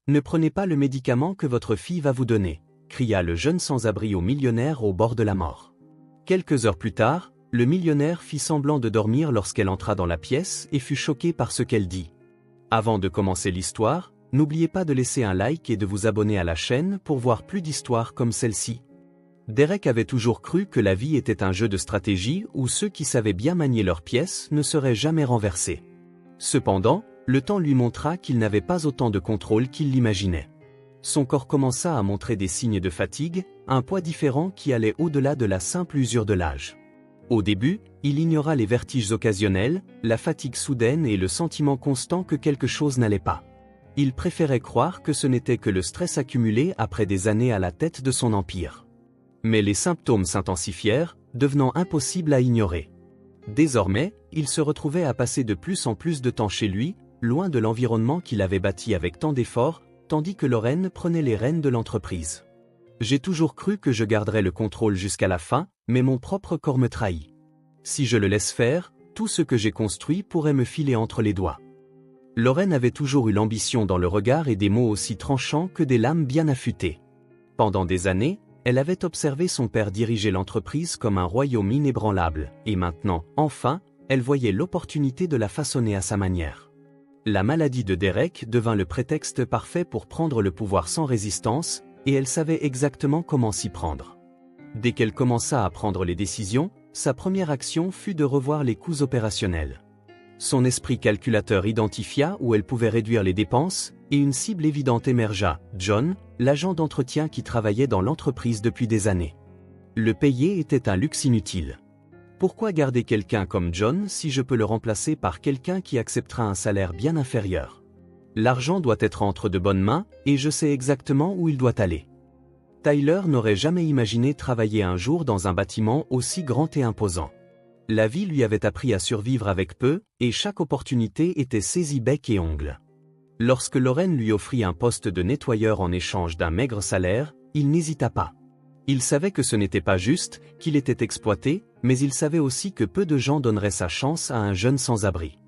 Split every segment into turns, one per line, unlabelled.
Ne prenez pas le médicament que votre fille va vous donner, cria le jeune sans-abri au millionnaire au bord de la mort. Quelques heures plus tard, le millionnaire fit semblant de dormir lorsqu'elle entra dans la pièce et fut choqué par ce qu'elle dit. Avant de commencer l'histoire, n'oubliez pas de laisser un like et de vous abonner à la chaîne pour voir plus d'histoires comme celle-ci. Derek avait toujours cru que la vie était un jeu de stratégie où ceux qui savaient bien manier leurs pièces ne seraient jamais renversés. Cependant, le temps lui montra qu'il n'avait pas autant de contrôle qu'il l'imaginait. Son corps commença à montrer des signes de fatigue, un poids différent qui allait au-delà de la simple usure de l'âge. Au début, il ignora les vertiges occasionnels, la fatigue soudaine et le sentiment constant que quelque chose n'allait pas. Il préférait croire que ce n'était que le stress accumulé après des années à la tête de son empire. Mais les symptômes s'intensifièrent, devenant impossibles à ignorer. Désormais, il se retrouvait à passer de plus en plus de temps chez lui, loin de l'environnement qu'il avait bâti avec tant d'efforts, tandis que Lorraine prenait les rênes de l'entreprise. J'ai toujours cru que je garderais le contrôle jusqu'à la fin, mais mon propre corps me trahit. Si je le laisse faire, tout ce que j'ai construit pourrait me filer entre les doigts. Lorraine avait toujours eu l'ambition dans le regard et des mots aussi tranchants que des lames bien affûtées. Pendant des années, elle avait observé son père diriger l'entreprise comme un royaume inébranlable, et maintenant, enfin, elle voyait l'opportunité de la façonner à sa manière. La maladie de Derek devint le prétexte parfait pour prendre le pouvoir sans résistance, et elle savait exactement comment s'y prendre. Dès qu'elle commença à prendre les décisions, sa première action fut de revoir les coûts opérationnels. Son esprit calculateur identifia où elle pouvait réduire les dépenses, et une cible évidente émergea, John, l'agent d'entretien qui travaillait dans l'entreprise depuis des années. Le payer était un luxe inutile. Pourquoi garder quelqu'un comme John si je peux le remplacer par quelqu'un qui acceptera un salaire bien inférieur? L'argent doit être entre de bonnes mains, et je sais exactement où il doit aller. Tyler n'aurait jamais imaginé travailler un jour dans un bâtiment aussi grand et imposant. La vie lui avait appris à survivre avec peu, et chaque opportunité était saisie bec et ongles. Lorsque Lorraine lui offrit un poste de nettoyeur en échange d'un maigre salaire, il n'hésita pas. Il savait que ce n'était pas juste, qu'il était exploité, mais il savait aussi que peu de gens donneraient sa chance à un jeune sans-abri.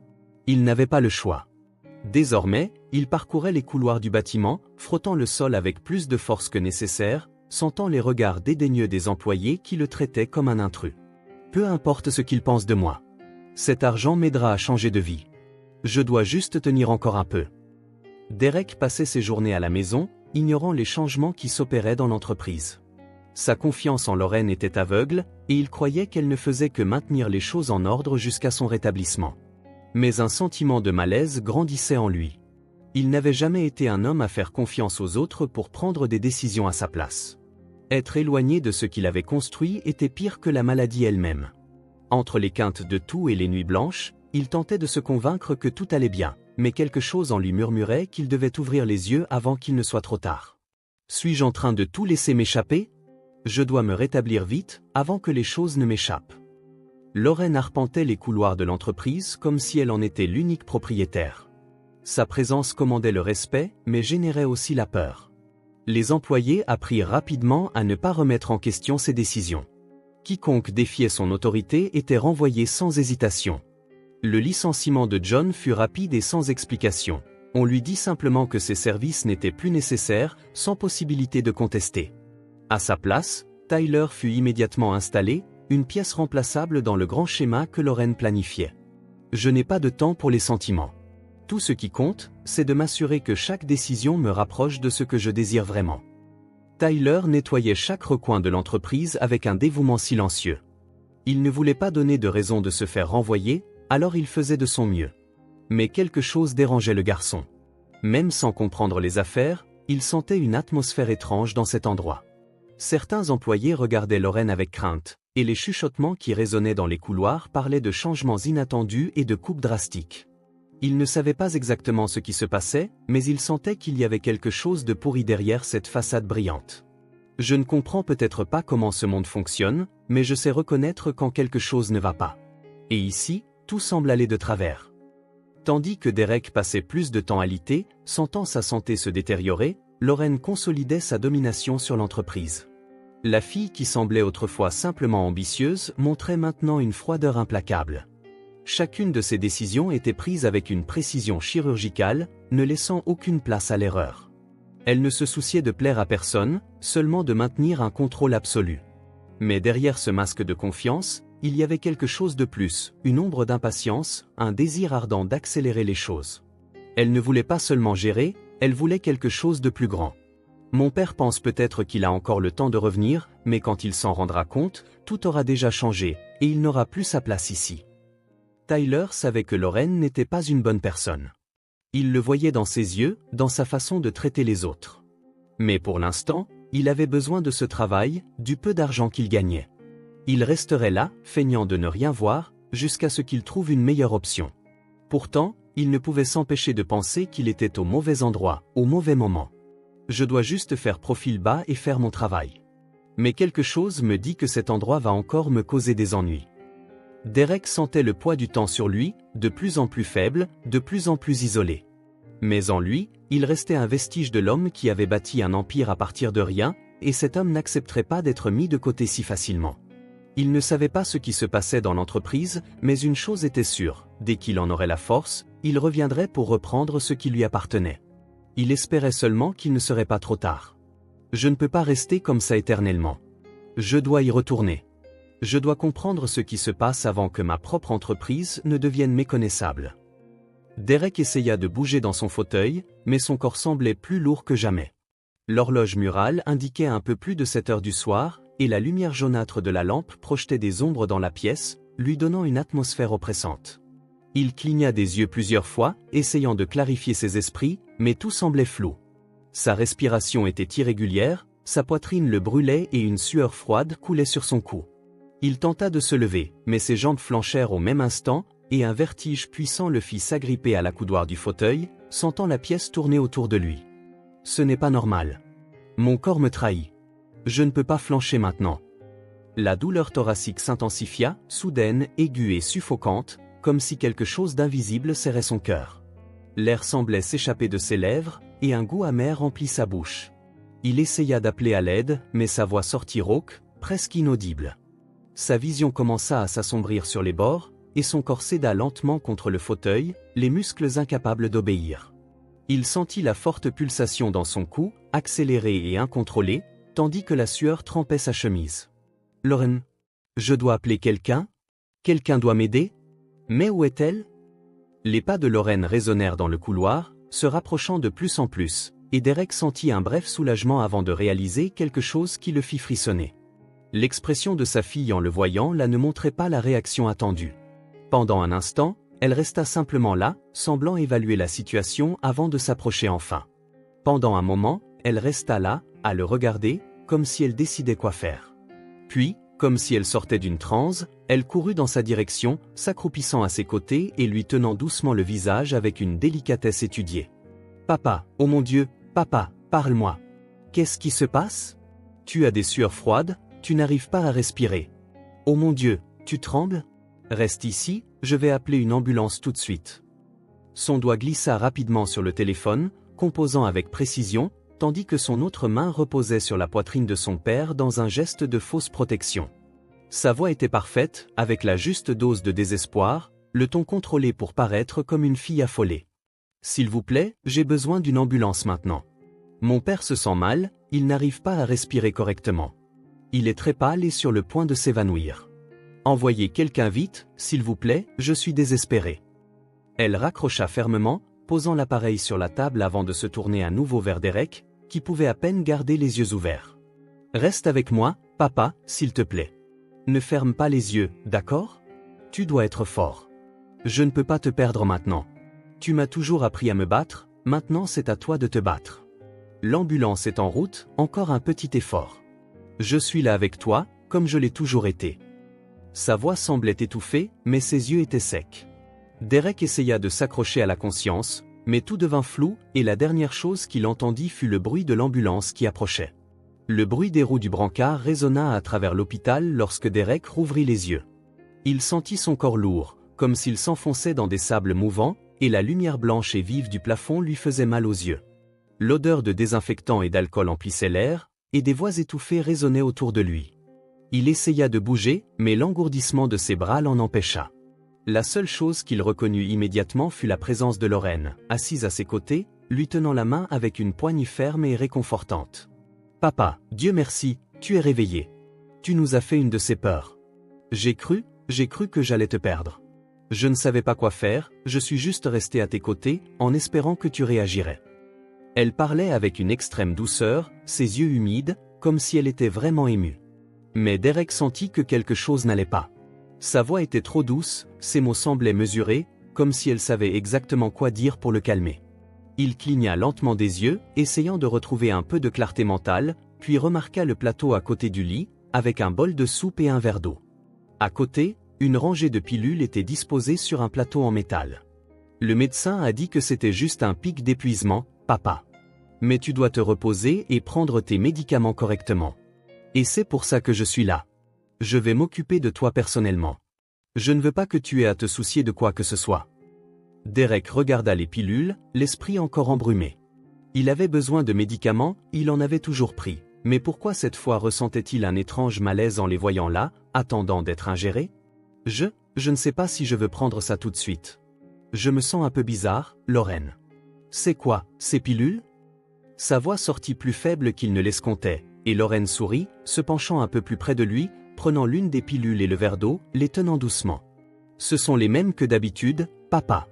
Il n'avait pas le choix. Désormais, il parcourait les couloirs du bâtiment, frottant le sol avec plus de force que nécessaire, sentant les regards dédaigneux des employés qui le traitaient comme un intrus. Peu importe ce qu'ils pensent de moi. Cet argent m'aidera à changer de vie. Je dois juste tenir encore un peu. Derek passait ses journées à la maison, ignorant les changements qui s'opéraient dans l'entreprise. Sa confiance en Lorraine était aveugle, et il croyait qu'elle ne faisait que maintenir les choses en ordre jusqu'à son rétablissement. Mais un sentiment de malaise grandissait en lui. Il n'avait jamais été un homme à faire confiance aux autres pour prendre des décisions à sa place. Être éloigné de ce qu'il avait construit était pire que la maladie elle-même. Entre les quintes de tout et les nuits blanches, il tentait de se convaincre que tout allait bien, mais quelque chose en lui murmurait qu'il devait ouvrir les yeux avant qu'il ne soit trop tard. Suis-je en train de tout laisser m'échapper? Je dois me rétablir vite, avant que les choses ne m'échappent. Lorraine arpentait les couloirs de l'entreprise comme si elle en était l'unique propriétaire. Sa présence commandait le respect, mais générait aussi la peur. Les employés apprirent rapidement à ne pas remettre en question ses décisions. Quiconque défiait son autorité était renvoyé sans hésitation. Le licenciement de John fut rapide et sans explication. On lui dit simplement que ses services n'étaient plus nécessaires, sans possibilité de contester. À sa place, Tyler fut immédiatement installé, une pièce remplaçable dans le grand schéma que Lorraine planifiait. Je n'ai pas de temps pour les sentiments. Tout ce qui compte, c'est de m'assurer que chaque décision me rapproche de ce que je désire vraiment. Tyler nettoyait chaque recoin de l'entreprise avec un dévouement silencieux. Il ne voulait pas donner de raison de se faire renvoyer, alors il faisait de son mieux. Mais quelque chose dérangeait le garçon. Même sans comprendre les affaires, il sentait une atmosphère étrange dans cet endroit. Certains employés regardaient Lorraine avec crainte, et les chuchotements qui résonnaient dans les couloirs parlaient de changements inattendus et de coupes drastiques. Il ne savait pas exactement ce qui se passait, mais il sentait qu'il y avait quelque chose de pourri derrière cette façade brillante. Je ne comprends peut-être pas comment ce monde fonctionne, mais je sais reconnaître quand quelque chose ne va pas. Et ici, tout semble aller de travers. Tandis que Derek passait plus de temps alité, sentant sa santé se détériorer, Lorraine consolidait sa domination sur l'entreprise. La fille qui semblait autrefois simplement ambitieuse montrait maintenant une froideur implacable. Chacune de ses décisions était prise avec une précision chirurgicale, ne laissant aucune place à l'erreur. Elle ne se souciait de plaire à personne, seulement de maintenir un contrôle absolu. Mais derrière ce masque de confiance, il y avait quelque chose de plus, une ombre d'impatience, un désir ardent d'accélérer les choses. Elle ne voulait pas seulement gérer, elle voulait quelque chose de plus grand. Mon père pense peut-être qu'il a encore le temps de revenir, mais quand il s'en rendra compte, tout aura déjà changé, et il n'aura plus sa place ici. Tyler savait que Lorraine n'était pas une bonne personne. Il le voyait dans ses yeux, dans sa façon de traiter les autres. Mais pour l'instant, il avait besoin de ce travail, du peu d'argent qu'il gagnait. Il resterait là, feignant de ne rien voir, jusqu'à ce qu'il trouve une meilleure option. Pourtant, il ne pouvait s'empêcher de penser qu'il était au mauvais endroit, au mauvais moment. Je dois juste faire profil bas et faire mon travail. Mais quelque chose me dit que cet endroit va encore me causer des ennuis. Derek sentait le poids du temps sur lui, de plus en plus faible, de plus en plus isolé. Mais en lui, il restait un vestige de l'homme qui avait bâti un empire à partir de rien, et cet homme n'accepterait pas d'être mis de côté si facilement. Il ne savait pas ce qui se passait dans l'entreprise, mais une chose était sûre, dès qu'il en aurait la force, il reviendrait pour reprendre ce qui lui appartenait. Il espérait seulement qu'il ne serait pas trop tard. Je ne peux pas rester comme ça éternellement. Je dois y retourner. Je dois comprendre ce qui se passe avant que ma propre entreprise ne devienne méconnaissable. Derek essaya de bouger dans son fauteuil, mais son corps semblait plus lourd que jamais. L'horloge murale indiquait un peu plus de 7 heures du soir, et la lumière jaunâtre de la lampe projetait des ombres dans la pièce, lui donnant une atmosphère oppressante. Il cligna des yeux plusieurs fois, essayant de clarifier ses esprits, mais tout semblait flou. Sa respiration était irrégulière, sa poitrine le brûlait et une sueur froide coulait sur son cou. Il tenta de se lever, mais ses jambes flanchèrent au même instant, et un vertige puissant le fit s'agripper à la coudoir du fauteuil, sentant la pièce tourner autour de lui. Ce n'est pas normal. Mon corps me trahit. Je ne peux pas flancher maintenant. La douleur thoracique s'intensifia, soudaine, aiguë et suffocante, comme si quelque chose d'invisible serrait son cœur. L'air semblait s'échapper de ses lèvres, et un goût amer remplit sa bouche. Il essaya d'appeler à l'aide, mais sa voix sortit rauque, presque inaudible. Sa vision commença à s'assombrir sur les bords, et son corps céda lentement contre le fauteuil, les muscles incapables d'obéir. Il sentit la forte pulsation dans son cou, accélérée et incontrôlée, tandis que la sueur trempait sa chemise. « Lorraine, je dois appeler quelqu'un ? Quelqu'un doit m'aider ? Mais où est-elle » Les pas de Lorraine résonnèrent dans le couloir, se rapprochant de plus en plus, et Derek sentit un bref soulagement avant de réaliser quelque chose qui le fit frissonner. L'expression de sa fille en le voyant là ne montrait pas la réaction attendue. Pendant un instant, elle resta simplement là, semblant évaluer la situation avant de s'approcher enfin. Pendant un moment, elle resta là, à le regarder, comme si elle décidait quoi faire. Puis, comme si elle sortait d'une transe, elle courut dans sa direction, s'accroupissant à ses côtés et lui tenant doucement le visage avec une délicatesse étudiée. « Papa, oh mon Dieu, papa, parle-moi. Qu'est-ce qui se passe ? Tu as des sueurs froides, tu n'arrives pas à respirer. Oh mon Dieu, tu trembles ? Reste ici, je vais appeler une ambulance tout de suite. » Son doigt glissa rapidement sur le téléphone, composant avec précision, tandis que son autre main reposait sur la poitrine de son père dans un geste de fausse protection. Sa voix était parfaite, avec la juste dose de désespoir, le ton contrôlé pour paraître comme une fille affolée. « S'il vous plaît, j'ai besoin d'une ambulance maintenant. Mon père se sent mal, il n'arrive pas à respirer correctement. Il est très pâle et sur le point de s'évanouir. Envoyez quelqu'un vite, s'il vous plaît, je suis désespéré. » Elle raccrocha fermement, posant l'appareil sur la table avant de se tourner à nouveau vers Derek, qui pouvait à peine garder les yeux ouverts. « Reste avec moi, papa, s'il te plaît. Ne ferme pas les yeux, d'accord ? Tu dois être fort. Je ne peux pas te perdre maintenant. Tu m'as toujours appris à me battre, maintenant c'est à toi de te battre. L'ambulance est en route, encore un petit effort. Je suis là avec toi, comme je l'ai toujours été. » Sa voix semblait étouffée, mais ses yeux étaient secs. Derek essaya de s'accrocher à la conscience, mais tout devint flou, et la dernière chose qu'il entendit fut le bruit de l'ambulance qui approchait. Le bruit des roues du brancard résonna à travers l'hôpital lorsque Derek rouvrit les yeux. Il sentit son corps lourd, comme s'il s'enfonçait dans des sables mouvants, et la lumière blanche et vive du plafond lui faisait mal aux yeux. L'odeur de désinfectant et d'alcool emplissait l'air, et des voix étouffées résonnaient autour de lui. Il essaya de bouger, mais l'engourdissement de ses bras l'en empêcha. La seule chose qu'il reconnut immédiatement fut la présence de Lorraine, assise à ses côtés, lui tenant la main avec une poigne ferme et réconfortante. « Papa, Dieu merci, tu es réveillé. Tu nous as fait une de ces peurs. J'ai cru que j'allais te perdre. Je ne savais pas quoi faire, je suis juste resté à tes côtés, en espérant que tu réagirais. » Elle parlait avec une extrême douceur, ses yeux humides, comme si elle était vraiment émue. Mais Derek sentit que quelque chose n'allait pas. Sa voix était trop douce, ses mots semblaient mesurés, comme si elle savait exactement quoi dire pour le calmer. Il cligna lentement des yeux, essayant de retrouver un peu de clarté mentale, puis remarqua le plateau à côté du lit, avec un bol de soupe et un verre d'eau. À côté, une rangée de pilules était disposée sur un plateau en métal. Le médecin a dit que c'était juste un pic d'épuisement, papa. Mais tu dois te reposer et prendre tes médicaments correctement. Et c'est pour ça que je suis là. Je vais m'occuper de toi personnellement. Je ne veux pas que tu aies à te soucier de quoi que ce soit. Derek regarda les pilules, l'esprit encore embrumé. Il avait besoin de médicaments, il en avait toujours pris. Mais pourquoi cette fois ressentait-il un étrange malaise en les voyant là, attendant d'être ingérés? Je ne sais pas si je veux prendre ça tout de suite. Je me sens un peu bizarre, Lorraine. C'est quoi, ces pilules? Sa voix sortit plus faible qu'il ne l'escomptait, et Lorraine sourit, se penchant un peu plus près de lui, prenant l'une des pilules et le verre d'eau, les tenant doucement. Ce sont les mêmes que d'habitude, papa.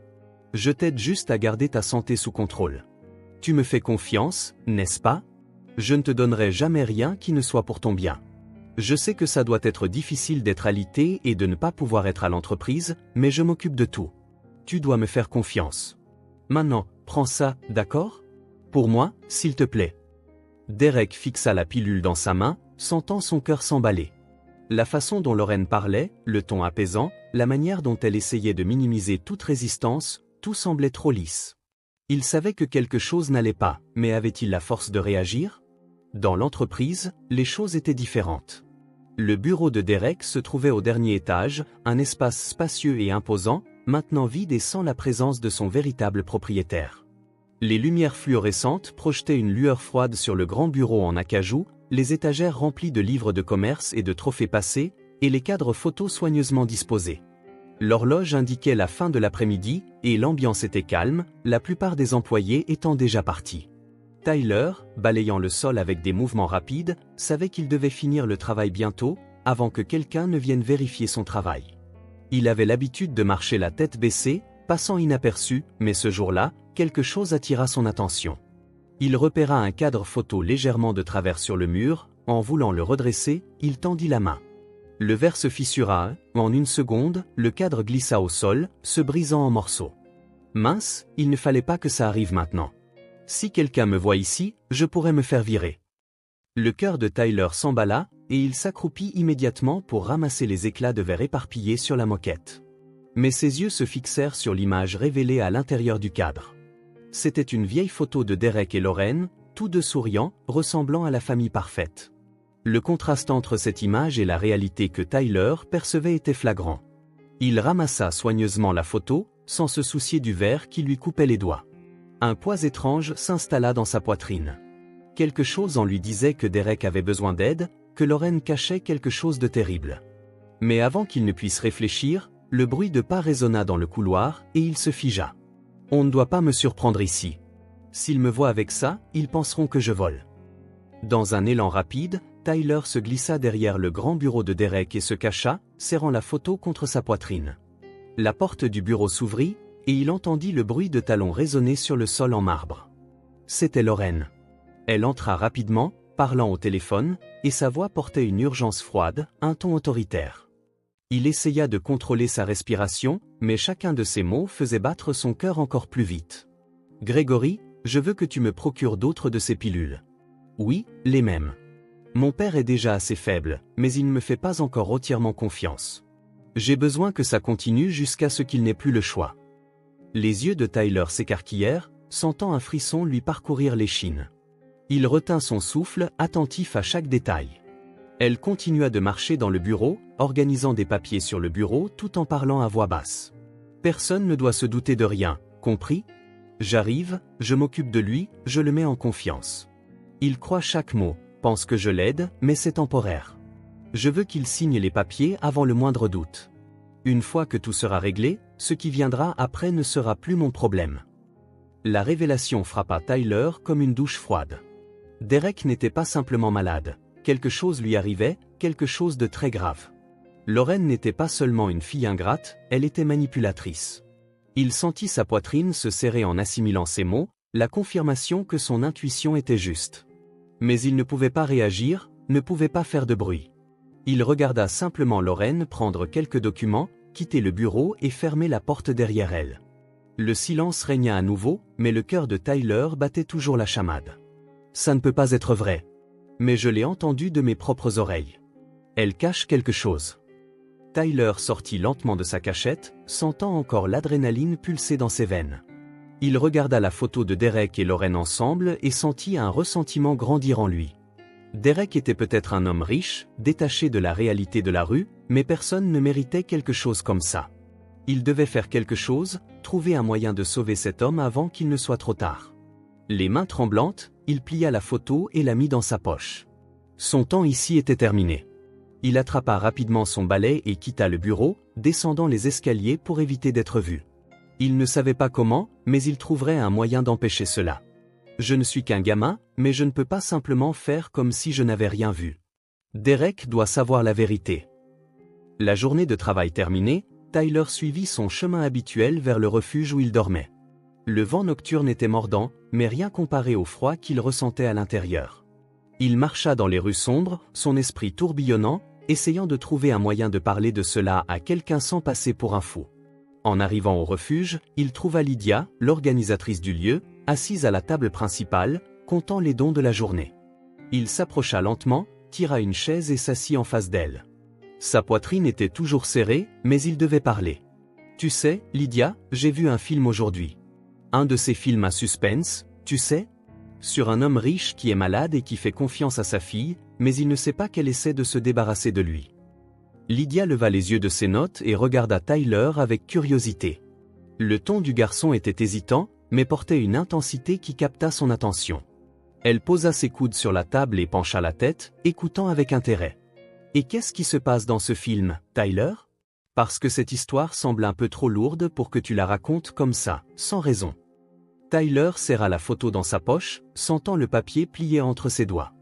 Je t'aide juste à garder ta santé sous contrôle. Tu me fais confiance, n'est-ce pas? Je ne te donnerai jamais rien qui ne soit pour ton bien. Je sais que ça doit être difficile d'être alité et de ne pas pouvoir être à l'entreprise, mais je m'occupe de tout. Tu dois me faire confiance. Maintenant, prends ça, d'accord? Pour moi, s'il te plaît. Derek fixa la pilule dans sa main, sentant son cœur s'emballer. La façon dont Lorraine parlait, le ton apaisant, la manière dont elle essayait de minimiser toute résistance, tout semblait trop lisse. Il savait que quelque chose n'allait pas, mais avait-il la force de réagir? Dans l'entreprise, les choses étaient différentes. Le bureau de Derek se trouvait au dernier étage, un espace spacieux et imposant, maintenant vide et sans la présence de son véritable propriétaire. Les lumières fluorescentes projetaient une lueur froide sur le grand bureau en acajou, les étagères remplies de livres de commerce et de trophées passés, et les cadres photos soigneusement disposés. L'horloge indiquait la fin de l'après-midi, et l'ambiance était calme, la plupart des employés étant déjà partis. Tyler, balayant le sol avec des mouvements rapides, savait qu'il devait finir le travail bientôt, avant que quelqu'un ne vienne vérifier son travail. Il avait l'habitude de marcher la tête baissée, passant inaperçu, mais ce jour-là, quelque chose attira son attention. Il repéra un cadre photo légèrement de travers sur le mur, en voulant le redresser, il tendit la main. Le verre se fissura, en une seconde, le cadre glissa au sol, se brisant en morceaux. Mince, il ne fallait pas que ça arrive maintenant. Si quelqu'un me voit ici, je pourrais me faire virer. Le cœur de Tyler s'emballa, et il s'accroupit immédiatement pour ramasser les éclats de verre éparpillés sur la moquette. Mais ses yeux se fixèrent sur l'image révélée à l'intérieur du cadre. C'était une vieille photo de Derek et Lorraine, tous deux souriants, ressemblant à la famille parfaite. Le contraste entre cette image et la réalité que Tyler percevait était flagrant. Il ramassa soigneusement la photo, sans se soucier du verre qui lui coupait les doigts. Un poids étrange s'installa dans sa poitrine. Quelque chose en lui disait que Derek avait besoin d'aide, que Lorraine cachait quelque chose de terrible. Mais avant qu'il ne puisse réfléchir, le bruit de pas résonna dans le couloir, et il se figea. On ne doit pas me surprendre ici. S'ils me voient avec ça, ils penseront que je vole. Dans un élan rapide, Tyler se glissa derrière le grand bureau de Derek et se cacha, serrant la photo contre sa poitrine. La porte du bureau s'ouvrit, et il entendit le bruit de talons résonner sur le sol en marbre. C'était Lorraine. Elle entra rapidement, parlant au téléphone, et sa voix portait une urgence froide, un ton autoritaire. Il essaya de contrôler sa respiration, mais chacun de ses mots faisait battre son cœur encore plus vite. « Grégory, je veux que tu me procures d'autres de ces pilules. » « Oui, les mêmes. Mon père est déjà assez faible, mais il ne me fait pas encore entièrement confiance. J'ai besoin que ça continue jusqu'à ce qu'il n'ait plus le choix. » Les yeux de Tyler s'écarquillèrent, sentant un frisson lui parcourir l'échine. Il retint son souffle, attentif à chaque détail. Elle continua de marcher dans le bureau, organisant des papiers sur le bureau tout en parlant à voix basse. « Personne ne doit se douter de rien, compris? J'arrive, je m'occupe de lui, je le mets en confiance. Il croit chaque mot, pense que je l'aide, mais c'est temporaire. Je veux qu'il signe les papiers avant le moindre doute. Une fois que tout sera réglé, ce qui viendra après ne sera plus mon problème. » La révélation frappa Tyler comme une douche froide. Derek n'était pas simplement malade. Quelque chose lui arrivait, quelque chose de très grave. Lauren n'était pas seulement une fille ingrate, elle était manipulatrice. Il sentit sa poitrine se serrer en assimilant ces mots, la confirmation que son intuition était juste. Mais il ne pouvait pas réagir, ne pouvait pas faire de bruit. Il regarda simplement Lauren prendre quelques documents, quitter le bureau et fermer la porte derrière elle. Le silence régna à nouveau, mais le cœur de Tyler battait toujours la chamade. Ça ne peut pas être vrai. Mais je l'ai entendu de mes propres oreilles. Elle cache quelque chose. Tyler sortit lentement de sa cachette, sentant encore l'adrénaline pulser dans ses veines. Il regarda la photo de Derek et Lauren ensemble et sentit un ressentiment grandir en lui. Derek était peut-être un homme riche, détaché de la réalité de la rue, mais personne ne méritait quelque chose comme ça. Il devait faire quelque chose, trouver un moyen de sauver cet homme avant qu'il ne soit trop tard. Les mains tremblantes, il plia la photo et la mit dans sa poche. Son temps ici était terminé. Il attrapa rapidement son balai et quitta le bureau, descendant les escaliers pour éviter d'être vu. Il ne savait pas comment, mais il trouverait un moyen d'empêcher cela. Je ne suis qu'un gamin, mais je ne peux pas simplement faire comme si je n'avais rien vu. Derek doit savoir la vérité. La journée de travail terminée, Tyler suivit son chemin habituel vers le refuge où il dormait. Le vent nocturne était mordant, mais rien comparé au froid qu'il ressentait à l'intérieur. Il marcha dans les rues sombres, son esprit tourbillonnant, essayant de trouver un moyen de parler de cela à quelqu'un sans passer pour un fou. En arrivant au refuge, il trouva Lydia, l'organisatrice du lieu, assise à la table principale, comptant les dons de la journée. Il s'approcha lentement, tira une chaise et s'assit en face d'elle. Sa poitrine était toujours serrée, mais il devait parler. « Tu sais, Lydia, j'ai vu un film aujourd'hui. Un de ces films à suspense, tu sais ? Sur un homme riche qui est malade et qui fait confiance à sa fille, mais il ne sait pas qu'elle essaie de se débarrasser de lui. » Lydia leva les yeux de ses notes et regarda Tyler avec curiosité. Le ton du garçon était hésitant, mais portait une intensité qui capta son attention. Elle posa ses coudes sur la table et pencha la tête, écoutant avec intérêt. « Et qu'est-ce qui se passe dans ce film, Tyler ? Parce que cette histoire semble un peu trop lourde pour que tu la racontes comme ça, sans raison. » Tyler serra la photo dans sa poche, sentant le papier plié entre ses doigts.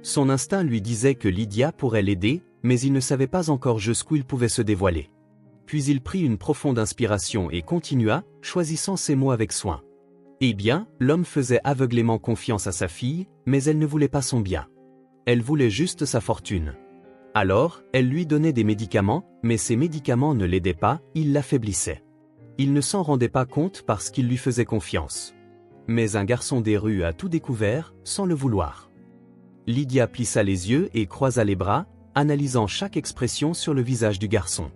Son instinct lui disait que Lydia pourrait l'aider, mais il ne savait pas encore jusqu'où il pouvait se dévoiler. Puis il prit une profonde inspiration et continua, choisissant ses mots avec soin. Eh bien, l'homme faisait aveuglément confiance à sa fille, mais elle ne voulait pas son bien. Elle voulait juste sa fortune. Alors, elle lui donnait des médicaments, mais ces médicaments ne l'aidaient pas, ils l'affaiblissaient. Il ne s'en rendait pas compte parce qu'il lui faisait confiance. Mais un garçon des rues a tout découvert, sans le vouloir. Lydia plissa les yeux et croisa les bras, analysant chaque expression sur le visage du garçon.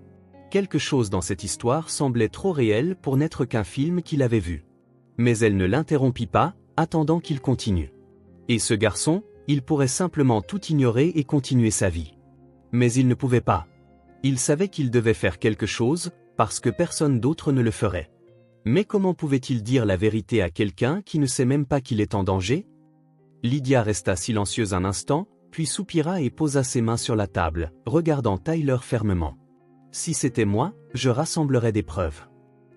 Quelque chose dans cette histoire semblait trop réel pour n'être qu'un film qu'il avait vu. Mais elle ne l'interrompit pas, attendant qu'il continue. Et ce garçon, il pourrait simplement tout ignorer et continuer sa vie. Mais il ne pouvait pas. Il savait qu'il devait faire quelque chose, parce que personne d'autre ne le ferait. Mais comment pouvait-il dire la vérité à quelqu'un qui ne sait même pas qu'il est en danger ? Lydia resta silencieuse un instant, puis soupira et posa ses mains sur la table, regardant Tyler fermement. « Si c'était moi, je rassemblerais des preuves.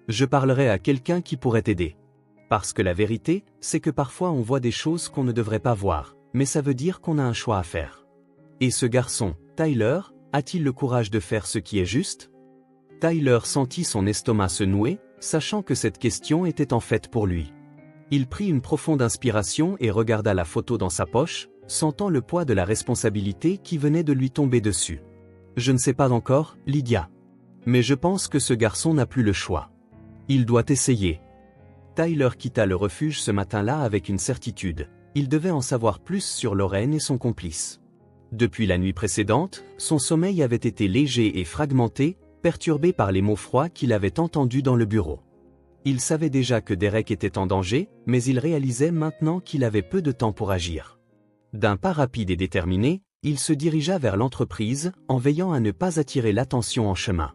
Je parlerais à quelqu'un qui pourrait t'aider. Parce que la vérité, c'est que parfois on voit des choses qu'on ne devrait pas voir, mais ça veut dire qu'on a un choix à faire. Et ce garçon, Tyler, a-t-il le courage de faire ce qui est juste ? » Tyler sentit son estomac se nouer, sachant que cette question était en fait pour lui. Il prit une profonde inspiration et regarda la photo dans sa poche, sentant le poids de la responsabilité qui venait de lui tomber dessus. « Je ne sais pas encore, Lydia. Mais je pense que ce garçon n'a plus le choix. Il doit essayer. » Tyler quitta le refuge ce matin-là avec une certitude. Il devait en savoir plus sur Lauren et son complice. Depuis la nuit précédente, son sommeil avait été léger et fragmenté, perturbé par les mots froids qu'il avait entendus dans le bureau. Il savait déjà que Derek était en danger, mais il réalisait maintenant qu'il avait peu de temps pour agir. D'un pas rapide et déterminé, il se dirigea vers l'entreprise, en veillant à ne pas attirer l'attention en chemin.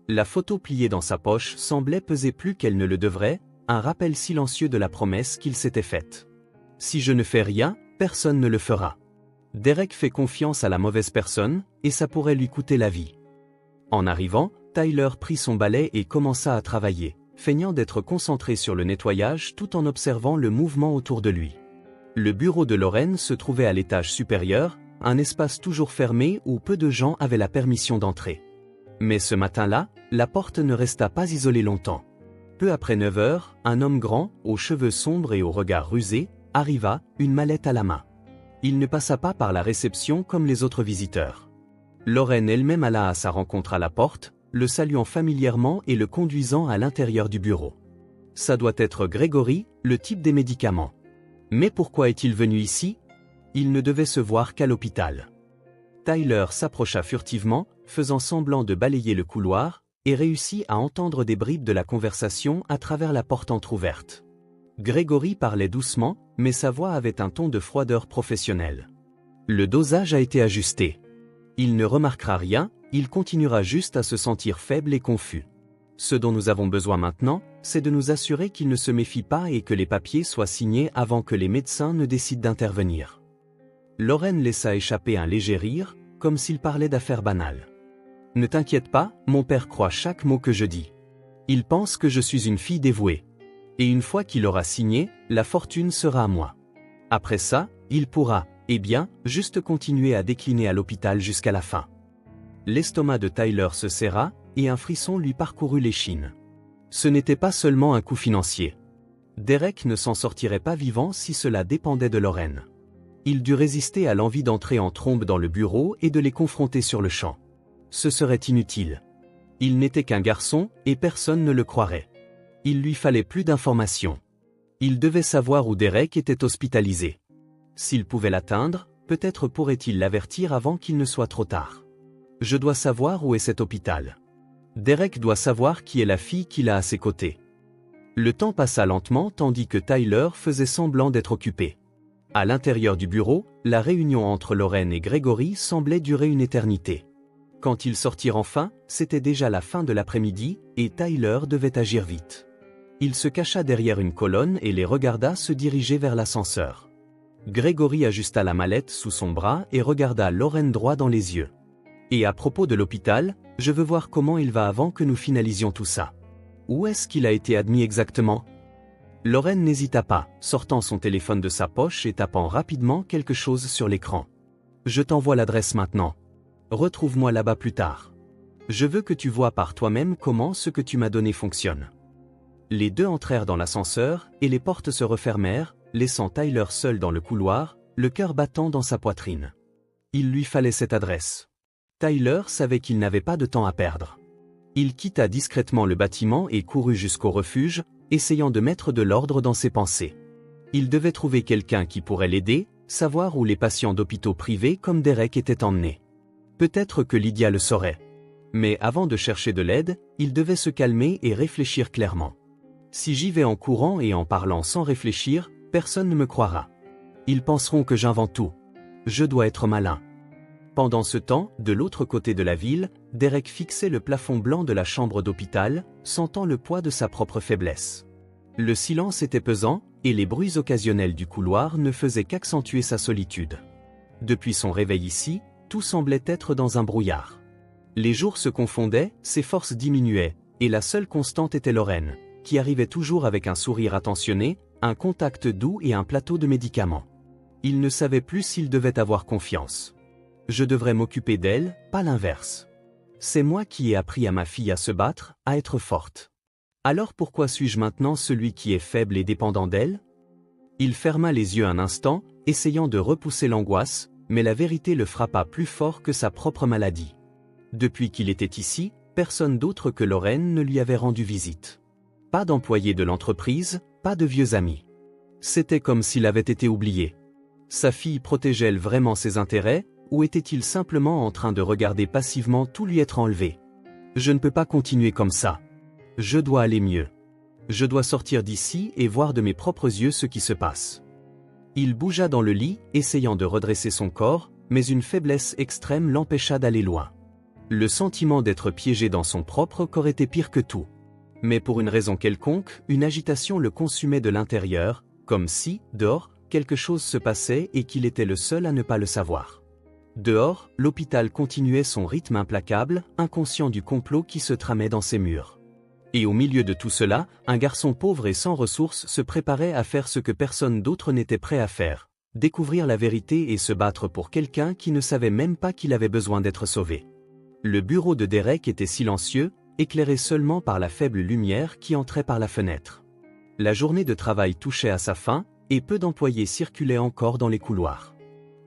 La photo pliée dans sa poche semblait peser plus qu'elle ne le devrait, un rappel silencieux de la promesse qu'il s'était faite. « Si je ne fais rien, personne ne le fera. Derek fait confiance à la mauvaise personne, et ça pourrait lui coûter la vie. » En arrivant, Tyler prit son balai et commença à travailler, feignant d'être concentré sur le nettoyage tout en observant le mouvement autour de lui. Le bureau de Lorraine se trouvait à l'étage supérieur, un espace toujours fermé où peu de gens avaient la permission d'entrer. Mais ce matin-là, la porte ne resta pas isolée longtemps. Peu après 9 heures, un homme grand, aux cheveux sombres et au regard rusé, arriva, une mallette à la main. Il ne passa pas par la réception comme les autres visiteurs. Lorraine elle-même alla à sa rencontre à la porte, le saluant familièrement et le conduisant à l'intérieur du bureau. Ça doit être Grégory, le type des médicaments. Mais pourquoi est-il venu ici? Il ne devait se voir qu'à l'hôpital. Tyler s'approcha furtivement, faisant semblant de balayer le couloir, et réussit à entendre des bribes de la conversation à travers la porte entr'ouverte. Grégory parlait doucement, mais sa voix avait un ton de froideur professionnelle. Le dosage a été ajusté. Il ne remarquera rien, il continuera juste à se sentir faible et confus. Ce dont nous avons besoin maintenant, c'est de nous assurer qu'il ne se méfie pas et que les papiers soient signés avant que les médecins ne décident d'intervenir. Lorraine laissa échapper un léger rire, comme s'il parlait d'affaires banales. « Ne t'inquiète pas, mon père croit chaque mot que je dis. Il pense que je suis une fille dévouée. Et une fois qu'il aura signé, la fortune sera à moi. Après ça, il pourra, juste continuer à décliner à l'hôpital jusqu'à la fin. » L'estomac de Tyler se serra, et un frisson lui parcourut l'échine. Ce n'était pas seulement un coup financier. Derek ne s'en sortirait pas vivant si cela dépendait de Lorraine. Il dut résister à l'envie d'entrer en trombe dans le bureau et de les confronter sur le champ. Ce serait inutile. Il n'était qu'un garçon, et personne ne le croirait. Il lui fallait plus d'informations. Il devait savoir où Derek était hospitalisé. S'il pouvait l'atteindre, peut-être pourrait-il l'avertir avant qu'il ne soit trop tard. Je dois savoir où est cet hôpital. Derek doit savoir qui est la fille qu'il a à ses côtés. Le temps passa lentement tandis que Tyler faisait semblant d'être occupé. À l'intérieur du bureau, la réunion entre Lorraine et Grégory semblait durer une éternité. Quand ils sortirent enfin, c'était déjà la fin de l'après-midi, et Tyler devait agir vite. Il se cacha derrière une colonne et les regarda se diriger vers l'ascenseur. Grégory ajusta la mallette sous son bras et regarda Lorraine droit dans les yeux. « Et à propos de l'hôpital, je veux voir comment il va avant que nous finalisions tout ça. Où est-ce qu'il a été admis exactement ?» Lorraine n'hésita pas, sortant son téléphone de sa poche et tapant rapidement quelque chose sur l'écran. « Je t'envoie l'adresse maintenant. Retrouve-moi là-bas plus tard. Je veux que tu vois par toi-même comment ce que tu m'as donné fonctionne. » Les deux entrèrent dans l'ascenseur, et les portes se refermèrent, laissant Tyler seul dans le couloir, le cœur battant dans sa poitrine. Il lui fallait cette adresse. Tyler savait qu'il n'avait pas de temps à perdre. Il quitta discrètement le bâtiment et courut jusqu'au refuge, essayant de mettre de l'ordre dans ses pensées. Il devait trouver quelqu'un qui pourrait l'aider, savoir où les patients d'hôpitaux privés comme Derek étaient emmenés. Peut-être que Lydia le saurait. Mais avant de chercher de l'aide, il devait se calmer et réfléchir clairement. Si j'y vais en courant et en parlant sans réfléchir, personne ne me croira. Ils penseront que j'invente tout. Je dois être malin. Pendant ce temps, de l'autre côté de la ville, Derek fixait le plafond blanc de la chambre d'hôpital, sentant le poids de sa propre faiblesse. Le silence était pesant, et les bruits occasionnels du couloir ne faisaient qu'accentuer sa solitude. Depuis son réveil ici, tout semblait être dans un brouillard. Les jours se confondaient, ses forces diminuaient, et la seule constante était Lorraine, qui arrivait toujours avec un sourire attentionné, un contact doux et un plateau de médicaments. Il ne savait plus s'il devait avoir confiance. Je devrais m'occuper d'elle, pas l'inverse. C'est moi qui ai appris à ma fille à se battre, à être forte. Alors pourquoi suis-je maintenant celui qui est faible et dépendant d'elle? Il ferma les yeux un instant, essayant de repousser l'angoisse, mais la vérité le frappa plus fort que sa propre maladie. Depuis qu'il était ici, personne d'autre que Lorraine ne lui avait rendu visite. Pas d'employé de l'entreprise, pas de vieux amis. C'était comme s'il avait été oublié. Sa fille protégeait-elle vraiment ses intérêts, ou était-il simplement en train de regarder passivement tout lui être enlevé? Je ne peux pas continuer comme ça. Je dois aller mieux. Je dois sortir d'ici et voir de mes propres yeux ce qui se passe. Il bougea dans le lit, essayant de redresser son corps, mais une faiblesse extrême l'empêcha d'aller loin. Le sentiment d'être piégé dans son propre corps était pire que tout. Mais pour une raison quelconque, une agitation le consumait de l'intérieur, comme si, dehors, quelque chose se passait et qu'il était le seul à ne pas le savoir. Dehors, l'hôpital continuait son rythme implacable, inconscient du complot qui se tramait dans ses murs. Et au milieu de tout cela, un garçon pauvre et sans ressources se préparait à faire ce que personne d'autre n'était prêt à faire, découvrir la vérité et se battre pour quelqu'un qui ne savait même pas qu'il avait besoin d'être sauvé. Le bureau de Derek était silencieux, éclairé seulement par la faible lumière qui entrait par la fenêtre. La journée de travail touchait à sa fin, et peu d'employés circulaient encore dans les couloirs.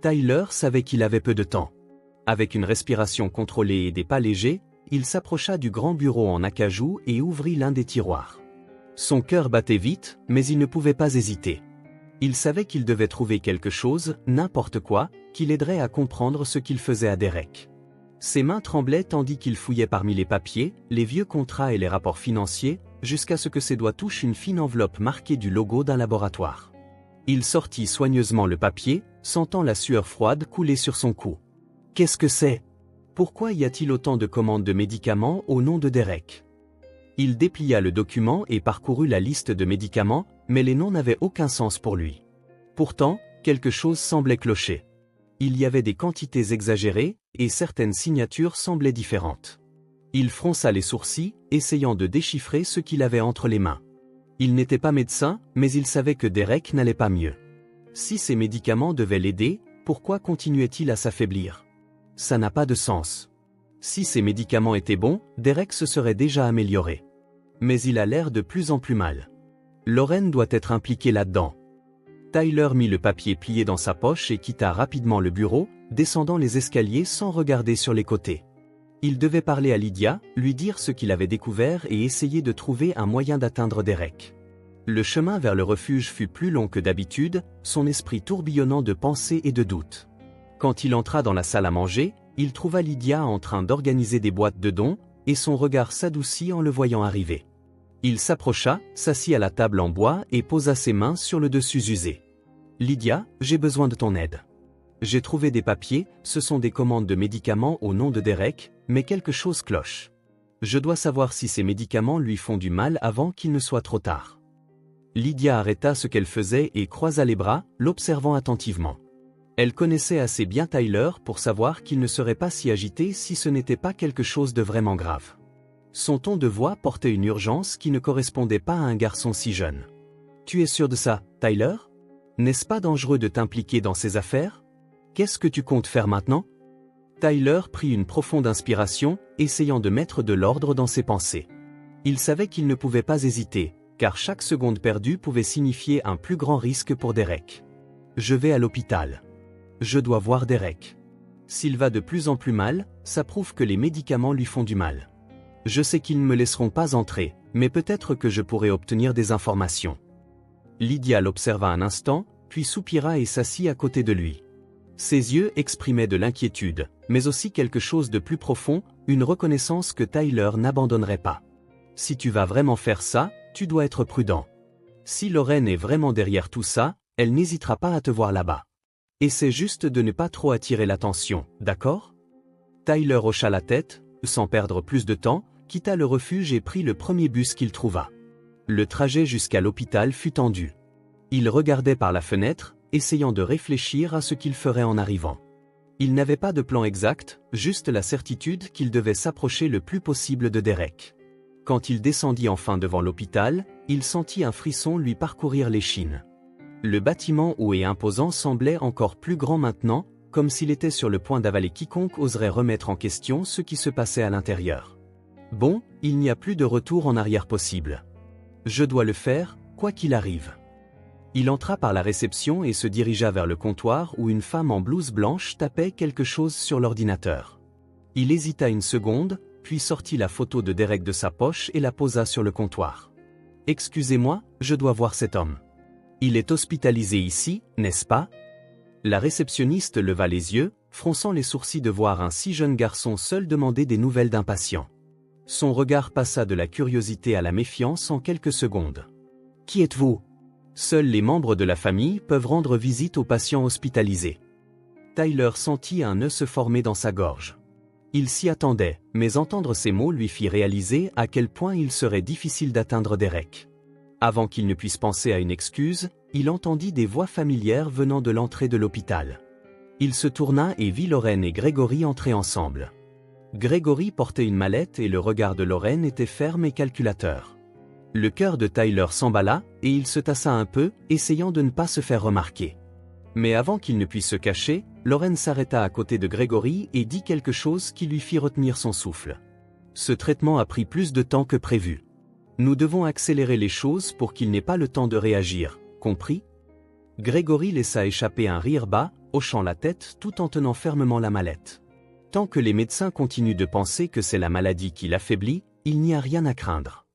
Tyler savait qu'il avait peu de temps. Avec une respiration contrôlée et des pas légers, il s'approcha du grand bureau en acajou et ouvrit l'un des tiroirs. Son cœur battait vite, mais il ne pouvait pas hésiter. Il savait qu'il devait trouver quelque chose, n'importe quoi, qui l'aiderait à comprendre ce qu'il faisait à Derek. Ses mains tremblaient tandis qu'il fouillait parmi les papiers, les vieux contrats et les rapports financiers, jusqu'à ce que ses doigts touchent une fine enveloppe marquée du logo d'un laboratoire. Il sortit soigneusement le papier, sentant la sueur froide couler sur son cou. Qu'est-ce que c'est ? Pourquoi y a-t-il autant de commandes de médicaments au nom de Derek ? Il déplia le document et parcourut la liste de médicaments, mais les noms n'avaient aucun sens pour lui. Pourtant, quelque chose semblait clocher. Il y avait des quantités exagérées, et certaines signatures semblaient différentes. Il fronça les sourcils, essayant de déchiffrer ce qu'il avait entre les mains. Il n'était pas médecin, mais il savait que Derek n'allait pas mieux. Si ces médicaments devaient l'aider, pourquoi continuait-il à s'affaiblir ? Ça n'a pas de sens. Si ces médicaments étaient bons, Derek se serait déjà amélioré. Mais il a l'air de plus en plus mal. Lauren doit être impliquée là-dedans. Tyler mit le papier plié dans sa poche et quitta rapidement le bureau, descendant les escaliers sans regarder sur les côtés. Il devait parler à Lydia, lui dire ce qu'il avait découvert et essayer de trouver un moyen d'atteindre Derek. Le chemin vers le refuge fut plus long que d'habitude, son esprit tourbillonnant de pensées et de doutes. Quand il entra dans la salle à manger, il trouva Lydia en train d'organiser des boîtes de dons, et son regard s'adoucit en le voyant arriver. Il s'approcha, s'assit à la table en bois et posa ses mains sur le dessus usé. « Lydia, j'ai besoin de ton aide. J'ai trouvé des papiers, ce sont des commandes de médicaments au nom de Derek, mais quelque chose cloche. Je dois savoir si ces médicaments lui font du mal avant qu'il ne soit trop tard. » Lydia arrêta ce qu'elle faisait et croisa les bras, l'observant attentivement. Elle connaissait assez bien Tyler pour savoir qu'il ne serait pas si agité si ce n'était pas quelque chose de vraiment grave. Son ton de voix portait une urgence qui ne correspondait pas à un garçon si jeune. « Tu es sûr de ça, Tyler ? N'est-ce pas dangereux de t'impliquer dans ces affaires ? Qu'est-ce que tu comptes faire maintenant ?» Tyler prit une profonde inspiration, essayant de mettre de l'ordre dans ses pensées. Il savait qu'il ne pouvait pas hésiter, car chaque seconde perdue pouvait signifier un plus grand risque pour Derek. « Je vais à l'hôpital. Je dois voir Derek. S'il va de plus en plus mal, ça prouve que les médicaments lui font du mal. Je sais qu'ils ne me laisseront pas entrer, mais peut-être que je pourrai obtenir des informations. » Lydia l'observa un instant, puis soupira et s'assit à côté de lui. Ses yeux exprimaient de l'inquiétude, mais aussi quelque chose de plus profond, une reconnaissance que Tyler n'abandonnerait pas. « Si tu vas vraiment faire ça, tu dois être prudent. Si Lauren est vraiment derrière tout ça, elle n'hésitera pas à te voir là-bas. Essaie juste de ne pas trop attirer l'attention, d'accord ?» Tyler hocha la tête, sans perdre plus de temps, quitta le refuge et prit le premier bus qu'il trouva. Le trajet jusqu'à l'hôpital fut tendu. Il regardait par la fenêtre, essayant de réfléchir à ce qu'il ferait en arrivant. Il n'avait pas de plan exact, juste la certitude qu'il devait s'approcher le plus possible de Derek. Quand il descendit enfin devant l'hôpital, il sentit un frisson lui parcourir l'échine. Le bâtiment haut et imposant semblait encore plus grand maintenant, comme s'il était sur le point d'avaler quiconque oserait remettre en question ce qui se passait à l'intérieur. Bon, il n'y a plus de retour en arrière possible. Je dois le faire, quoi qu'il arrive. Il entra par la réception et se dirigea vers le comptoir où une femme en blouse blanche tapait quelque chose sur l'ordinateur. Il hésita une seconde, puis sortit la photo de Derek de sa poche et la posa sur le comptoir. « Excusez-moi, je dois voir cet homme. Il est hospitalisé ici, n'est-ce pas ?» La réceptionniste leva les yeux, fronçant les sourcils de voir un si jeune garçon seul demander des nouvelles d'un patient. Son regard passa de la curiosité à la méfiance en quelques secondes. « Qui êtes-vous ? Seuls les membres de la famille peuvent rendre visite aux patients hospitalisés. » Tyler sentit un nœud se former dans sa gorge. Il s'y attendait, mais entendre ces mots lui fit réaliser à quel point il serait difficile d'atteindre Derek. Avant qu'il ne puisse penser à une excuse, il entendit des voix familières venant de l'entrée de l'hôpital. Il se tourna et vit Lauren et Gregory entrer ensemble. Gregory portait une mallette et le regard de Lorraine était ferme et calculateur. Le cœur de Tyler s'emballa, et il se tassa un peu, essayant de ne pas se faire remarquer. Mais avant qu'il ne puisse se cacher, Lorraine s'arrêta à côté de Gregory et dit quelque chose qui lui fit retenir son souffle. Ce traitement a pris plus de temps que prévu. Nous devons accélérer les choses pour qu'il n'ait pas le temps de réagir, compris? Gregory laissa échapper un rire bas, hochant la tête tout en tenant fermement la mallette. Tant que les médecins continuent de penser que c'est la maladie qui l'affaiblit, il n'y a rien à craindre.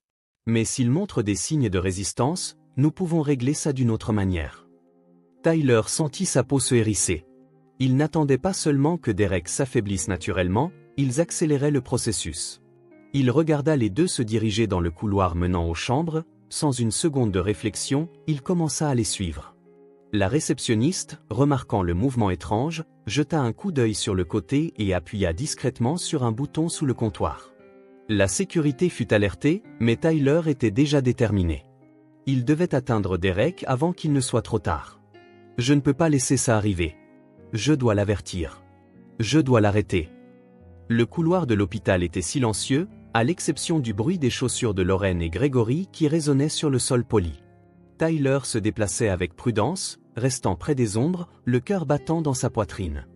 Mais s'il montre des signes de résistance, nous pouvons régler ça d'une autre manière. Tyler sentit sa peau se hérisser. Il n'attendait pas seulement que Derek s'affaiblisse naturellement, ils accéléraient le processus. Il regarda les deux se diriger dans le couloir menant aux chambres, sans une seconde de réflexion, il commença à les suivre. La réceptionniste, remarquant le mouvement étrange, jeta un coup d'œil sur le côté et appuya discrètement sur un bouton sous le comptoir. La sécurité fut alertée, mais Tyler était déjà déterminé. Il devait atteindre Derek avant qu'il ne soit trop tard. Je ne peux pas laisser ça arriver. Je dois l'avertir. Je dois l'arrêter. Le couloir de l'hôpital était silencieux, à l'exception du bruit des chaussures de Lorraine et Gregory qui résonnaient sur le sol poli. Tyler se déplaçait avec prudence, restant près des ombres, le cœur battant dans sa poitrine.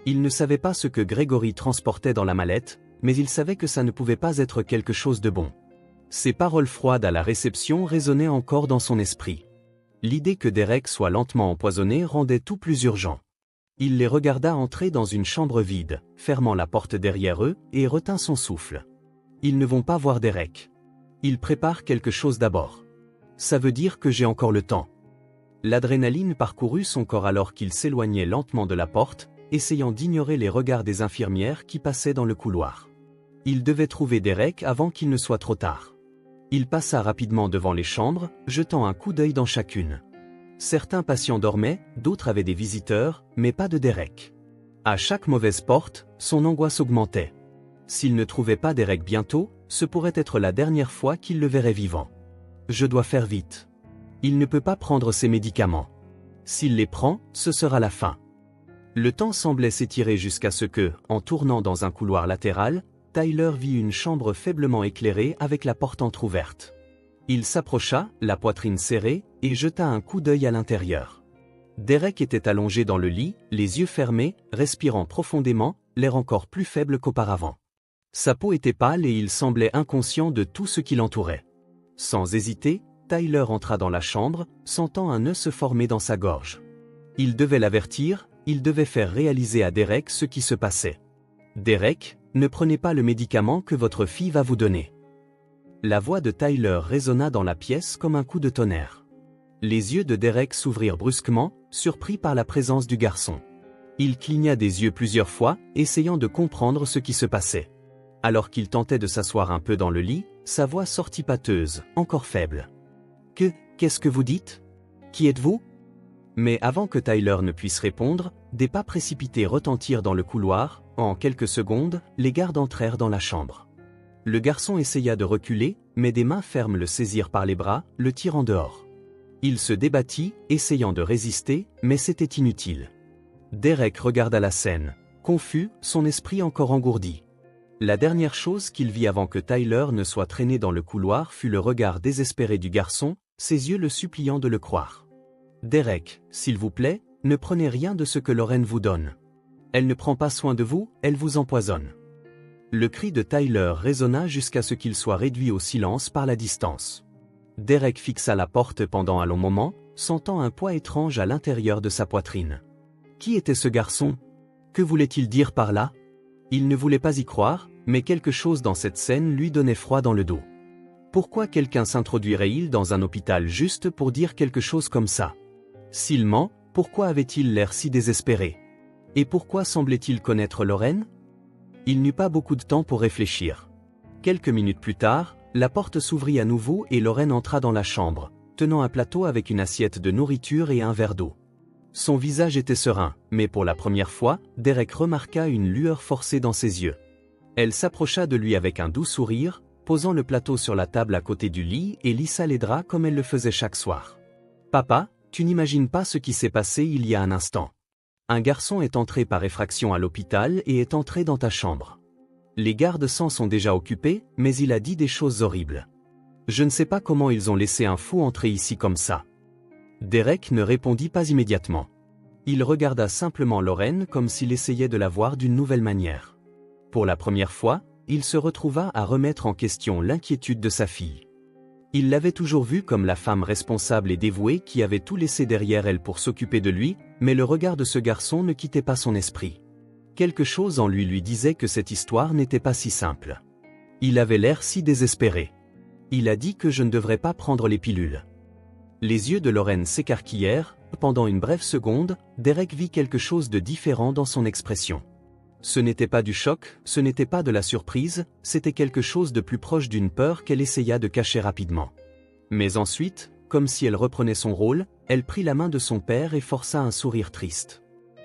Il ne savait pas ce que Gregory transportait dans la mallette, mais il savait que ça ne pouvait pas être quelque chose de bon. Ses paroles froides à la réception résonnaient encore dans son esprit. L'idée que Derek soit lentement empoisonné rendait tout plus urgent. Il les regarda entrer dans une chambre vide, fermant la porte derrière eux, et retint son souffle. Ils ne vont pas voir Derek. Ils préparent quelque chose d'abord. Ça veut dire que j'ai encore le temps. L'adrénaline parcourut son corps alors qu'il s'éloignait lentement de la porte, essayant d'ignorer les regards des infirmières qui passaient dans le couloir. Il devait trouver Derek avant qu'il ne soit trop tard. Il passa rapidement devant les chambres, jetant un coup d'œil dans chacune. Certains patients dormaient, d'autres avaient des visiteurs, mais pas de Derek. À chaque mauvaise porte, son angoisse augmentait. S'il ne trouvait pas Derek bientôt, ce pourrait être la dernière fois qu'il le verrait vivant. Je dois faire vite. Il ne peut pas prendre ses médicaments. S'il les prend, ce sera la fin. Le temps semblait s'étirer jusqu'à ce que, en tournant dans un couloir latéral, Tyler vit une chambre faiblement éclairée avec la porte entr'ouverte. Il s'approcha, la poitrine serrée, et jeta un coup d'œil à l'intérieur. Derek était allongé dans le lit, les yeux fermés, respirant profondément, l'air encore plus faible qu'auparavant. Sa peau était pâle et il semblait inconscient de tout ce qui l'entourait. Sans hésiter, Tyler entra dans la chambre, sentant un nœud se former dans sa gorge. Il devait l'avertir, il devait faire réaliser à Derek ce qui se passait. Derek, ne prenez pas le médicament que votre fille va vous donner. La voix de Tyler résonna dans la pièce comme un coup de tonnerre. Les yeux de Derek s'ouvrirent brusquement, surpris par la présence du garçon. Il cligna des yeux plusieurs fois, essayant de comprendre ce qui se passait. Alors qu'il tentait de s'asseoir un peu dans le lit, sa voix sortit pâteuse, encore faible. Qu'est-ce que vous dites? Qui êtes-vous? Mais avant que Tyler ne puisse répondre, des pas précipités retentirent dans le couloir, en quelques secondes, les gardes entrèrent dans la chambre. Le garçon essaya de reculer, mais des mains fermes le saisirent par les bras, le tirant dehors. Il se débattit, essayant de résister, mais c'était inutile. Derek regarda la scène, confus, son esprit encore engourdi. La dernière chose qu'il vit avant que Tyler ne soit traîné dans le couloir fut le regard désespéré du garçon, ses yeux le suppliant de le croire. « Derek, s'il vous plaît, ne prenez rien de ce que Lorraine vous donne. Elle ne prend pas soin de vous, elle vous empoisonne. » Le cri de Tyler résonna jusqu'à ce qu'il soit réduit au silence par la distance. Derek fixa la porte pendant un long moment, sentant un poids étrange à l'intérieur de sa poitrine. Qui était ce garçon? Que voulait-il dire par là? Il ne voulait pas y croire, mais quelque chose dans cette scène lui donnait froid dans le dos. Pourquoi quelqu'un s'introduirait-il dans un hôpital juste pour dire quelque chose comme ça? S'il ment, pourquoi avait-il l'air si désespéré? Et pourquoi semblait-il connaître Lorraine? Il n'eut pas beaucoup de temps pour réfléchir. Quelques minutes plus tard, la porte s'ouvrit à nouveau et Lorraine entra dans la chambre, tenant un plateau avec une assiette de nourriture et un verre d'eau. Son visage était serein, mais pour la première fois, Derek remarqua une lueur forcée dans ses yeux. Elle s'approcha de lui avec un doux sourire, posant le plateau sur la table à côté du lit et lissa les draps comme elle le faisait chaque soir. « Papa, tu n'imagines pas ce qui s'est passé il y a un instant. Un garçon est entré par effraction à l'hôpital et est entré dans ta chambre. » Les gardes s'en sont déjà occupés, mais il a dit des choses horribles. Je ne sais pas comment ils ont laissé un fou entrer ici comme ça. Derek ne répondit pas immédiatement. Il regarda simplement Lorraine comme s'il essayait de la voir d'une nouvelle manière. Pour la première fois, il se retrouva à remettre en question l'inquiétude de sa fille. Il l'avait toujours vue comme la femme responsable et dévouée qui avait tout laissé derrière elle pour s'occuper de lui, mais le regard de ce garçon ne quittait pas son esprit. Quelque chose en lui disait que cette histoire n'était pas si simple. Il avait l'air si désespéré. Il a dit que je ne devrais pas prendre les pilules. Les yeux de Lorraine s'écarquillèrent. Pendant une brève seconde, Derek vit quelque chose de différent dans son expression. Ce n'était pas du choc, ce n'était pas de la surprise, c'était quelque chose de plus proche d'une peur qu'elle essaya de cacher rapidement. Mais ensuite, comme si elle reprenait son rôle, elle prit la main de son père et força un sourire triste.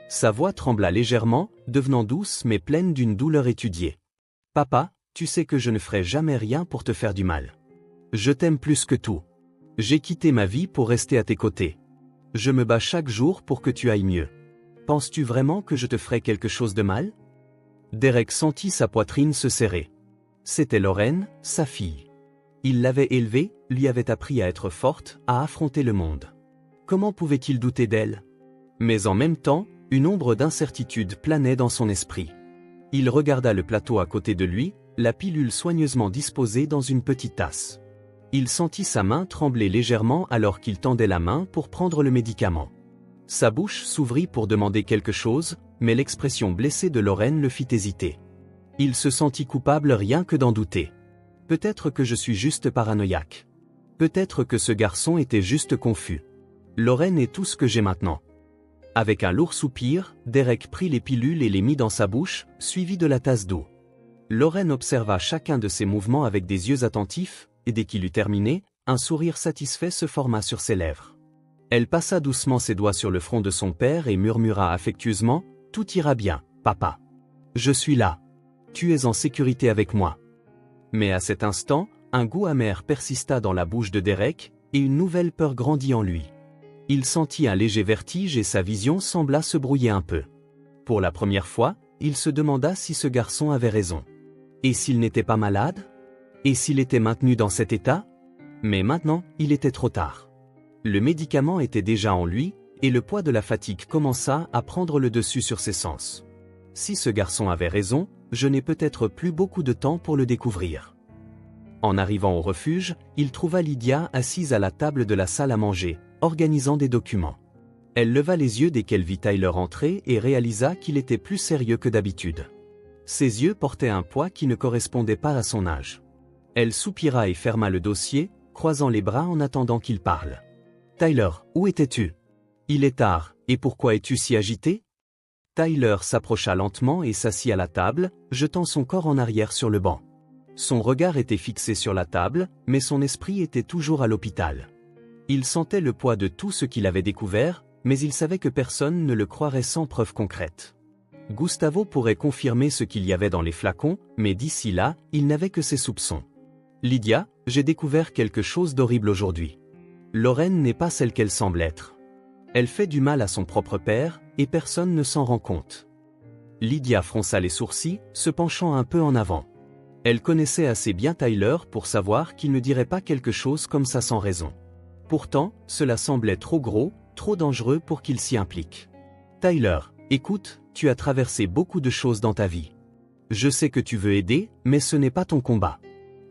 Sa voix trembla légèrement, devenant douce mais pleine d'une douleur étudiée. « Papa, tu sais que je ne ferai jamais rien pour te faire du mal. Je t'aime plus que tout. J'ai quitté ma vie pour rester à tes côtés. Je me bats chaque jour pour que tu ailles mieux. Penses-tu vraiment que je te ferai quelque chose de mal ?» Derek sentit sa poitrine se serrer. C'était Lorraine, sa fille. Il l'avait élevée, lui avait appris à être forte, à affronter le monde. Comment pouvait-il douter d'elle? Mais en même temps, une ombre d'incertitude planait dans son esprit. Il regarda le plateau à côté de lui, la pilule soigneusement disposée dans une petite tasse. Il sentit sa main trembler légèrement alors qu'il tendait la main pour prendre le médicament. Sa bouche s'ouvrit pour demander quelque chose, mais l'expression blessée de Lorraine le fit hésiter. Il se sentit coupable rien que d'en douter. Peut-être que je suis juste paranoïaque. Peut-être que ce garçon était juste confus. Lorraine est tout ce que j'ai maintenant. Avec un lourd soupir, Derek prit les pilules et les mit dans sa bouche, suivi de la tasse d'eau. Lorraine observa chacun de ses mouvements avec des yeux attentifs, et dès qu'il eut terminé, un sourire satisfait se forma sur ses lèvres. Elle passa doucement ses doigts sur le front de son père et murmura affectueusement « Tout ira bien, papa. Je suis là. Tu es en sécurité avec moi. » Mais à cet instant, un goût amer persista dans la bouche de Derek, et une nouvelle peur grandit en lui. Il sentit un léger vertige et sa vision sembla se brouiller un peu. Pour la première fois, il se demanda si ce garçon avait raison. Et s'il n'était pas malade? Et s'il était maintenu dans cet état? Mais maintenant, il était trop tard. Le médicament était déjà en lui, et le poids de la fatigue commença à prendre le dessus sur ses sens. Si ce garçon avait raison, je n'ai peut-être plus beaucoup de temps pour le découvrir. En arrivant au refuge, il trouva Lydia assise à la table de la salle à manger, organisant des documents. Elle leva les yeux dès qu'elle vit Tyler entrer et réalisa qu'il était plus sérieux que d'habitude. Ses yeux portaient un poids qui ne correspondait pas à son âge. Elle soupira et ferma le dossier, croisant les bras en attendant qu'il parle. « Tyler, où étais-tu? Il est tard, et pourquoi es-tu si agité ?» Tyler s'approcha lentement et s'assit à la table, jetant son corps en arrière sur le banc. Son regard était fixé sur la table, mais son esprit était toujours à l'hôpital. Il sentait le poids de tout ce qu'il avait découvert, mais il savait que personne ne le croirait sans preuve concrète. Gustavo pourrait confirmer ce qu'il y avait dans les flacons, mais d'ici là, il n'avait que ses soupçons. « Lydia, j'ai découvert quelque chose d'horrible aujourd'hui. Lorraine n'est pas celle qu'elle semble être. Elle fait du mal à son propre père, et personne ne s'en rend compte. » Lydia fronça les sourcils, se penchant un peu en avant. Elle connaissait assez bien Tyler pour savoir qu'il ne dirait pas quelque chose comme ça sans raison. Pourtant, cela semblait trop gros, trop dangereux pour qu'il s'y implique. « Tyler, écoute, tu as traversé beaucoup de choses dans ta vie. Je sais que tu veux aider, mais ce n'est pas ton combat.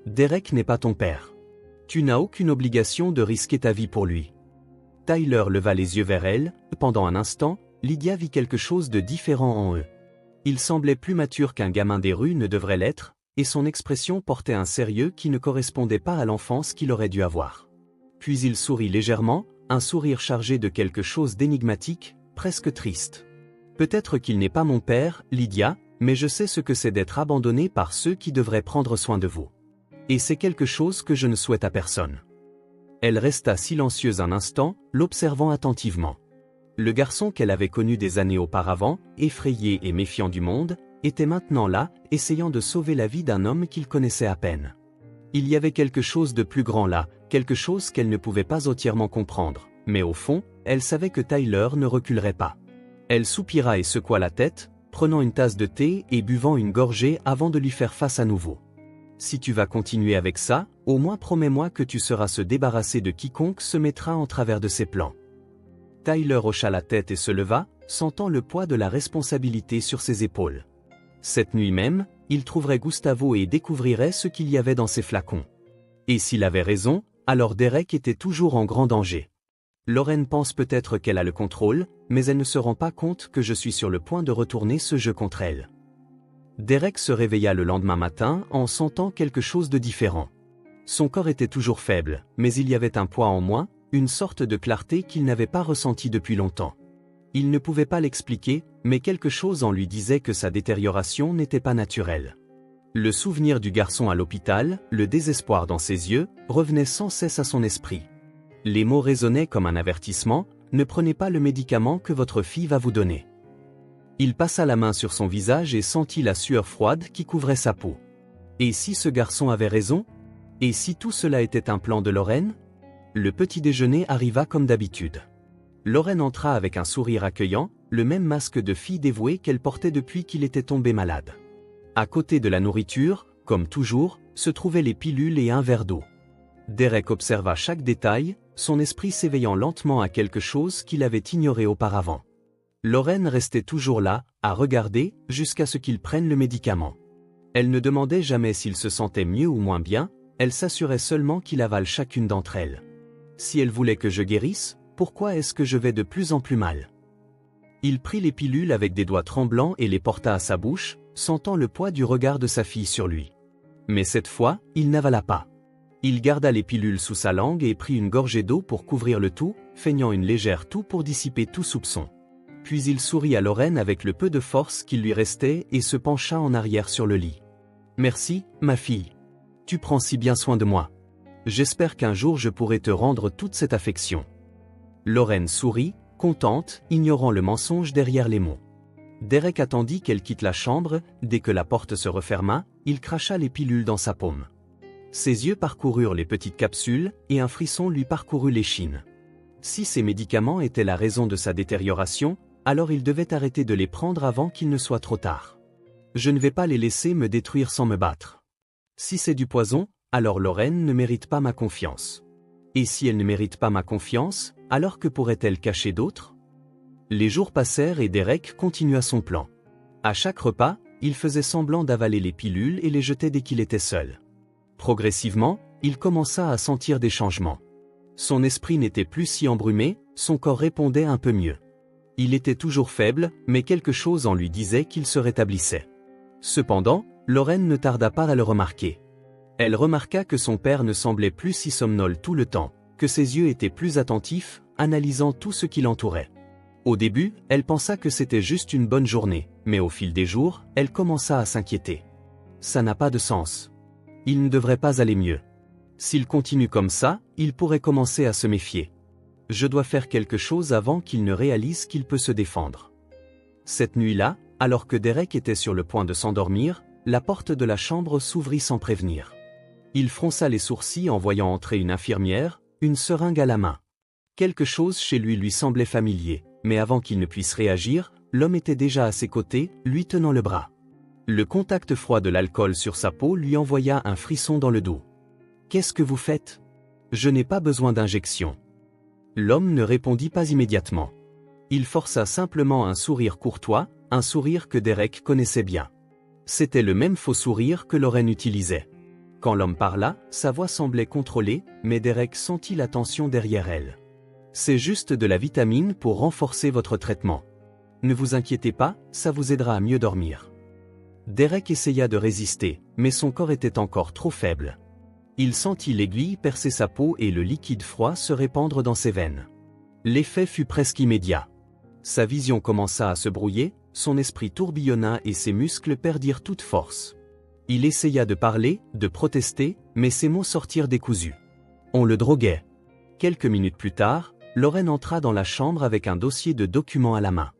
Derek n'est pas ton père. Tu n'as aucune obligation de risquer ta vie pour lui. » Tyler leva les yeux vers elle. Pendant un instant, Lydia vit quelque chose de différent en eux. Il semblait plus mature qu'un gamin des rues ne devrait l'être, et son expression portait un sérieux qui ne correspondait pas à l'enfance qu'il aurait dû avoir. Puis il sourit légèrement, un sourire chargé de quelque chose d'énigmatique, presque triste. « Peut-être qu'il n'est pas mon père, Lydia, mais je sais ce que c'est d'être abandonné par ceux qui devraient prendre soin de vous. Et c'est quelque chose que je ne souhaite à personne. » Elle resta silencieuse un instant, l'observant attentivement. Le garçon qu'elle avait connu des années auparavant, effrayé et méfiant du monde, était maintenant là, essayant de sauver la vie d'un homme qu'il connaissait à peine. Il y avait quelque chose de plus grand là, quelque chose qu'elle ne pouvait pas entièrement comprendre, mais au fond, elle savait que Tyler ne reculerait pas. Elle soupira et secoua la tête, prenant une tasse de thé et buvant une gorgée avant de lui faire face à nouveau. Si tu vas continuer avec ça, au moins promets-moi que tu seras se débarrasser de quiconque se mettra en travers de ses plans. Tyler hocha la tête et se leva, sentant le poids de la responsabilité sur ses épaules. Cette nuit même, il trouverait Gustavo et découvrirait ce qu'il y avait dans ses flacons. Et s'il avait raison, alors Derek était toujours en grand danger. Lauren pense peut-être qu'elle a le contrôle, mais elle ne se rend pas compte que je suis sur le point de retourner ce jeu contre elle. Derek se réveilla le lendemain matin en sentant quelque chose de différent. Son corps était toujours faible, mais il y avait un poids en moins, une sorte de clarté qu'il n'avait pas ressentie depuis longtemps. Il ne pouvait pas l'expliquer, mais quelque chose en lui disait que sa détérioration n'était pas naturelle. Le souvenir du garçon à l'hôpital, le désespoir dans ses yeux, revenait sans cesse à son esprit. Les mots résonnaient comme un avertissement, « Ne prenez pas le médicament que votre fille va vous donner ». Il passa la main sur son visage et sentit la sueur froide qui couvrait sa peau. Et si ce garçon avait raison? Et si tout cela était un plan de Lauren? Le petit déjeuner arriva comme d'habitude. Lauren entra avec un sourire accueillant, le même masque de fille dévouée qu'elle portait depuis qu'il était tombé malade. À côté de la nourriture, comme toujours, se trouvaient les pilules et un verre d'eau. Derek observa chaque détail, son esprit s'éveillant lentement à quelque chose qu'il avait ignoré auparavant. Lauren restait toujours là, à regarder, jusqu'à ce qu'il prenne le médicament. Elle ne demandait jamais s'il se sentait mieux ou moins bien, elle s'assurait seulement qu'il avale chacune d'entre elles. Si elle voulait que je guérisse, pourquoi est-ce que je vais de plus en plus mal? Il prit les pilules avec des doigts tremblants et les porta à sa bouche, sentant le poids du regard de sa fille sur lui. Mais cette fois, il n'avala pas. Il garda les pilules sous sa langue et prit une gorgée d'eau pour couvrir le tout, feignant une légère toux pour dissiper tout soupçon. Puis il sourit à Lauren avec le peu de force qu'il lui restait et se pencha en arrière sur le lit. « Merci, ma fille. Tu prends si bien soin de moi. J'espère qu'un jour je pourrai te rendre toute cette affection. » Lauren sourit, contente, ignorant le mensonge derrière les mots. Derek attendit qu'elle quitte la chambre, dès que la porte se referma, il cracha les pilules dans sa paume. Ses yeux parcoururent les petites capsules, et un frisson lui parcourut l'échine. Si ces médicaments étaient la raison de sa détérioration, alors il devait arrêter de les prendre avant qu'il ne soit trop tard. Je ne vais pas les laisser me détruire sans me battre. Si c'est du poison, alors Lauren ne mérite pas ma confiance. Et si elle ne mérite pas ma confiance, alors que pourrait-elle cacher d'autres? Les jours passèrent et Derek continua son plan. À chaque repas, il faisait semblant d'avaler les pilules et les jetait dès qu'il était seul. Progressivement, il commença à sentir des changements. Son esprit n'était plus si embrumé, son corps répondait un peu mieux. Il était toujours faible, mais quelque chose en lui disait qu'il se rétablissait. Cependant, Lauren ne tarda pas à le remarquer. Elle remarqua que son père ne semblait plus si somnolent tout le temps, que ses yeux étaient plus attentifs, analysant tout ce qui l'entourait. Au début, elle pensa que c'était juste une bonne journée, mais au fil des jours, elle commença à s'inquiéter. Ça n'a pas de sens. Il ne devrait pas aller mieux. S'il continue comme ça, il pourrait commencer à se méfier. Je dois faire quelque chose avant qu'il ne réalise qu'il peut se défendre. Cette nuit-là, alors que Derek était sur le point de s'endormir, la porte de la chambre s'ouvrit sans prévenir. Il fronça les sourcils en voyant entrer une infirmière, une seringue à la main. Quelque chose chez lui semblait familier, mais avant qu'il ne puisse réagir, l'homme était déjà à ses côtés, lui tenant le bras. Le contact froid de l'alcool sur sa peau lui envoya un frisson dans le dos. « Qu'est-ce que vous faites? Je n'ai pas besoin d'injection. » L'homme ne répondit pas immédiatement. Il força simplement un sourire courtois, un sourire que Derek connaissait bien. C'était le même faux sourire que Lauren utilisait. Quand l'homme parla, sa voix semblait contrôlée, mais Derek sentit la tension derrière elle. « C'est juste de la vitamine pour renforcer votre traitement. Ne vous inquiétez pas, ça vous aidera à mieux dormir. » Derek essaya de résister, mais son corps était encore trop faible. Il sentit l'aiguille percer sa peau et le liquide froid se répandre dans ses veines. L'effet fut presque immédiat. Sa vision commença à se brouiller, son esprit tourbillonna et ses muscles perdirent toute force. Il essaya de parler, de protester, mais ses mots sortirent décousus. On le droguait. Quelques minutes plus tard, Lauren entra dans la chambre avec un dossier de documents à la main.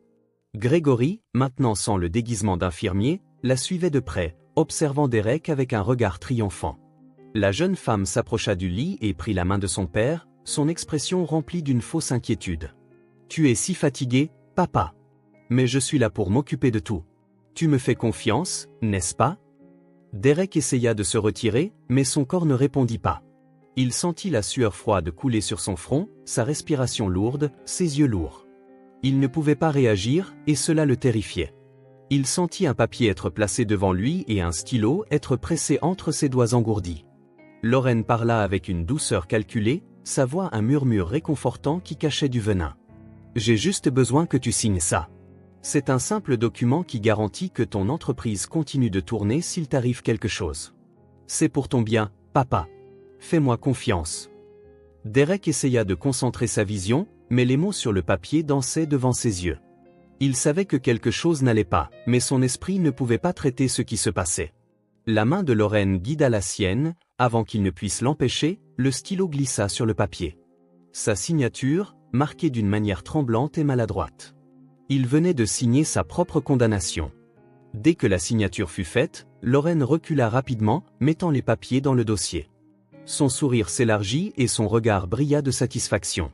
Gregory, maintenant sans le déguisement d'infirmier, la suivait de près, observant Derek avec un regard triomphant. La jeune femme s'approcha du lit et prit la main de son père, son expression remplie d'une fausse inquiétude. « Tu es si fatigué, papa. Mais je suis là pour m'occuper de tout. Tu me fais confiance, n'est-ce pas? Derek essaya de se retirer, mais son corps ne répondit pas. Il sentit la sueur froide couler sur son front, sa respiration lourde, ses yeux lourds. Il ne pouvait pas réagir, et cela le terrifiait. Il sentit un papier être placé devant lui et un stylo être pressé entre ses doigts engourdis. Lorraine parla avec une douceur calculée, sa voix un murmure réconfortant qui cachait du venin. « J'ai juste besoin que tu signes ça. C'est un simple document qui garantit que ton entreprise continue de tourner s'il t'arrive quelque chose. C'est pour ton bien, papa. Fais-moi confiance. » Derek essaya de concentrer sa vision, mais les mots sur le papier dansaient devant ses yeux. Il savait que quelque chose n'allait pas, mais son esprit ne pouvait pas traiter ce qui se passait. La main de Lorraine guida la sienne, avant qu'il ne puisse l'empêcher, le stylo glissa sur le papier. Sa signature, marquée d'une manière tremblante et maladroite. Il venait de signer sa propre condamnation. Dès que la signature fut faite, Lorraine recula rapidement, mettant les papiers dans le dossier. Son sourire s'élargit et son regard brilla de satisfaction.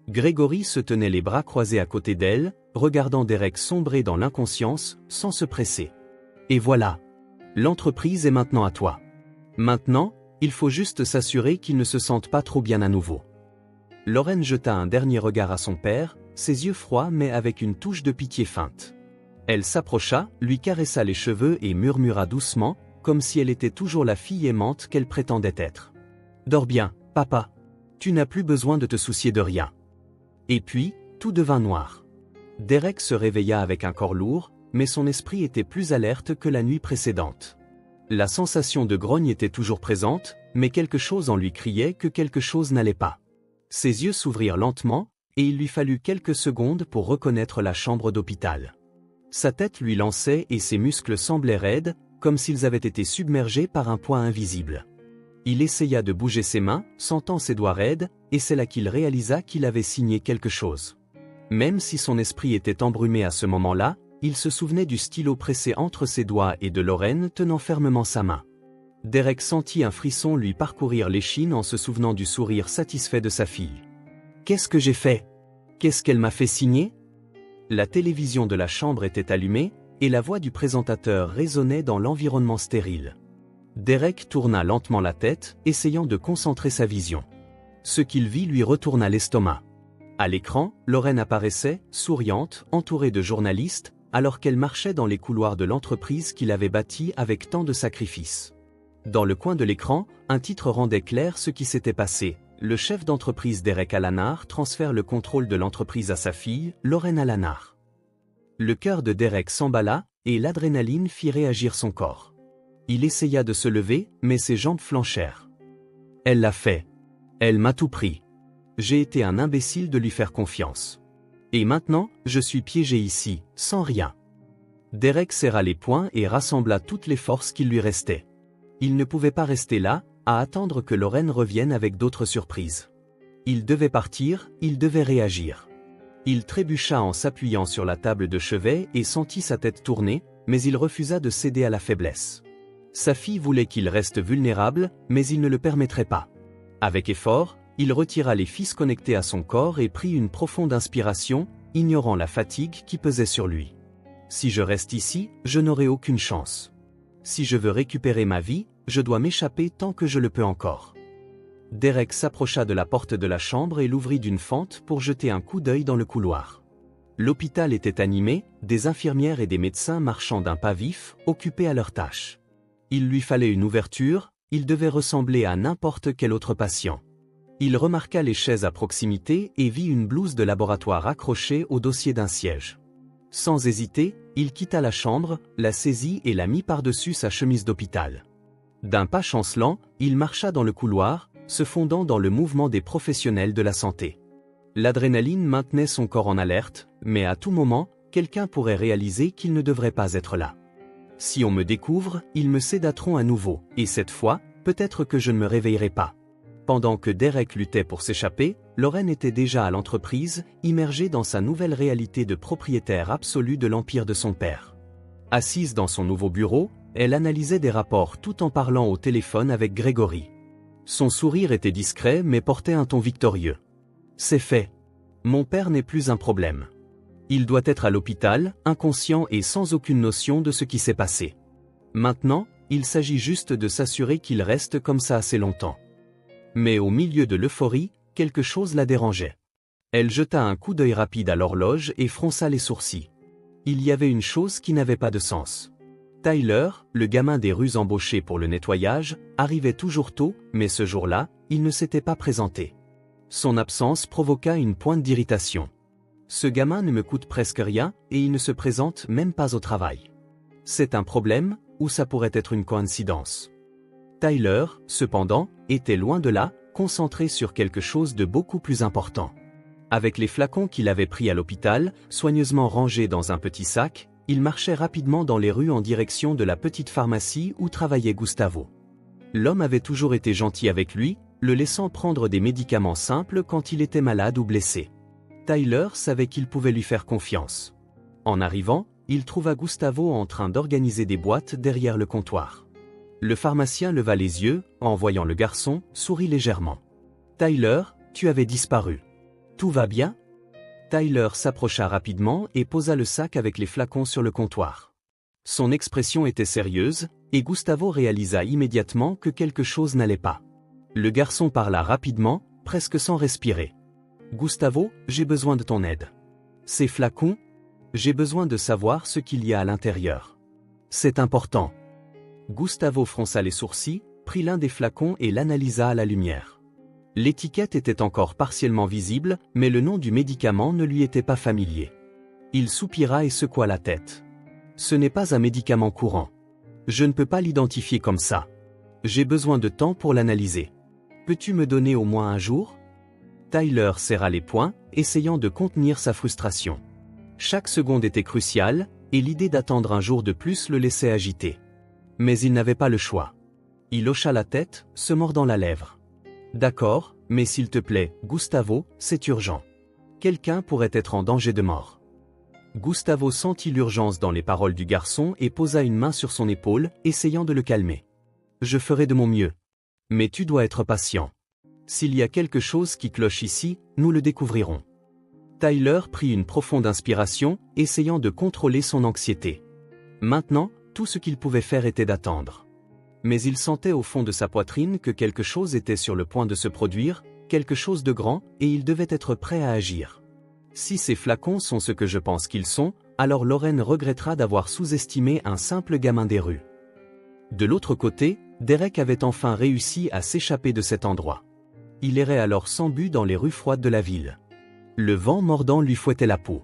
Grégory se tenait les bras croisés à côté d'elle, regardant Derek sombrer dans l'inconscience, sans se presser. Et voilà. L'entreprise est maintenant à toi. Maintenant, il faut juste s'assurer qu'il ne se sente pas trop bien à nouveau. Lorraine jeta un dernier regard à son père, ses yeux froids mais avec une touche de pitié feinte. Elle s'approcha, lui caressa les cheveux et murmura doucement, comme si elle était toujours la fille aimante qu'elle prétendait être. « Dors bien, papa. Tu n'as plus besoin de te soucier de rien. » Et puis, tout devint noir. Derek se réveilla avec un corps lourd, mais son esprit était plus alerte que la nuit précédente. La sensation de grogne était toujours présente, mais quelque chose en lui criait que quelque chose n'allait pas. Ses yeux s'ouvrirent lentement, et il lui fallut quelques secondes pour reconnaître la chambre d'hôpital. Sa tête lui lançait et ses muscles semblaient raides, comme s'ils avaient été submergés par un poids invisible. Il essaya de bouger ses mains, sentant ses doigts raides, et c'est là qu'il réalisa qu'il avait signé quelque chose. Même si son esprit était embrumé à ce moment-là, il se souvenait du stylo pressé entre ses doigts et de Lorraine tenant fermement sa main. Derek sentit un frisson lui parcourir l'échine en se souvenant du sourire satisfait de sa fille. « Qu'est-ce que j'ai fait? Qu'est-ce qu'elle m'a fait signer ?» La télévision de la chambre était allumée, et la voix du présentateur résonnait dans l'environnement stérile. Derek tourna lentement la tête, essayant de concentrer sa vision. Ce qu'il vit lui retourna l'estomac. À l'écran, Lorraine apparaissait, souriante, entourée de journalistes, alors qu'elle marchait dans les couloirs de l'entreprise qu'il avait bâtie avec tant de sacrifices. Dans le coin de l'écran, un titre rendait clair ce qui s'était passé. Le chef d'entreprise Derek Alanar transfère le contrôle de l'entreprise à sa fille, Lorraine Alanar. Le cœur de Derek s'emballa, et l'adrénaline fit réagir son corps. Il essaya de se lever, mais ses jambes flanchèrent. Elle l'a fait. Elle m'a tout pris. J'ai été un imbécile de lui faire confiance. Et maintenant, je suis piégé ici, sans rien. Derek serra les poings et rassembla toutes les forces qui lui restaient. Il ne pouvait pas rester là, à attendre que Lorraine revienne avec d'autres surprises. Il devait partir, il devait réagir. Il trébucha en s'appuyant sur la table de chevet et sentit sa tête tourner, mais il refusa de céder à la faiblesse. Sa fille voulait qu'il reste vulnérable, mais il ne le permettrait pas. Avec effort, il retira les fils connectés à son corps et prit une profonde inspiration, ignorant la fatigue qui pesait sur lui. Si je reste ici, je n'aurai aucune chance. Si je veux récupérer ma vie, je dois m'échapper tant que je le peux encore. Derek s'approcha de la porte de la chambre et l'ouvrit d'une fente pour jeter un coup d'œil dans le couloir. L'hôpital était animé, des infirmières et des médecins marchant d'un pas vif, occupés à leurs tâches. Il lui fallait une ouverture, il devait ressembler à n'importe quel autre patient. Il remarqua les chaises à proximité et vit une blouse de laboratoire accrochée au dossier d'un siège. Sans hésiter, il quitta la chambre, la saisit et la mit par-dessus sa chemise d'hôpital. D'un pas chancelant, il marcha dans le couloir, se fondant dans le mouvement des professionnels de la santé. L'adrénaline maintenait son corps en alerte, mais à tout moment, quelqu'un pourrait réaliser qu'il ne devrait pas être là. Si on me découvre, ils me sédateront à nouveau, et cette fois, peut-être que je ne me réveillerai pas. Pendant que Derek luttait pour s'échapper, Lorraine était déjà à l'entreprise, immergée dans sa nouvelle réalité de propriétaire absolu de l'empire de son père. Assise dans son nouveau bureau, elle analysait des rapports tout en parlant au téléphone avec Grégory. Son sourire était discret mais portait un ton victorieux. « C'est fait. Mon père n'est plus un problème. Il doit être à l'hôpital, inconscient et sans aucune notion de ce qui s'est passé. Maintenant, il s'agit juste de s'assurer qu'il reste comme ça assez longtemps. Mais au milieu de l'euphorie, quelque chose la dérangeait. Elle jeta un coup d'œil rapide à l'horloge et fronça les sourcils. Il y avait une chose qui n'avait pas de sens. Tyler, le gamin des rues embauché pour le nettoyage, arrivait toujours tôt, mais ce jour-là, il ne s'était pas présenté. Son absence provoqua une pointe d'irritation. Ce gamin ne me coûte presque rien et il ne se présente même pas au travail. C'est un problème, ou ça pourrait être une coïncidence. Tyler, cependant, était loin de là, concentré sur quelque chose de beaucoup plus important. Avec les flacons qu'il avait pris à l'hôpital, soigneusement rangés dans un petit sac, il marchait rapidement dans les rues en direction de la petite pharmacie où travaillait Gustavo. L'homme avait toujours été gentil avec lui, le laissant prendre des médicaments simples quand il était malade ou blessé. Tyler savait qu'il pouvait lui faire confiance. En arrivant, il trouva Gustavo en train d'organiser des boîtes derrière le comptoir. Le pharmacien leva les yeux, en voyant le garçon, sourit légèrement. « Tyler, tu avais disparu. Tout va bien ?» Tyler s'approcha rapidement et posa le sac avec les flacons sur le comptoir. Son expression était sérieuse, et Gustavo réalisa immédiatement que quelque chose n'allait pas. Le garçon parla rapidement, presque sans respirer. « Gustavo, j'ai besoin de ton aide. Ces flacons? J'ai besoin de savoir ce qu'il y a à l'intérieur. C'est important. » Gustavo fronça les sourcils, prit l'un des flacons et l'analysa à la lumière. L'étiquette était encore partiellement visible, mais le nom du médicament ne lui était pas familier. Il soupira et secoua la tête. « Ce n'est pas un médicament courant. Je ne peux pas l'identifier comme ça. J'ai besoin de temps pour l'analyser. Peux-tu me donner au moins un jour ?» Tyler serra les poings, essayant de contenir sa frustration. Chaque seconde était cruciale, et l'idée d'attendre un jour de plus le laissait agiter. Mais il n'avait pas le choix. Il hocha la tête, se mordant la lèvre. « D'accord, mais s'il te plaît, Gustavo, c'est urgent. Quelqu'un pourrait être en danger de mort. » Gustavo sentit l'urgence dans les paroles du garçon et posa une main sur son épaule, essayant de le calmer. « Je ferai de mon mieux. Mais tu dois être patient. S'il y a quelque chose qui cloche ici, nous le découvrirons. » Tyler prit une profonde inspiration, essayant de contrôler son anxiété. Maintenant, tout ce qu'il pouvait faire était d'attendre. Mais il sentait au fond de sa poitrine que quelque chose était sur le point de se produire, quelque chose de grand, et il devait être prêt à agir. Si ces flacons sont ce que je pense qu'ils sont, alors Lorraine regrettera d'avoir sous-estimé un simple gamin des rues. De l'autre côté, Derek avait enfin réussi à s'échapper de cet endroit. Il errait alors sans but dans les rues froides de la ville. Le vent mordant lui fouettait la peau.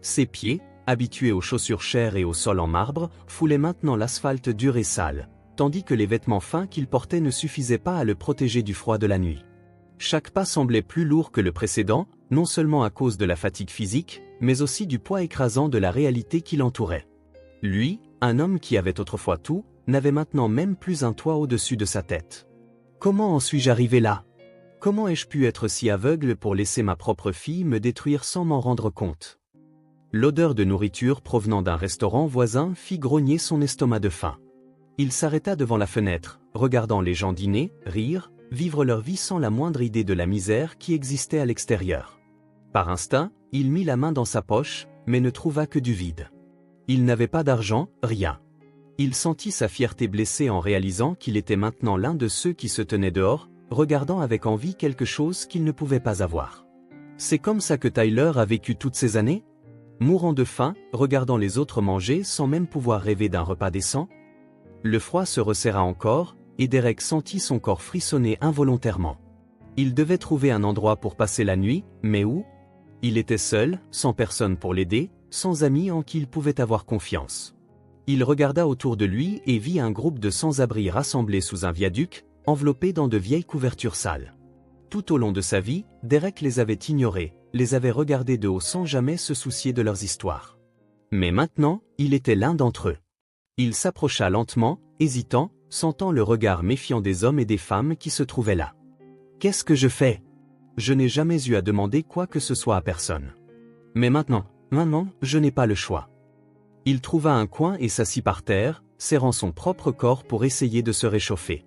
Ses pieds, habitués aux chaussures chères et au sol en marbre, foulaient maintenant l'asphalte dur et sale, tandis que les vêtements fins qu'il portait ne suffisaient pas à le protéger du froid de la nuit. Chaque pas semblait plus lourd que le précédent, non seulement à cause de la fatigue physique, mais aussi du poids écrasant de la réalité qui l'entourait. Lui, un homme qui avait autrefois tout, n'avait maintenant même plus un toit au-dessus de sa tête. Comment en suis-je arrivé là ? Comment ai-je pu être si aveugle pour laisser ma propre fille me détruire sans m'en rendre compte ? L'odeur de nourriture provenant d'un restaurant voisin fit grogner son estomac de faim. Il s'arrêta devant la fenêtre, regardant les gens dîner, rire, vivre leur vie sans la moindre idée de la misère qui existait à l'extérieur. Par instinct, il mit la main dans sa poche, mais ne trouva que du vide. Il n'avait pas d'argent, rien. Il sentit sa fierté blessée en réalisant qu'il était maintenant l'un de ceux qui se tenaient dehors, regardant avec envie quelque chose qu'il ne pouvait pas avoir. C'est comme ça que Tyler a vécu toutes ces années ? Mourant de faim, regardant les autres manger sans même pouvoir rêver d'un repas décent ? Le froid se resserra encore, et Derek sentit son corps frissonner involontairement. Il devait trouver un endroit pour passer la nuit, mais où ? Il était seul, sans personne pour l'aider, sans amis en qui il pouvait avoir confiance. Il regarda autour de lui et vit un groupe de sans-abri rassemblés sous un viaduc, enveloppés dans de vieilles couvertures sales. Tout au long de sa vie, Derek les avait ignorés, les avait regardés de haut sans jamais se soucier de leurs histoires. Mais maintenant, il était l'un d'entre eux. Il s'approcha lentement, hésitant, sentant le regard méfiant des hommes et des femmes qui se trouvaient là. « Qu'est-ce que je fais ? Je n'ai jamais eu à demander quoi que ce soit à personne. Mais maintenant, je n'ai pas le choix. » Il trouva un coin et s'assit par terre, serrant son propre corps pour essayer de se réchauffer.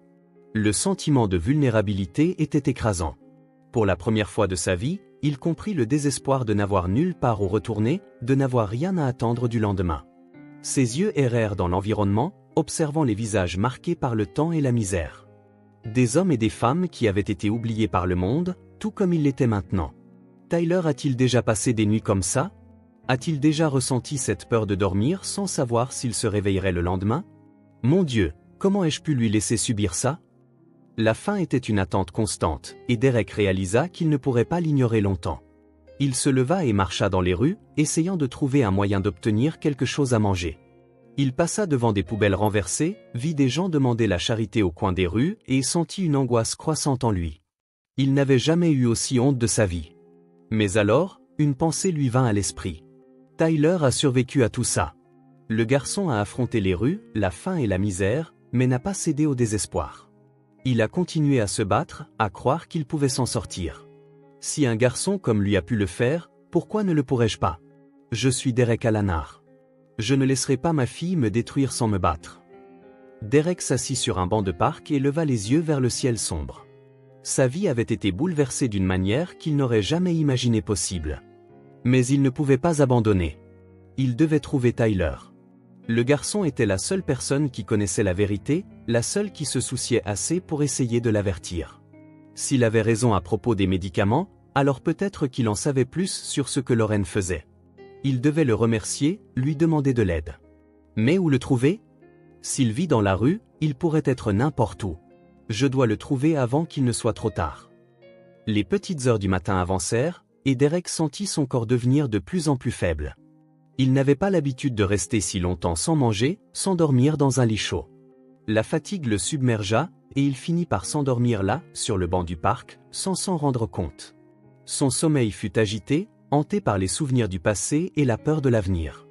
Le sentiment de vulnérabilité était écrasant. Pour la première fois de sa vie, il comprit le désespoir de n'avoir nulle part où retourner, de n'avoir rien à attendre du lendemain. Ses yeux errèrent dans l'environnement, observant les visages marqués par le temps et la misère. Des hommes et des femmes qui avaient été oubliés par le monde, tout comme il l'était maintenant. Tyler a-t-il déjà passé des nuits comme ça? A-t-il déjà ressenti cette peur de dormir sans savoir s'il se réveillerait le lendemain? Mon Dieu, comment ai-je pu lui laisser subir ça? La faim était une attente constante, et Derek réalisa qu'il ne pourrait pas l'ignorer longtemps. Il se leva et marcha dans les rues, essayant de trouver un moyen d'obtenir quelque chose à manger. Il passa devant des poubelles renversées, vit des gens demander la charité au coin des rues et sentit une angoisse croissante en lui. Il n'avait jamais eu aussi honte de sa vie. Mais alors, une pensée lui vint à l'esprit. Tyler a survécu à tout ça. Le garçon a affronté les rues, la faim et la misère, mais n'a pas cédé au désespoir. Il a continué à se battre, à croire qu'il pouvait s'en sortir. Si un garçon comme lui a pu le faire, pourquoi ne le pourrais-je pas? Je suis Derek Alanar. Je ne laisserai pas ma fille me détruire sans me battre. Derek s'assit sur un banc de parc et leva les yeux vers le ciel sombre. Sa vie avait été bouleversée d'une manière qu'il n'aurait jamais imaginé possible. Mais il ne pouvait pas abandonner. Il devait trouver Tyler. Le garçon était la seule personne qui connaissait la vérité, la seule qui se souciait assez pour essayer de l'avertir. S'il avait raison à propos des médicaments, alors peut-être qu'il en savait plus sur ce que Lauren faisait. Il devait le remercier, lui demander de l'aide. Mais où le trouver? S'il vit dans la rue, il pourrait être n'importe où. Je dois le trouver avant qu'il ne soit trop tard. Les petites heures du matin avancèrent, et Derek sentit son corps devenir de plus en plus faible. Il n'avait pas l'habitude de rester si longtemps sans manger, sans dormir dans un lit chaud. La fatigue le submergea, et il finit par s'endormir là, sur le banc du parc, sans s'en rendre compte. Son sommeil fut agité, hanté par les souvenirs du passé et la peur de l'avenir.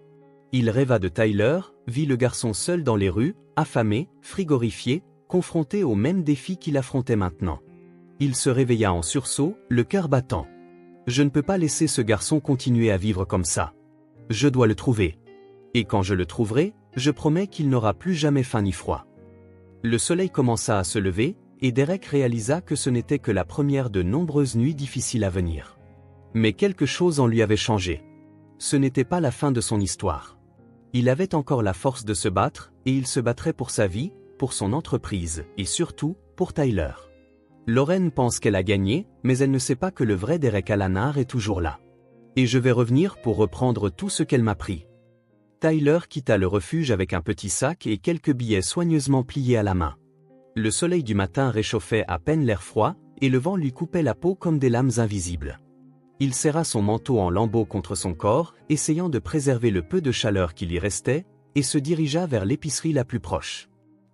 Il rêva de Tyler, vit le garçon seul dans les rues, affamé, frigorifié, confronté aux mêmes défis qu'il affrontait maintenant. Il se réveilla en sursaut, le cœur battant. Je ne peux pas laisser ce garçon continuer à vivre comme ça. Je dois le trouver. Et quand je le trouverai, je promets qu'il n'aura plus jamais faim ni froid. Le soleil commença à se lever, et Derek réalisa que ce n'était que la première de nombreuses nuits difficiles à venir. Mais quelque chose en lui avait changé. Ce n'était pas la fin de son histoire. Il avait encore la force de se battre, et il se battrait pour sa vie, pour son entreprise, et surtout, pour Tyler. Lauren pense qu'elle a gagné, mais elle ne sait pas que le vrai Derek Alanar est toujours là. Et je vais revenir pour reprendre tout ce qu'elle m'a pris. Tyler quitta le refuge avec un petit sac et quelques billets soigneusement pliés à la main. Le soleil du matin réchauffait à peine l'air froid, et le vent lui coupait la peau comme des lames invisibles. Il serra son manteau en lambeaux contre son corps, essayant de préserver le peu de chaleur qui lui restait, et se dirigea vers l'épicerie la plus proche.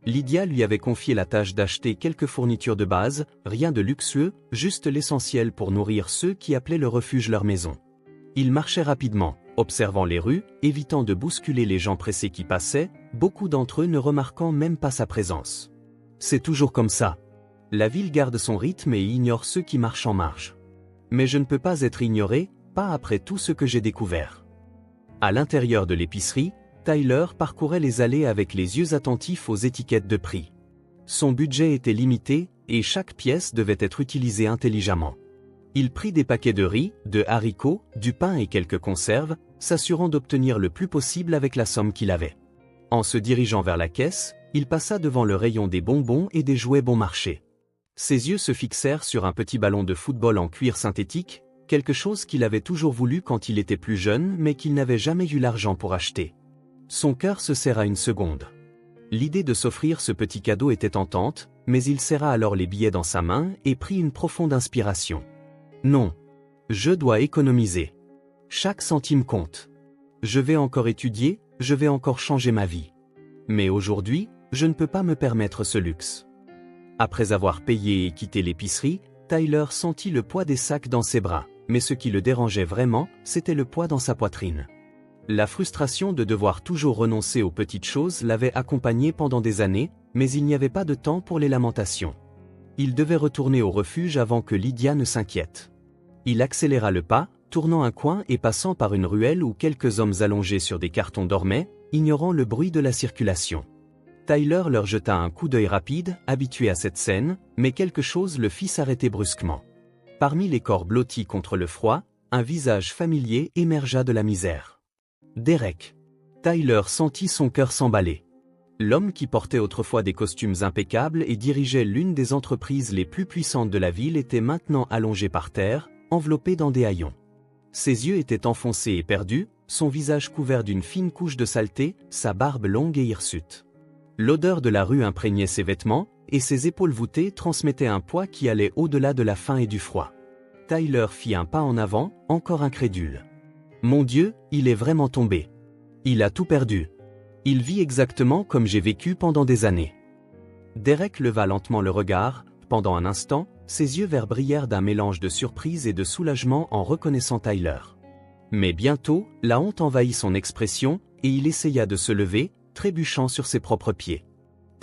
Lydia lui avait confié la tâche d'acheter quelques fournitures de base, rien de luxueux, juste l'essentiel pour nourrir ceux qui appelaient le refuge leur maison. Il marchait rapidement, observant les rues, évitant de bousculer les gens pressés qui passaient, beaucoup d'entre eux ne remarquant même pas sa présence. C'est toujours comme ça. La ville garde son rythme et ignore ceux qui marchent en marge. Mais je ne peux pas être ignoré, pas après tout ce que j'ai découvert. À l'intérieur de l'épicerie, Tyler parcourait les allées avec les yeux attentifs aux étiquettes de prix. Son budget était limité, et chaque pièce devait être utilisée intelligemment. Il prit des paquets de riz, de haricots, du pain et quelques conserves, s'assurant d'obtenir le plus possible avec la somme qu'il avait. En se dirigeant vers la caisse, il passa devant le rayon des bonbons et des jouets bon marché. Ses yeux se fixèrent sur un petit ballon de football en cuir synthétique, quelque chose qu'il avait toujours voulu quand il était plus jeune mais qu'il n'avait jamais eu l'argent pour acheter. Son cœur se serra une seconde. L'idée de s'offrir ce petit cadeau était tentante, mais il serra alors les billets dans sa main et prit une profonde inspiration. Non. Je dois économiser. Chaque centime compte. Je vais encore étudier, je vais encore changer ma vie. Mais aujourd'hui, je ne peux pas me permettre ce luxe. Après avoir payé et quitté l'épicerie, Tyler sentit le poids des sacs dans ses bras, mais ce qui le dérangeait vraiment, c'était le poids dans sa poitrine. La frustration de devoir toujours renoncer aux petites choses l'avait accompagné pendant des années, mais il n'y avait pas de temps pour les lamentations. Il devait retourner au refuge avant que Lydia ne s'inquiète. Il accéléra le pas, tournant un coin et passant par une ruelle où quelques hommes allongés sur des cartons dormaient, ignorant le bruit de la circulation. Tyler leur jeta un coup d'œil rapide, habitué à cette scène, mais quelque chose le fit s'arrêter brusquement. Parmi les corps blottis contre le froid, un visage familier émergea de la misère. Derek. Tyler sentit son cœur s'emballer. L'homme qui portait autrefois des costumes impeccables et dirigeait l'une des entreprises les plus puissantes de la ville était maintenant allongé par terre, enveloppé dans des haillons. Ses yeux étaient enfoncés et perdus, son visage couvert d'une fine couche de saleté, sa barbe longue et hirsute. L'odeur de la rue imprégnait ses vêtements, et ses épaules voûtées transmettaient un poids qui allait au-delà de la faim et du froid. Tyler fit un pas en avant, encore incrédule. Mon Dieu, il est vraiment tombé. Il a tout perdu. Il vit exactement comme j'ai vécu pendant des années. Derek leva lentement le regard, pendant un instant, ses yeux verts brillèrent d'un mélange de surprise et de soulagement en reconnaissant Tyler. Mais bientôt, la honte envahit son expression, et il essaya de se lever, trébuchant sur ses propres pieds.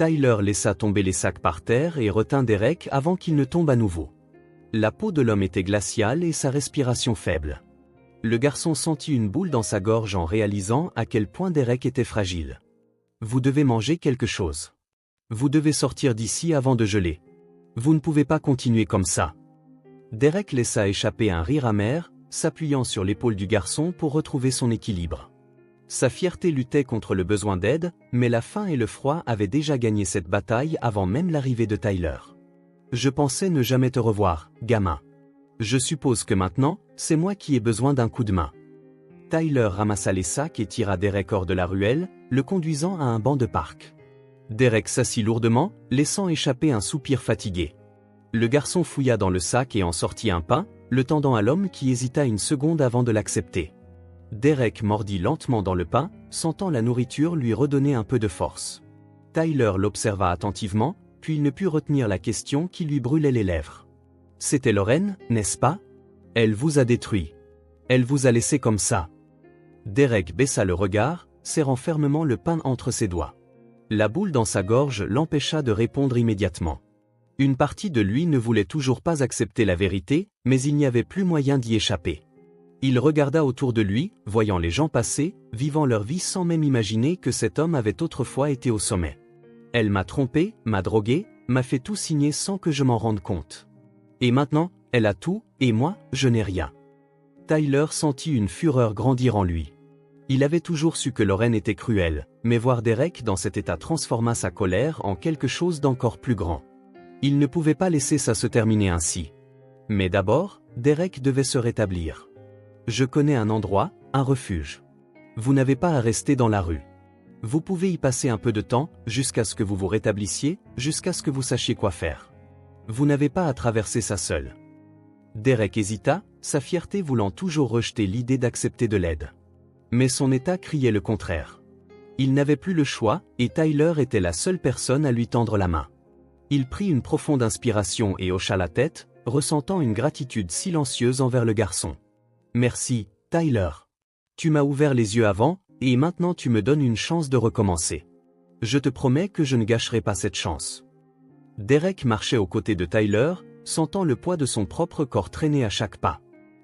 Tyler laissa tomber les sacs par terre et retint Derek avant qu'il ne tombe à nouveau. La peau de l'homme était glaciale et sa respiration faible. Le garçon sentit une boule dans sa gorge en réalisant à quel point Derek était fragile. Vous devez manger quelque chose. Vous devez sortir d'ici avant de geler. Vous ne pouvez pas continuer comme ça. Derek laissa échapper un rire amer, s'appuyant sur l'épaule du garçon pour retrouver son équilibre. Sa fierté luttait contre le besoin d'aide, mais la faim et le froid avaient déjà gagné cette bataille avant même l'arrivée de Tyler. Je pensais ne jamais te revoir, gamin. Je suppose que maintenant, c'est moi qui ai besoin d'un coup de main. Tyler ramassa les sacs et tira Derek hors de la ruelle, le conduisant à un banc de parc. Derek s'assit lourdement, laissant échapper un soupir fatigué. Le garçon fouilla dans le sac et en sortit un pain, le tendant à l'homme qui hésita une seconde avant de l'accepter. Derek mordit lentement dans le pain, sentant la nourriture lui redonner un peu de force. Tyler l'observa attentivement, puis il ne put retenir la question qui lui brûlait les lèvres. C'était Lorraine, n'est-ce pas? Elle vous a détruit. Elle vous a laissé comme ça. Derek baissa le regard, serrant fermement le pain entre ses doigts. La boule dans sa gorge l'empêcha de répondre immédiatement. Une partie de lui ne voulait toujours pas accepter la vérité, mais il n'y avait plus moyen d'y échapper. Il regarda autour de lui, voyant les gens passer, vivant leur vie sans même imaginer que cet homme avait autrefois été au sommet. Elle m'a trompé, m'a drogué, m'a fait tout signer sans que je m'en rende compte. Et maintenant, elle a tout, et moi, je n'ai rien. Tyler sentit une fureur grandir en lui. Il avait toujours su que Lorraine était cruelle, mais voir Derek dans cet état transforma sa colère en quelque chose d'encore plus grand. Il ne pouvait pas laisser ça se terminer ainsi. Mais d'abord, Derek devait se rétablir. Je connais un endroit, un refuge. Vous n'avez pas à rester dans la rue. Vous pouvez y passer un peu de temps, jusqu'à ce que vous vous rétablissiez, jusqu'à ce que vous sachiez quoi faire. Vous n'avez pas à traverser ça seul. Derek hésita, sa fierté voulant toujours rejeter l'idée d'accepter de l'aide. Mais son état criait le contraire. Il n'avait plus le choix, et Tyler était la seule personne à lui tendre la main. Il prit une profonde inspiration et hocha la tête, ressentant une gratitude silencieuse envers le garçon. Merci, Tyler. Tu m'as ouvert les yeux avant, et maintenant tu me donnes une chance de recommencer. Je te promets que je ne gâcherai pas cette chance. Derek marchait aux côtés de Tyler, sentant le poids de son propre corps traîner à chaque pas.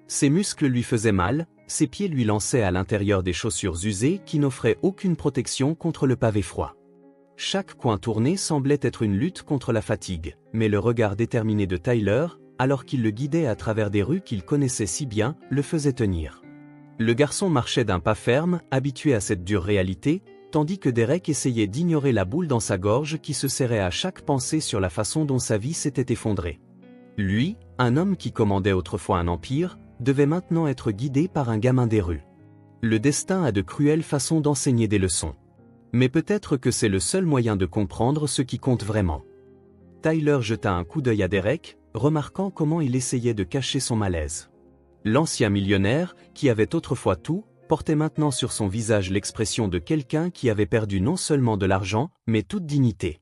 Ses muscles lui faisaient mal, ses pieds lui lançaient à l'intérieur des chaussures usées qui n'offraient aucune protection contre le pavé froid. Chaque coin tourné semblait être une lutte contre la fatigue, mais le regard déterminé de Tyler, alors qu'il le guidait à travers des rues qu'il connaissait si bien, le faisait tenir. Le garçon marchait d'un pas ferme, habitué à cette dure réalité, tandis que Derek essayait d'ignorer la boule dans sa gorge qui se serrait à chaque pensée sur la façon dont sa vie s'était effondrée. Lui, un homme qui commandait autrefois un empire, devait maintenant être guidé par un gamin des rues. Le destin a de cruelles façons d'enseigner des leçons. Mais peut-être que c'est le seul moyen de comprendre ce qui compte vraiment. Tyler jeta un coup d'œil à Derek, remarquant comment il essayait de cacher son malaise. L'ancien millionnaire, qui avait autrefois tout, portait maintenant sur son visage l'expression de quelqu'un qui avait perdu non seulement de l'argent, mais toute dignité.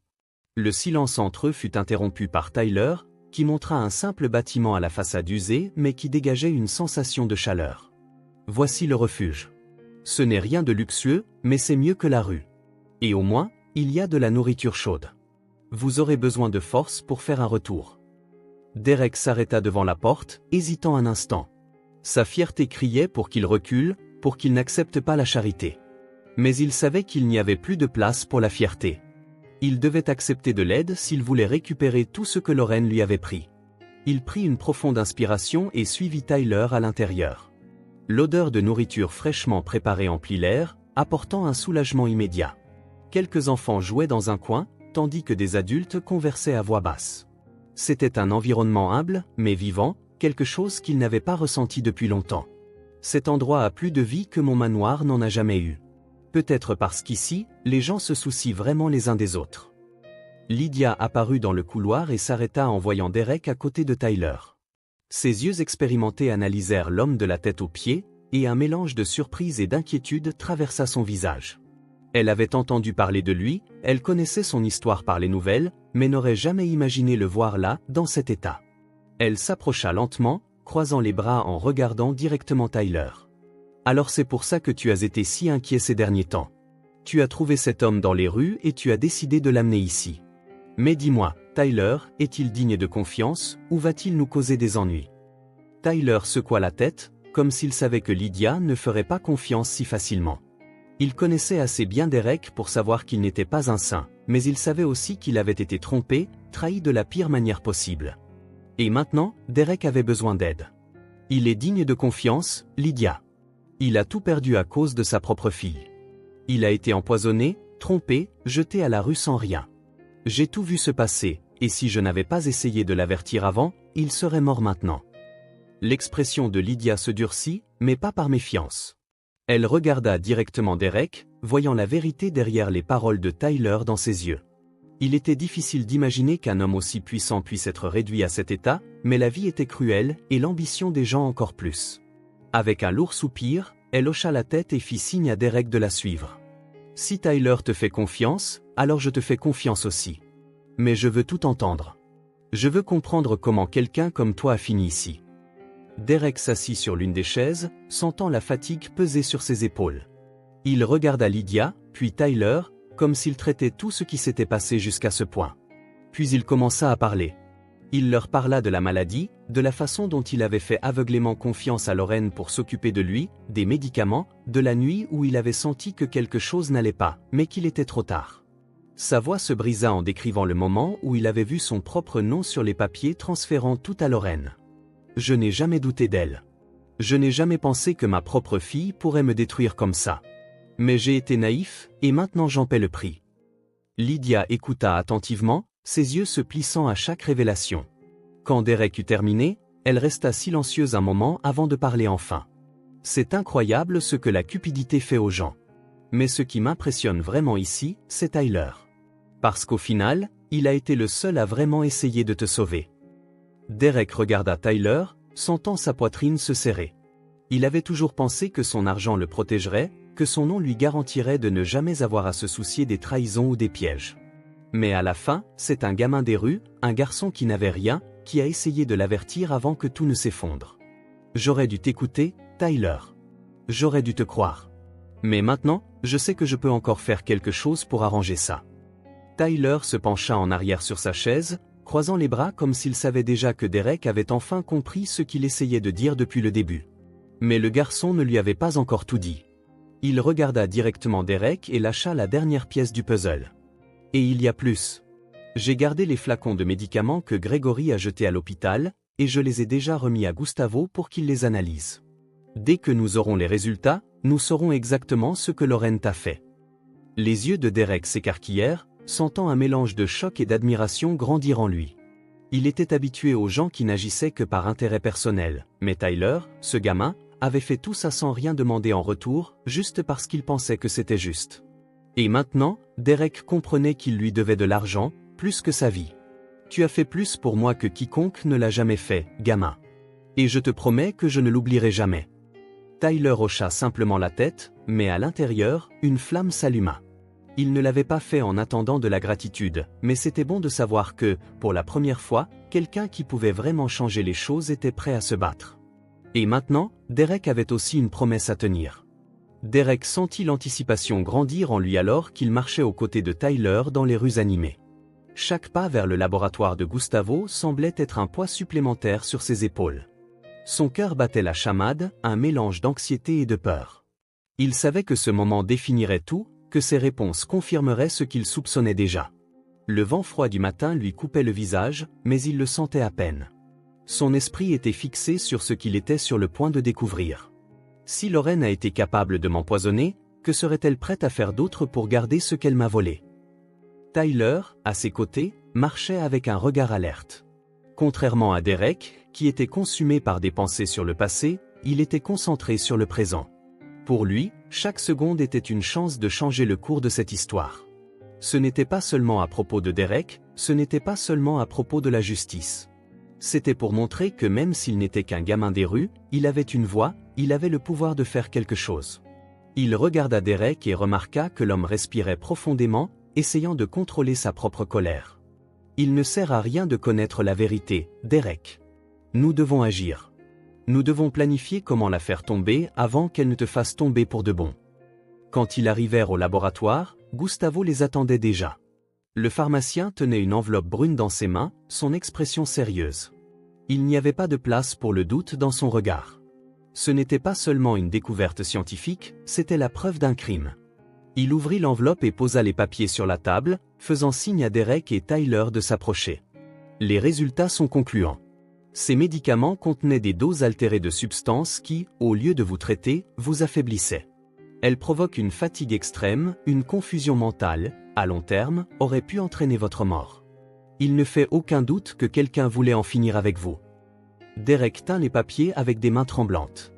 Le silence entre eux fut interrompu par Tyler, qui montra un simple bâtiment à la façade usée mais qui dégageait une sensation de chaleur. Voici le refuge. Ce n'est rien de luxueux, mais c'est mieux que la rue. Et au moins, il y a de la nourriture chaude. Vous aurez besoin de force pour faire un retour. Derek s'arrêta devant la porte, hésitant un instant. Sa fierté criait pour qu'il recule, pour qu'il n'accepte pas la charité. Mais il savait qu'il n'y avait plus de place pour la fierté. Il devait accepter de l'aide s'il voulait récupérer tout ce que Lorraine lui avait pris. Il prit une profonde inspiration et suivit Tyler à l'intérieur. L'odeur de nourriture fraîchement préparée emplit l'air, apportant un soulagement immédiat. Quelques enfants jouaient dans un coin, tandis que des adultes conversaient à voix basse. C'était un environnement humble, mais vivant, quelque chose qu'il n'avait pas ressenti depuis longtemps. Cet endroit a plus de vie que mon manoir n'en a jamais eu. Peut-être parce qu'ici, les gens se soucient vraiment les uns des autres. Lydia apparut dans le couloir et s'arrêta en voyant Derek à côté de Tyler. Ses yeux expérimentés analysèrent l'homme de la tête aux pieds, et un mélange de surprise et d'inquiétude traversa son visage. Elle avait entendu parler de lui, elle connaissait son histoire par les nouvelles, mais n'aurait jamais imaginé le voir là, dans cet état. Elle s'approcha lentement, croisant les bras en regardant directement Tyler. « Alors c'est pour ça que tu as été si inquiet ces derniers temps. Tu as trouvé cet homme dans les rues et tu as décidé de l'amener ici. Mais dis-moi, Tyler, est-il digne de confiance, ou va-t-il nous causer des ennuis ?» Tyler secoua la tête, comme s'il savait que Lydia ne ferait pas confiance si facilement. Il connaissait assez bien Derek pour savoir qu'il n'était pas un saint, mais il savait aussi qu'il avait été trompé, trahi de la pire manière possible. Et maintenant, Derek avait besoin d'aide. Il est digne de confiance, Lydia. Il a tout perdu à cause de sa propre fille. Il a été empoisonné, trompé, jeté à la rue sans rien. J'ai tout vu se passer, et si je n'avais pas essayé de l'avertir avant, il serait mort maintenant. L'expression de Lydia se durcit, mais pas par méfiance. Elle regarda directement Derek, voyant la vérité derrière les paroles de Tyler dans ses yeux. Il était difficile d'imaginer qu'un homme aussi puissant puisse être réduit à cet état, mais la vie était cruelle, et l'ambition des gens encore plus. Avec un lourd soupir, elle hocha la tête et fit signe à Derek de la suivre. « Si Tyler te fait confiance, alors je te fais confiance aussi. Mais je veux tout entendre. Je veux comprendre comment quelqu'un comme toi a fini ici. » Derek s'assit sur l'une des chaises, sentant la fatigue peser sur ses épaules. Il regarda Lydia, puis Tyler, comme s'il traitait tout ce qui s'était passé jusqu'à ce point. Puis il commença à parler. Il leur parla de la maladie, de la façon dont il avait fait aveuglément confiance à Lorraine pour s'occuper de lui, des médicaments, de la nuit où il avait senti que quelque chose n'allait pas, mais qu'il était trop tard. Sa voix se brisa en décrivant le moment où il avait vu son propre nom sur les papiers transférant tout à Lorraine. Je n'ai jamais douté d'elle. Je n'ai jamais pensé que ma propre fille pourrait me détruire comme ça. Mais j'ai été naïf, et maintenant j'en paie le prix. Lydia écouta attentivement, ses yeux se plissant à chaque révélation. Quand Derek eut terminé, elle resta silencieuse un moment avant de parler enfin. C'est incroyable ce que la cupidité fait aux gens. Mais ce qui m'impressionne vraiment ici, c'est Tyler. Parce qu'au final, il a été le seul à vraiment essayer de te sauver. Derek regarda Tyler, sentant sa poitrine se serrer. Il avait toujours pensé que son argent le protégerait, que son nom lui garantirait de ne jamais avoir à se soucier des trahisons ou des pièges. Mais à la fin, c'est un gamin des rues, un garçon qui n'avait rien, qui a essayé de l'avertir avant que tout ne s'effondre. J'aurais dû t'écouter, Tyler. J'aurais dû te croire. Mais maintenant, je sais que je peux encore faire quelque chose pour arranger ça. Tyler se pencha en arrière sur sa chaise, croisant les bras comme s'il savait déjà que Derek avait enfin compris ce qu'il essayait de dire depuis le début. Mais le garçon ne lui avait pas encore tout dit. Il regarda directement Derek et lâcha la dernière pièce du puzzle. Et il y a plus. J'ai gardé les flacons de médicaments que Gregory a jetés à l'hôpital, et je les ai déjà remis à Gustavo pour qu'il les analyse. Dès que nous aurons les résultats, nous saurons exactement ce que Lorraine t'a fait. Les yeux de Derek s'écarquillèrent, sentant un mélange de choc et d'admiration grandir en lui. Il était habitué aux gens qui n'agissaient que par intérêt personnel, mais Tyler, ce gamin, avait fait tout ça sans rien demander en retour, juste parce qu'il pensait que c'était juste. Et maintenant, Derek comprenait qu'il lui devait de l'argent, plus que sa vie. « Tu as fait plus pour moi que quiconque ne l'a jamais fait, gamin. Et je te promets que je ne l'oublierai jamais. » Tyler hocha simplement la tête, mais à l'intérieur, une flamme s'alluma. Il ne l'avait pas fait en attendant de la gratitude, mais c'était bon de savoir que, pour la première fois, quelqu'un qui pouvait vraiment changer les choses était prêt à se battre. Et maintenant, Derek avait aussi une promesse à tenir. Derek sentit l'anticipation grandir en lui alors qu'il marchait aux côtés de Tyler dans les rues animées. Chaque pas vers le laboratoire de Gustavo semblait être un poids supplémentaire sur ses épaules. Son cœur battait la chamade, un mélange d'anxiété et de peur. Il savait que ce moment définirait tout, que ses réponses confirmeraient ce qu'il soupçonnait déjà. Le vent froid du matin lui coupait le visage, mais il le sentait à peine. Son esprit était fixé sur ce qu'il était sur le point de découvrir. Si Lorraine a été capable de m'empoisonner, que serait-elle prête à faire d'autre pour garder ce qu'elle m'a volé? Tyler, à ses côtés, marchait avec un regard alerte. Contrairement à Derek, qui était consumé par des pensées sur le passé, il était concentré sur le présent. Pour lui, chaque seconde était une chance de changer le cours de cette histoire. Ce n'était pas seulement à propos de Derek, ce n'était pas seulement à propos de la justice. C'était pour montrer que même s'il n'était qu'un gamin des rues, il avait une voix, il avait le pouvoir de faire quelque chose. Il regarda Derek et remarqua que l'homme respirait profondément, essayant de contrôler sa propre colère. Il ne sert à rien de connaître la vérité, Derek. Nous devons agir. Nous devons planifier comment la faire tomber avant qu'elle ne te fasse tomber pour de bon. Quand ils arrivèrent au laboratoire, Gustavo les attendait déjà. Le pharmacien tenait une enveloppe brune dans ses mains, son expression sérieuse. Il n'y avait pas de place pour le doute dans son regard. Ce n'était pas seulement une découverte scientifique, c'était la preuve d'un crime. Il ouvrit l'enveloppe et posa les papiers sur la table, faisant signe à Derek et Tyler de s'approcher. Les résultats sont concluants. Ces médicaments contenaient des doses altérées de substances qui, au lieu de vous traiter, vous affaiblissaient. Elles provoquent une fatigue extrême, une confusion mentale, à long terme, aurait pu entraîner votre mort. Il ne fait aucun doute que quelqu'un voulait en finir avec vous. Derek tint les papiers avec des mains tremblantes.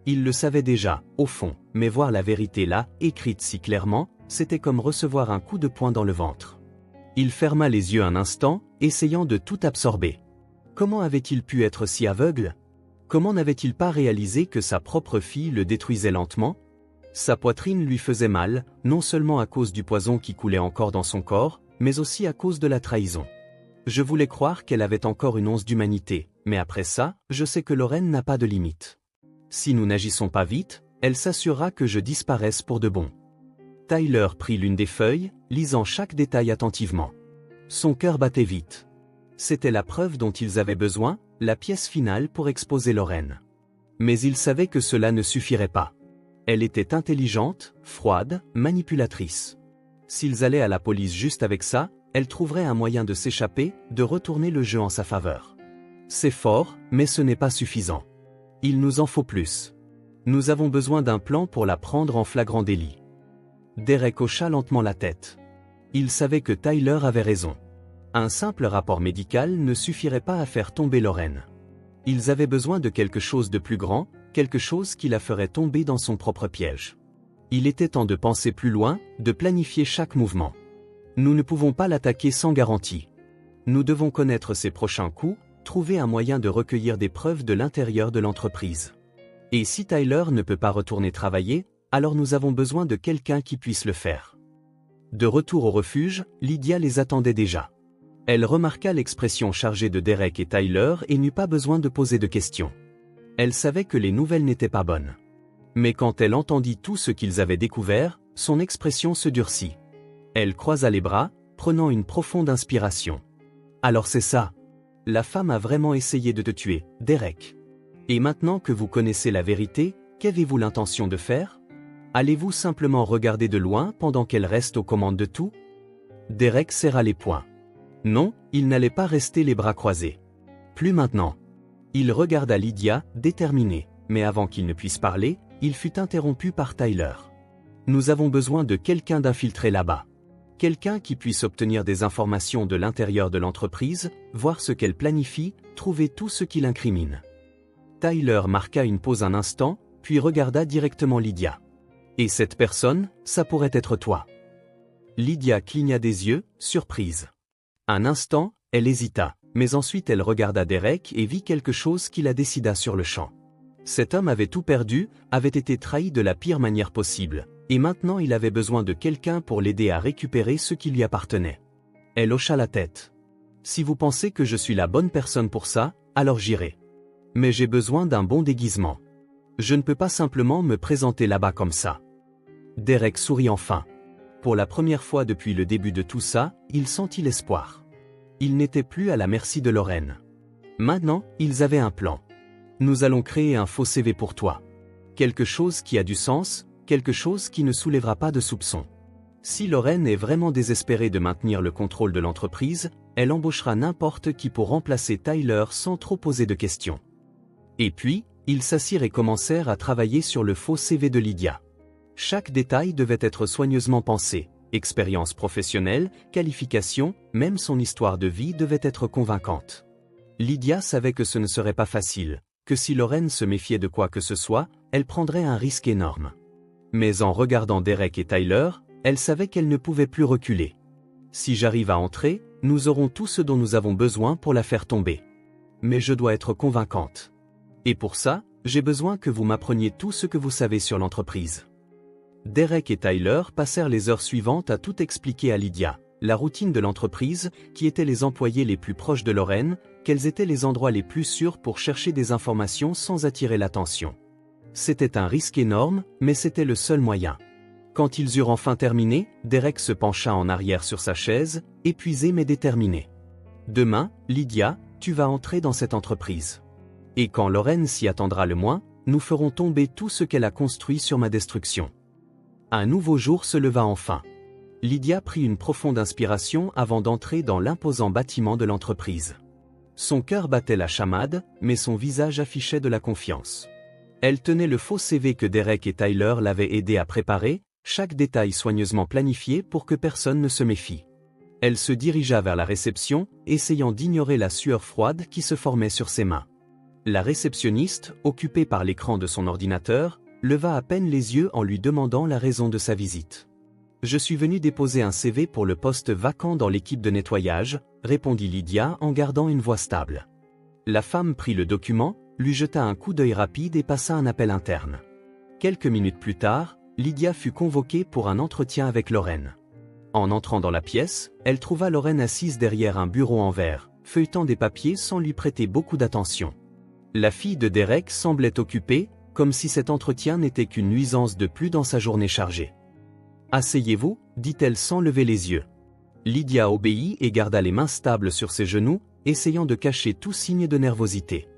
Il le savait déjà, au fond, mais voir la vérité là, écrite si clairement, c'était comme recevoir un coup de poing dans le ventre. Il ferma les yeux un instant, essayant de tout absorber. Comment avait-il pu être si aveugle? Comment n'avait-il pas réalisé que sa propre fille le détruisait lentement? Sa poitrine lui faisait mal, non seulement à cause du poison qui coulait encore dans son corps, mais aussi à cause de la trahison. Je voulais croire qu'elle avait encore une once d'humanité, mais après ça, je sais que Lorraine n'a pas de limite. Si nous n'agissons pas vite, elle s'assurera que je disparaisse pour de bon. Tyler prit l'une des feuilles, lisant chaque détail attentivement. Son cœur battait vite. C'était la preuve dont ils avaient besoin, la pièce finale pour exposer Lorraine. Mais il savait que cela ne suffirait pas. Elle était intelligente, froide, manipulatrice. S'ils allaient à la police juste avec ça, elle trouverait un moyen de s'échapper, de retourner le jeu en sa faveur. C'est fort, mais ce n'est pas suffisant. Il nous en faut plus. Nous avons besoin d'un plan pour la prendre en flagrant délit. Derek hocha lentement la tête. Il savait que Tyler avait raison. Un simple rapport médical ne suffirait pas à faire tomber Lorraine. Ils avaient besoin de quelque chose de plus grand, quelque chose qui la ferait tomber dans son propre piège. Il était temps de penser plus loin, de planifier chaque mouvement. Nous ne pouvons pas l'attaquer sans garantie. Nous devons connaître ses prochains coups, trouver un moyen de recueillir des preuves de l'intérieur de l'entreprise. Et si Tyler ne peut pas retourner travailler, alors nous avons besoin de quelqu'un qui puisse le faire. De retour au refuge, Lydia les attendait déjà. Elle remarqua l'expression chargée de Derek et Tyler et n'eut pas besoin de poser de questions. Elle savait que les nouvelles n'étaient pas bonnes. Mais quand elle entendit tout ce qu'ils avaient découvert, son expression se durcit. Elle croisa les bras, prenant une profonde inspiration. Alors c'est ça. La femme a vraiment essayé de te tuer, Derek. Et maintenant que vous connaissez la vérité, qu'avez-vous l'intention de faire? Allez-vous simplement regarder de loin pendant qu'elle reste aux commandes de tout? Derek serra les poings. Non, il n'allait pas rester les bras croisés. Plus maintenant. Il regarda Lydia, déterminé, mais avant qu'il ne puisse parler, il fut interrompu par Tyler. Nous avons besoin de quelqu'un d'infiltré là-bas. Quelqu'un qui puisse obtenir des informations de l'intérieur de l'entreprise, voir ce qu'elle planifie, trouver tout ce qui l'incrimine. Tyler marqua une pause un instant, puis regarda directement Lydia. Et cette personne, ça pourrait être toi. Lydia cligna des yeux, surprise. Un instant, elle hésita, mais ensuite elle regarda Derek et vit quelque chose qui la décida sur le champ. Cet homme avait tout perdu, avait été trahi de la pire manière possible, et maintenant il avait besoin de quelqu'un pour l'aider à récupérer ce qui lui appartenait. Elle hocha la tête. Si vous pensez que je suis la bonne personne pour ça, alors j'irai. Mais j'ai besoin d'un bon déguisement. Je ne peux pas simplement me présenter là-bas comme ça. Derek sourit enfin. Pour la première fois depuis le début de tout ça, il sentit l'espoir. Il n'était plus à la merci de Lorraine. Maintenant, ils avaient un plan. Nous allons créer un faux CV pour toi. Quelque chose qui a du sens, quelque chose qui ne soulèvera pas de soupçons. Si Lorraine est vraiment désespérée de maintenir le contrôle de l'entreprise, elle embauchera n'importe qui pour remplacer Tyler sans trop poser de questions. Et puis, ils s'assirent et commencèrent à travailler sur le faux CV de Lydia. Chaque détail devait être soigneusement pensé. Expérience professionnelle, qualification, même son histoire de vie devait être convaincante. Lydia savait que ce ne serait pas facile, que si Lorraine se méfiait de quoi que ce soit, elle prendrait un risque énorme. Mais en regardant Derek et Tyler, elle savait qu'elle ne pouvait plus reculer. Si j'arrive à entrer, nous aurons tout ce dont nous avons besoin pour la faire tomber. Mais je dois être convaincante. Et pour ça, j'ai besoin que vous m'appreniez tout ce que vous savez sur l'entreprise. Derek et Tyler passèrent les heures suivantes à tout expliquer à Lydia, la routine de l'entreprise, qui étaient les employés les plus proches de Lorraine, quels étaient les endroits les plus sûrs pour chercher des informations sans attirer l'attention. C'était un risque énorme, mais c'était le seul moyen. Quand ils eurent enfin terminé, Derek se pencha en arrière sur sa chaise, épuisé mais déterminé. Demain, Lydia, tu vas entrer dans cette entreprise. Et quand Lorraine s'y attendra le moins, nous ferons tomber tout ce qu'elle a construit sur ma destruction. Un nouveau jour se leva enfin. Lydia prit une profonde inspiration avant d'entrer dans l'imposant bâtiment de l'entreprise. Son cœur battait la chamade, mais son visage affichait de la confiance. Elle tenait le faux CV que Derek et Tyler l'avaient aidé à préparer, chaque détail soigneusement planifié pour que personne ne se méfie. Elle se dirigea vers la réception, essayant d'ignorer la sueur froide qui se formait sur ses mains. La réceptionniste, occupée par l'écran de son ordinateur, leva à peine les yeux en lui demandant la raison de sa visite. « Je suis venu déposer un CV pour le poste vacant dans l'équipe de nettoyage », répondit Lydia en gardant une voix stable. La femme prit le document, lui jeta un coup d'œil rapide et passa un appel interne. Quelques minutes plus tard, Lydia fut convoquée pour un entretien avec Lorraine. En entrant dans la pièce, elle trouva Lorraine assise derrière un bureau en verre, feuilletant des papiers sans lui prêter beaucoup d'attention. La fille de Derek semblait occupée, comme si cet entretien n'était qu'une nuisance de plus dans sa journée chargée. « Asseyez-vous » dit-elle sans lever les yeux. Lydia obéit et garda les mains stables sur ses genoux, essayant de cacher tout signe de nervosité.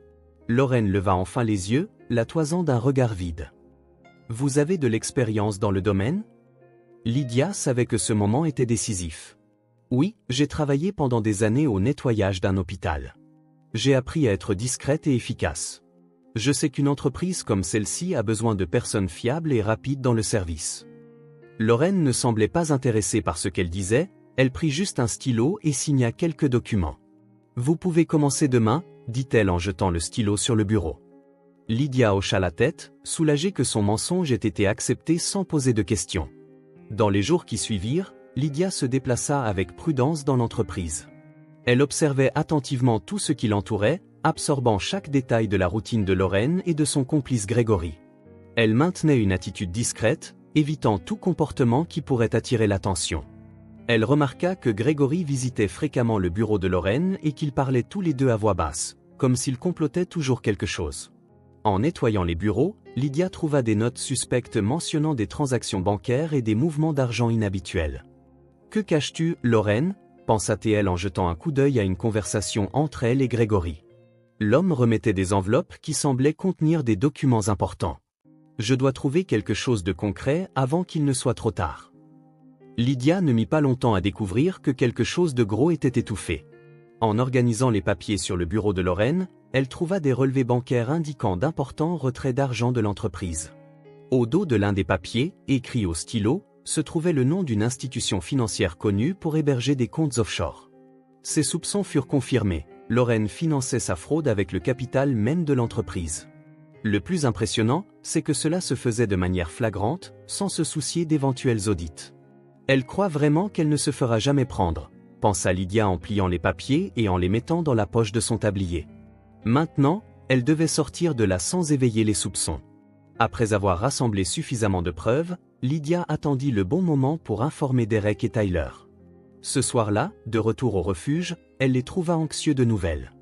Lorraine leva enfin les yeux, la toisant d'un regard vide. « Vous avez de l'expérience dans le domaine » Lydia savait que ce moment était décisif. « Oui, j'ai travaillé pendant des années au nettoyage d'un hôpital. J'ai appris à être discrète et efficace. Je sais qu'une entreprise comme celle-ci a besoin de personnes fiables et rapides dans le service. » Lorraine ne semblait pas intéressée par ce qu'elle disait, elle prit juste un stylo et signa quelques documents. « Vous pouvez commencer demain » dit-elle en jetant le stylo sur le bureau. Lydia hocha la tête, soulagée que son mensonge ait été accepté sans poser de questions. Dans les jours qui suivirent, Lydia se déplaça avec prudence dans l'entreprise. Elle observait attentivement tout ce qui l'entourait, absorbant chaque détail de la routine de Lorraine et de son complice Gregory. Elle maintenait une attitude discrète, évitant tout comportement qui pourrait attirer l'attention. Elle remarqua que Gregory visitait fréquemment le bureau de Lorraine et qu'ils parlaient tous les deux à voix basse, comme s'ils complotaient toujours quelque chose. En nettoyant les bureaux, Lydia trouva des notes suspectes mentionnant des transactions bancaires et des mouvements d'argent inhabituels. « Que caches-tu, Lorraine » pensa-t-elle en jetant un coup d'œil à une conversation entre elle et Gregory. L'homme remettait des enveloppes qui semblaient contenir des documents importants. « Je dois trouver quelque chose de concret avant qu'il ne soit trop tard. » Lydia ne mit pas longtemps à découvrir que quelque chose de gros était étouffé. En organisant les papiers sur le bureau de Lorraine, elle trouva des relevés bancaires indiquant d'importants retraits d'argent de l'entreprise. Au dos de l'un des papiers, écrit au stylo, se trouvait le nom d'une institution financière connue pour héberger des comptes offshore. Ses soupçons furent confirmés, Lorraine finançait sa fraude avec le capital même de l'entreprise. Le plus impressionnant, c'est que cela se faisait de manière flagrante, sans se soucier d'éventuels audits. Elle croit vraiment qu'elle ne se fera jamais prendre, pensa Lydia en pliant les papiers et en les mettant dans la poche de son tablier. Maintenant, elle devait sortir de là sans éveiller les soupçons. Après avoir rassemblé suffisamment de preuves, Lydia attendit le bon moment pour informer Derek et Tyler. Ce soir-là, de retour au refuge, elle les trouva anxieux de nouvelles.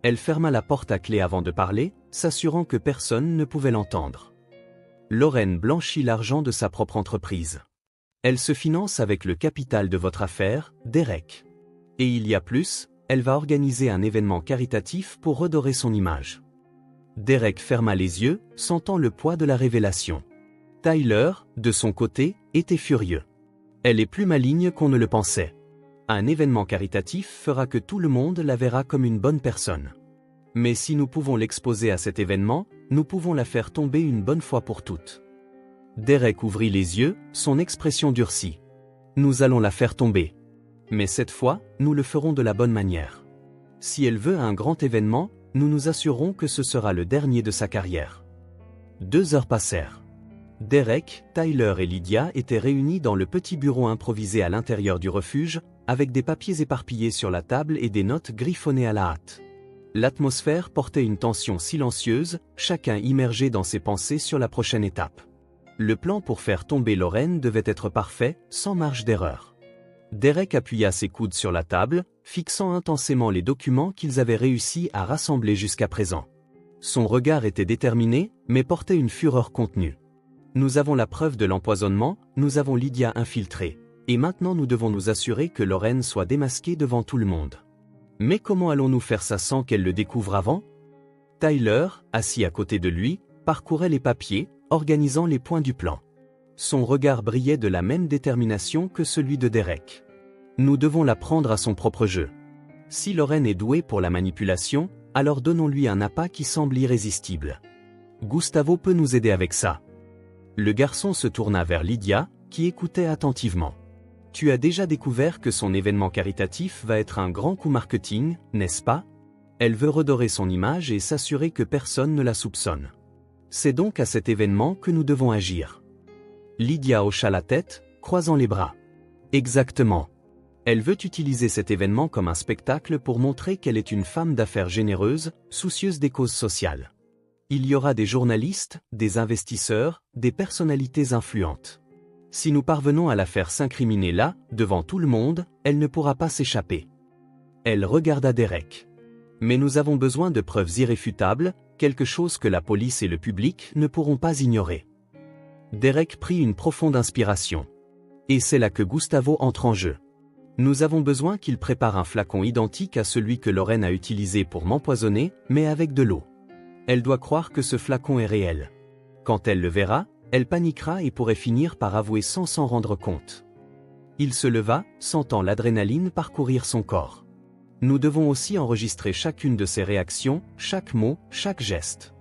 Elle ferma la porte à clé avant de parler, s'assurant que personne ne pouvait l'entendre. Lorraine blanchit l'argent de sa propre entreprise. Elle se finance avec le capital de votre affaire, Derek. Et il y a plus, elle va organiser un événement caritatif pour redorer son image. Derek ferma les yeux, sentant le poids de la révélation. Tyler, de son côté, était furieux. Elle est plus maligne qu'on ne le pensait. Un événement caritatif fera que tout le monde la verra comme une bonne personne. Mais si nous pouvons l'exposer à cet événement, nous pouvons la faire tomber une bonne fois pour toutes. Derek ouvrit les yeux, son expression durcit. Nous allons la faire tomber. Mais cette fois, nous le ferons de la bonne manière. Si elle veut un grand événement, nous nous assurerons que ce sera le dernier de sa carrière. 2 heures passèrent. Derek, Tyler et Lydia étaient réunis dans le petit bureau improvisé à l'intérieur du refuge, avec des papiers éparpillés sur la table et des notes griffonnées à la hâte. L'atmosphère portait une tension silencieuse, chacun immergé dans ses pensées sur la prochaine étape. Le plan pour faire tomber Lorraine devait être parfait, sans marge d'erreur. Derek appuya ses coudes sur la table, fixant intensément les documents qu'ils avaient réussi à rassembler jusqu'à présent. Son regard était déterminé, mais portait une fureur contenue. Nous avons la preuve de l'empoisonnement, nous avons Lydia infiltrée. Et maintenant nous devons nous assurer que Lorraine soit démasquée devant tout le monde. Mais comment allons-nous faire ça sans qu'elle le découvre avant? Tyler, assis à côté de lui, parcourait les papiers, organisant les points du plan. Son regard brillait de la même détermination que celui de Derek. Nous devons la prendre à son propre jeu. Si Lorraine est douée pour la manipulation, alors donnons-lui un appât qui semble irrésistible. Gustavo peut nous aider avec ça. Le garçon se tourna vers Lydia, qui écoutait attentivement. Tu as déjà découvert que son événement caritatif va être un grand coup marketing, n'est-ce pas? Elle veut redorer son image et s'assurer que personne ne la soupçonne. C'est donc à cet événement que nous devons agir. Lydia hocha la tête, croisant les bras. Exactement. Elle veut utiliser cet événement comme un spectacle pour montrer qu'elle est une femme d'affaires généreuse, soucieuse des causes sociales. Il y aura des journalistes, des investisseurs, des personnalités influentes. Si nous parvenons à la faire s'incriminer là, devant tout le monde, elle ne pourra pas s'échapper. Elle regarda Derek. Mais nous avons besoin de preuves irréfutables, quelque chose que la police et le public ne pourront pas ignorer. Derek prit une profonde inspiration. Et c'est là que Gustavo entre en jeu. Nous avons besoin qu'il prépare un flacon identique à celui que Lorraine a utilisé pour m'empoisonner, mais avec de l'eau. Elle doit croire que ce flacon est réel. Quand elle le verra, elle paniquera et pourrait finir par avouer sans s'en rendre compte. Il se leva, sentant l'adrénaline parcourir son corps. Nous devons aussi enregistrer chacune de ses réactions, chaque mot, chaque geste.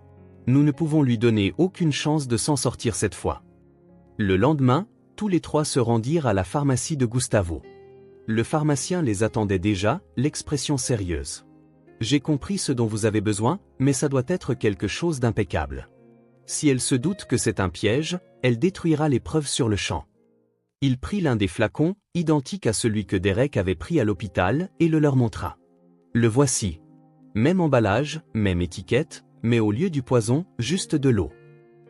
Nous ne pouvons lui donner aucune chance de s'en sortir cette fois. Le lendemain, tous les 3 se rendirent à la pharmacie de Gustavo. Le pharmacien les attendait déjà, l'expression sérieuse. J'ai compris ce dont vous avez besoin, mais ça doit être quelque chose d'impeccable. Si elle se doute que c'est un piège, elle détruira les preuves sur le champ. Il prit l'un des flacons, identique à celui que Derek avait pris à l'hôpital, et le leur montra. Le voici. Même emballage, même étiquette, mais au lieu du poison, juste de l'eau.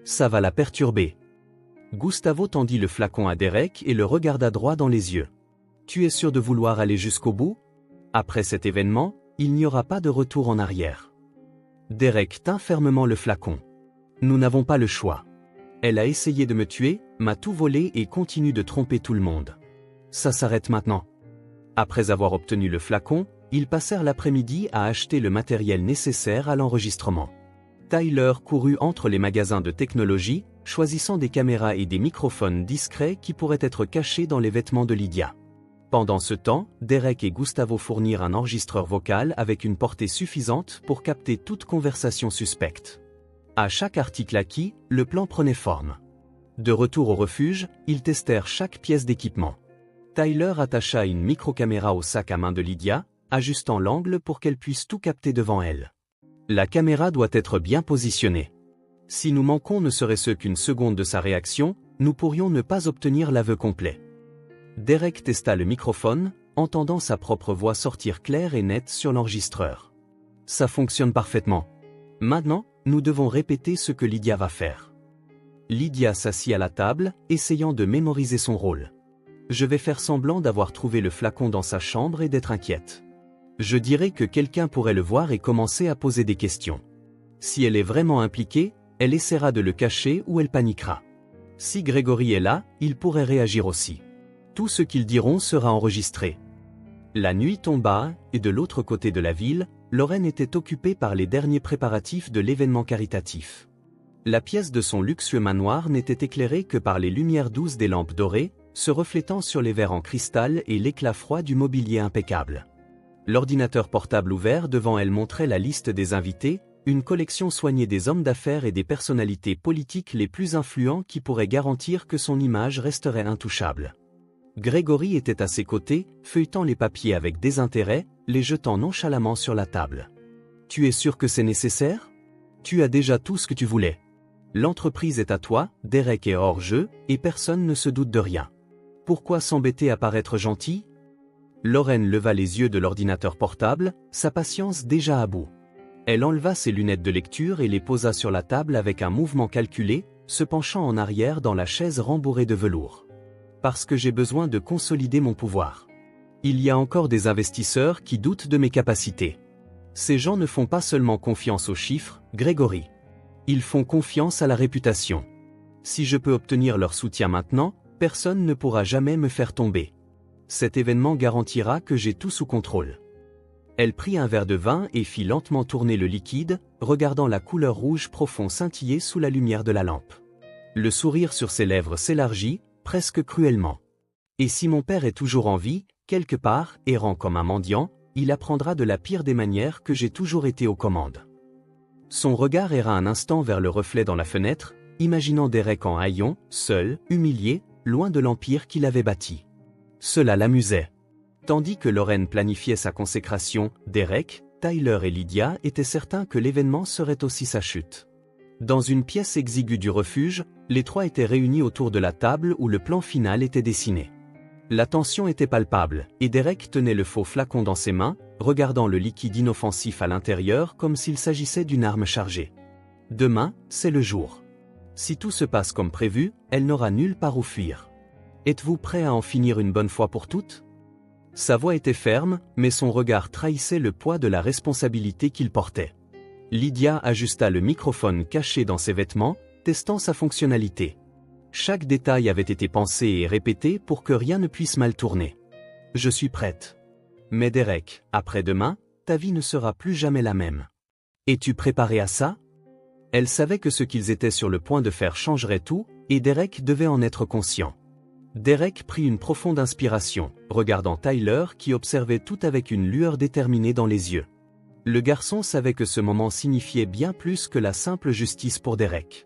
Ça va la perturber. Gustavo tendit le flacon à Derek et le regarda droit dans les yeux. Tu es sûr de vouloir aller jusqu'au bout? Après cet événement, il n'y aura pas de retour en arrière. Derek tint fermement le flacon. Nous n'avons pas le choix. Elle a essayé de me tuer, m'a tout volé et continue de tromper tout le monde. Ça s'arrête maintenant. Après avoir obtenu le flacon, ils passèrent l'après-midi à acheter le matériel nécessaire à l'enregistrement. Tyler courut entre les magasins de technologie, choisissant des caméras et des microphones discrets qui pourraient être cachés dans les vêtements de Lydia. Pendant ce temps, Derek et Gustavo fournirent un enregistreur vocal avec une portée suffisante pour capter toute conversation suspecte. À chaque article acquis, le plan prenait forme. De retour au refuge, ils testèrent chaque pièce d'équipement. Tyler attacha une microcaméra au sac à main de Lydia, ajustant l'angle pour qu'elle puisse tout capter devant elle. La caméra doit être bien positionnée. Si nous manquons ne serait-ce qu'une seconde de sa réaction, nous pourrions ne pas obtenir l'aveu complet. Derek testa le microphone, entendant sa propre voix sortir claire et nette sur l'enregistreur. Ça fonctionne parfaitement. Maintenant, nous devons répéter ce que Lydia va faire. Lydia s'assit à la table, essayant de mémoriser son rôle. Je vais faire semblant d'avoir trouvé le flacon dans sa chambre et d'être inquiète. Je dirai que quelqu'un pourrait le voir et commencer à poser des questions. Si elle est vraiment impliquée, elle essaiera de le cacher ou elle paniquera. Si Grégory est là, il pourrait réagir aussi. Tout ce qu'ils diront sera enregistré. La nuit tomba, et de l'autre côté de la ville, Lorraine était occupée par les derniers préparatifs de l'événement caritatif. La pièce de son luxueux manoir n'était éclairée que par les lumières douces des lampes dorées, se reflétant sur les verres en cristal et l'éclat froid du mobilier impeccable. L'ordinateur portable ouvert devant elle montrait la liste des invités, une collection soignée des hommes d'affaires et des personnalités politiques les plus influents qui pourraient garantir que son image resterait intouchable. Grégory était à ses côtés, feuilletant les papiers avec désintérêt, les jetant nonchalamment sur la table. « Tu es sûr que c'est nécessaire ? Tu as déjà tout ce que tu voulais. L'entreprise est à toi, Derek est hors jeu, et personne ne se doute de rien. Pourquoi s'embêter à paraître gentil ?» Lorraine leva les yeux de l'ordinateur portable, sa patience déjà à bout. Elle enleva ses lunettes de lecture et les posa sur la table avec un mouvement calculé, se penchant en arrière dans la chaise rembourrée de velours. Parce que j'ai besoin de consolider mon pouvoir. Il y a encore des investisseurs qui doutent de mes capacités. Ces gens ne font pas seulement confiance aux chiffres, Grégory. Ils font confiance à la réputation. Si je peux obtenir leur soutien maintenant, personne ne pourra jamais me faire tomber. Cet événement garantira que j'ai tout sous contrôle. Elle prit un verre de vin et fit lentement tourner le liquide, regardant la couleur rouge profond scintiller sous la lumière de la lampe. Le sourire sur ses lèvres s'élargit, presque cruellement. Et si mon père est toujours en vie, quelque part, errant comme un mendiant, il apprendra de la pire des manières que j'ai toujours été aux commandes. Son regard erra un instant vers le reflet dans la fenêtre, imaginant Derek en haillons, seul, humilié, loin de l'empire qu'il avait bâti. Cela l'amusait. Tandis que Lorraine planifiait sa consécration, Derek, Tyler et Lydia étaient certains que l'événement serait aussi sa chute. Dans une pièce exiguë du refuge, les trois étaient réunis autour de la table où le plan final était dessiné. La tension était palpable, et Derek tenait le faux flacon dans ses mains, regardant le liquide inoffensif à l'intérieur comme s'il s'agissait d'une arme chargée. Demain, c'est le jour. Si tout se passe comme prévu, elle n'aura nulle part où fuir. Êtes-vous prêt à en finir une bonne fois pour toutes ? Sa voix était ferme, mais son regard trahissait le poids de la responsabilité qu'il portait. Lydia ajusta le microphone caché dans ses vêtements, testant sa fonctionnalité. Chaque détail avait été pensé et répété pour que rien ne puisse mal tourner. « Je suis prête. Mais Derek, après-demain, ta vie ne sera plus jamais la même. Es-tu préparé à ça ?» Elle savait que ce qu'ils étaient sur le point de faire changerait tout, et Derek devait en être conscient. Derek prit une profonde inspiration, regardant Tyler qui observait tout avec une lueur déterminée dans les yeux. Le garçon savait que ce moment signifiait bien plus que la simple justice pour Derek.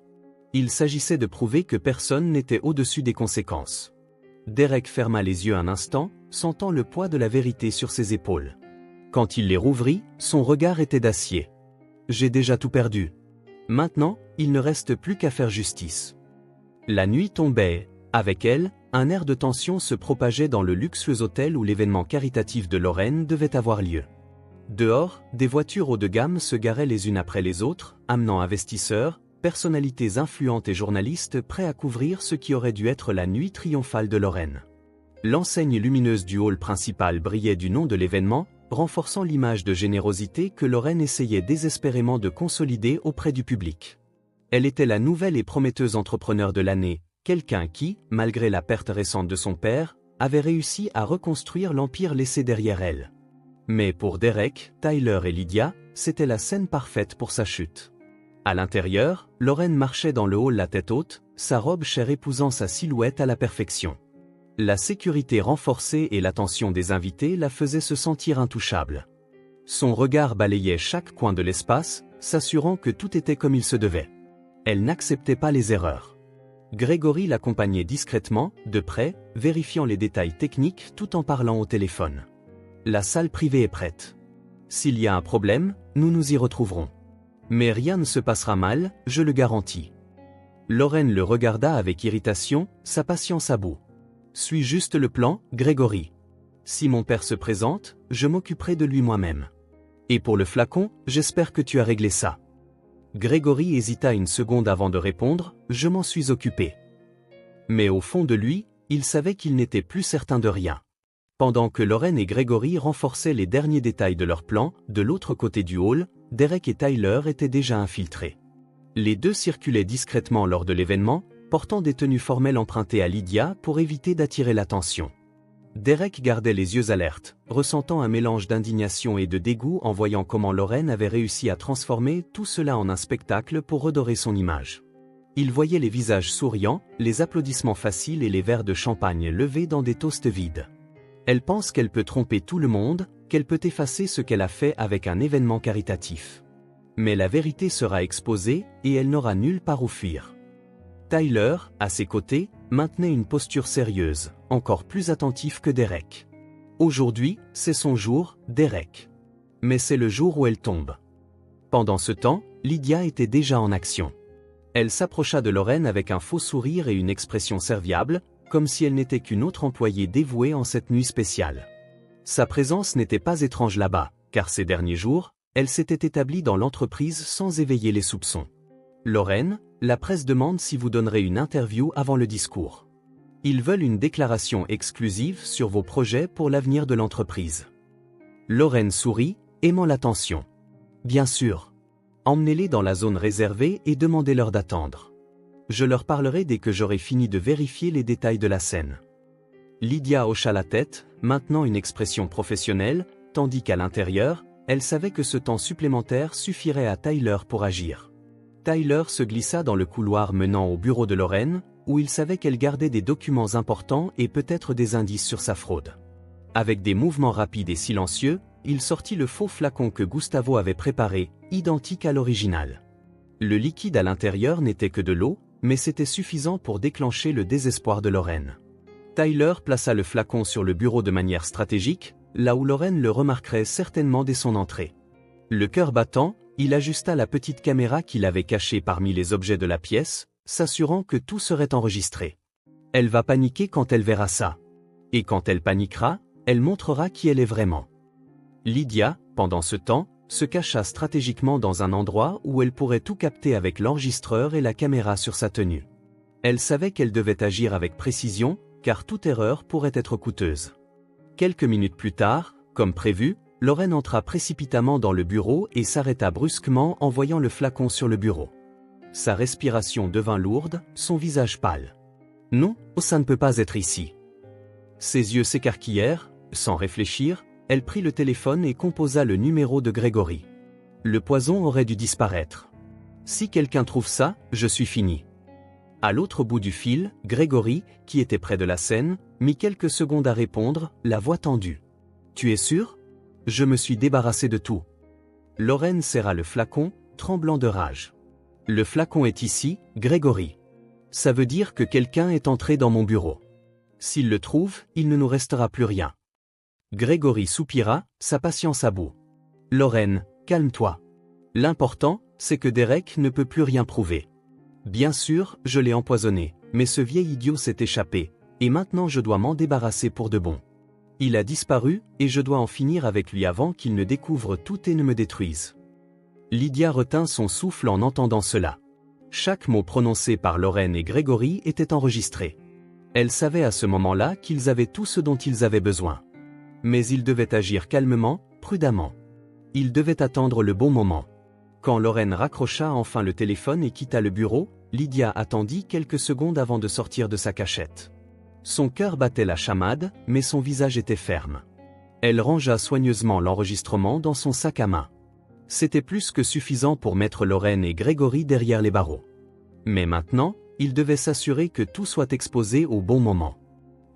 Il s'agissait de prouver que personne n'était au-dessus des conséquences. Derek ferma les yeux un instant, sentant le poids de la vérité sur ses épaules. Quand il les rouvrit, son regard était d'acier. « J'ai déjà tout perdu. Maintenant, il ne reste plus qu'à faire justice. » La nuit tombait. Avec elle, un air de tension se propageait dans le luxueux hôtel où l'événement caritatif de Lorraine devait avoir lieu. Dehors, des voitures haut de gamme se garaient les unes après les autres, amenant investisseurs, personnalités influentes et journalistes prêts à couvrir ce qui aurait dû être la nuit triomphale de Lorraine. L'enseigne lumineuse du hall principal brillait du nom de l'événement, renforçant l'image de générosité que Lorraine essayait désespérément de consolider auprès du public. Elle était la nouvelle et prometteuse entrepreneur de l'année, quelqu'un qui, malgré la perte récente de son père, avait réussi à reconstruire l'empire laissé derrière elle. Mais pour Derek, Tyler et Lydia, c'était la scène parfaite pour sa chute. À l'intérieur, Lorraine marchait dans le hall la tête haute, sa robe chère épousant sa silhouette à la perfection. La sécurité renforcée et l'attention des invités la faisaient se sentir intouchable. Son regard balayait chaque coin de l'espace, s'assurant que tout était comme il se devait. Elle n'acceptait pas les erreurs. Grégory l'accompagnait discrètement, de près, vérifiant les détails techniques tout en parlant au téléphone. La salle privée est prête. S'il y a un problème, nous nous y retrouverons. Mais rien ne se passera mal, je le garantis. Lorraine le regarda avec irritation, sa patience à bout. Suis juste le plan, Grégory. Si mon père se présente, je m'occuperai de lui moi-même. Et pour le flacon, j'espère que tu as réglé ça. Grégory hésita une seconde avant de répondre, je m'en suis occupé. Mais au fond de lui, il savait qu'il n'était plus certain de rien. Pendant que Lorraine et Grégory renforçaient les derniers détails de leur plan, de l'autre côté du hall, Derek et Tyler étaient déjà infiltrés. Les deux circulaient discrètement lors de l'événement, portant des tenues formelles empruntées à Lydia pour éviter d'attirer l'attention. Derek gardait les yeux alertes, ressentant un mélange d'indignation et de dégoût en voyant comment Lorraine avait réussi à transformer tout cela en un spectacle pour redorer son image. Il voyait les visages souriants, les applaudissements faciles et les verres de champagne levés dans des toasts vides. Elle pense qu'elle peut tromper tout le monde, qu'elle peut effacer ce qu'elle a fait avec un événement caritatif. Mais la vérité sera exposée et elle n'aura nulle part où fuir. Tyler, à ses côtés, maintenait une posture sérieuse, encore plus attentif que Derek. Aujourd'hui, c'est son jour, Derek. Mais c'est le jour où elle tombe. Pendant ce temps, Lydia était déjà en action. Elle s'approcha de Lorraine avec un faux sourire et une expression serviable, comme si elle n'était qu'une autre employée dévouée en cette nuit spéciale. Sa présence n'était pas étrange là-bas, car ces derniers jours, elle s'était établie dans l'entreprise sans éveiller les soupçons. Lorraine, la presse demande si vous donnerez une interview avant le discours. Ils veulent une déclaration exclusive sur vos projets pour l'avenir de l'entreprise. Lorraine sourit, aimant l'attention. Bien sûr. Emmenez-les dans la zone réservée et demandez-leur d'attendre. Je leur parlerai dès que j'aurai fini de vérifier les détails de la scène. Lydia hocha la tête, maintenant une expression professionnelle, tandis qu'à l'intérieur, elle savait que ce temps supplémentaire suffirait à Tyler pour agir. Tyler se glissa dans le couloir menant au bureau de Lorraine, où il savait qu'elle gardait des documents importants et peut-être des indices sur sa fraude. Avec des mouvements rapides et silencieux, il sortit le faux flacon que Gustavo avait préparé, identique à l'original. Le liquide à l'intérieur n'était que de l'eau, mais c'était suffisant pour déclencher le désespoir de Lorraine. Tyler plaça le flacon sur le bureau de manière stratégique, là où Lorraine le remarquerait certainement dès son entrée. Le cœur battant, il ajusta la petite caméra qu'il avait cachée parmi les objets de la pièce, s'assurant que tout serait enregistré. Elle va paniquer quand elle verra ça. Et quand elle paniquera, elle montrera qui elle est vraiment. Lydia, pendant ce temps, se cacha stratégiquement dans un endroit où elle pourrait tout capter avec l'enregistreur et la caméra sur sa tenue. Elle savait qu'elle devait agir avec précision, car toute erreur pourrait être coûteuse. Quelques minutes plus tard, comme prévu, Lorraine entra précipitamment dans le bureau et s'arrêta brusquement en voyant le flacon sur le bureau. Sa respiration devint lourde, son visage pâle. « Non, ça ne peut pas être ici. » Ses yeux s'écarquillèrent, sans réfléchir, elle prit le téléphone et composa le numéro de Grégory. Le poison aurait dû disparaître. Si quelqu'un trouve ça, je suis fini. À l'autre bout du fil, Grégory, qui était près de la scène, mit quelques secondes à répondre, la voix tendue. « Tu es sûr ? Je me suis débarrassé de tout. » Lorraine serra le flacon, tremblant de rage. « Le flacon est ici, Grégory. Ça veut dire que quelqu'un est entré dans mon bureau. S'il le trouve, il ne nous restera plus rien. » Grégory soupira, sa patience à bout. « Lorraine, calme-toi. L'important, c'est que Derek ne peut plus rien prouver. Bien sûr, je l'ai empoisonné, mais ce vieil idiot s'est échappé, et maintenant je dois m'en débarrasser pour de bon. Il a disparu, et je dois en finir avec lui avant qu'il ne découvre tout et ne me détruise. » Lydia retint son souffle en entendant cela. Chaque mot prononcé par Lorraine et Grégory était enregistré. Elle savait à ce moment-là qu'ils avaient tout ce dont ils avaient besoin. Mais ils devaient agir calmement, prudemment. Ils devaient attendre le bon moment. Quand Lorraine raccrocha enfin le téléphone et quitta le bureau, Lydia attendit quelques secondes avant de sortir de sa cachette. Son cœur battait la chamade, mais son visage était ferme. Elle rangea soigneusement l'enregistrement dans son sac à main. C'était plus que suffisant pour mettre Lorraine et Grégory derrière les barreaux. Mais maintenant, il devait s'assurer que tout soit exposé au bon moment.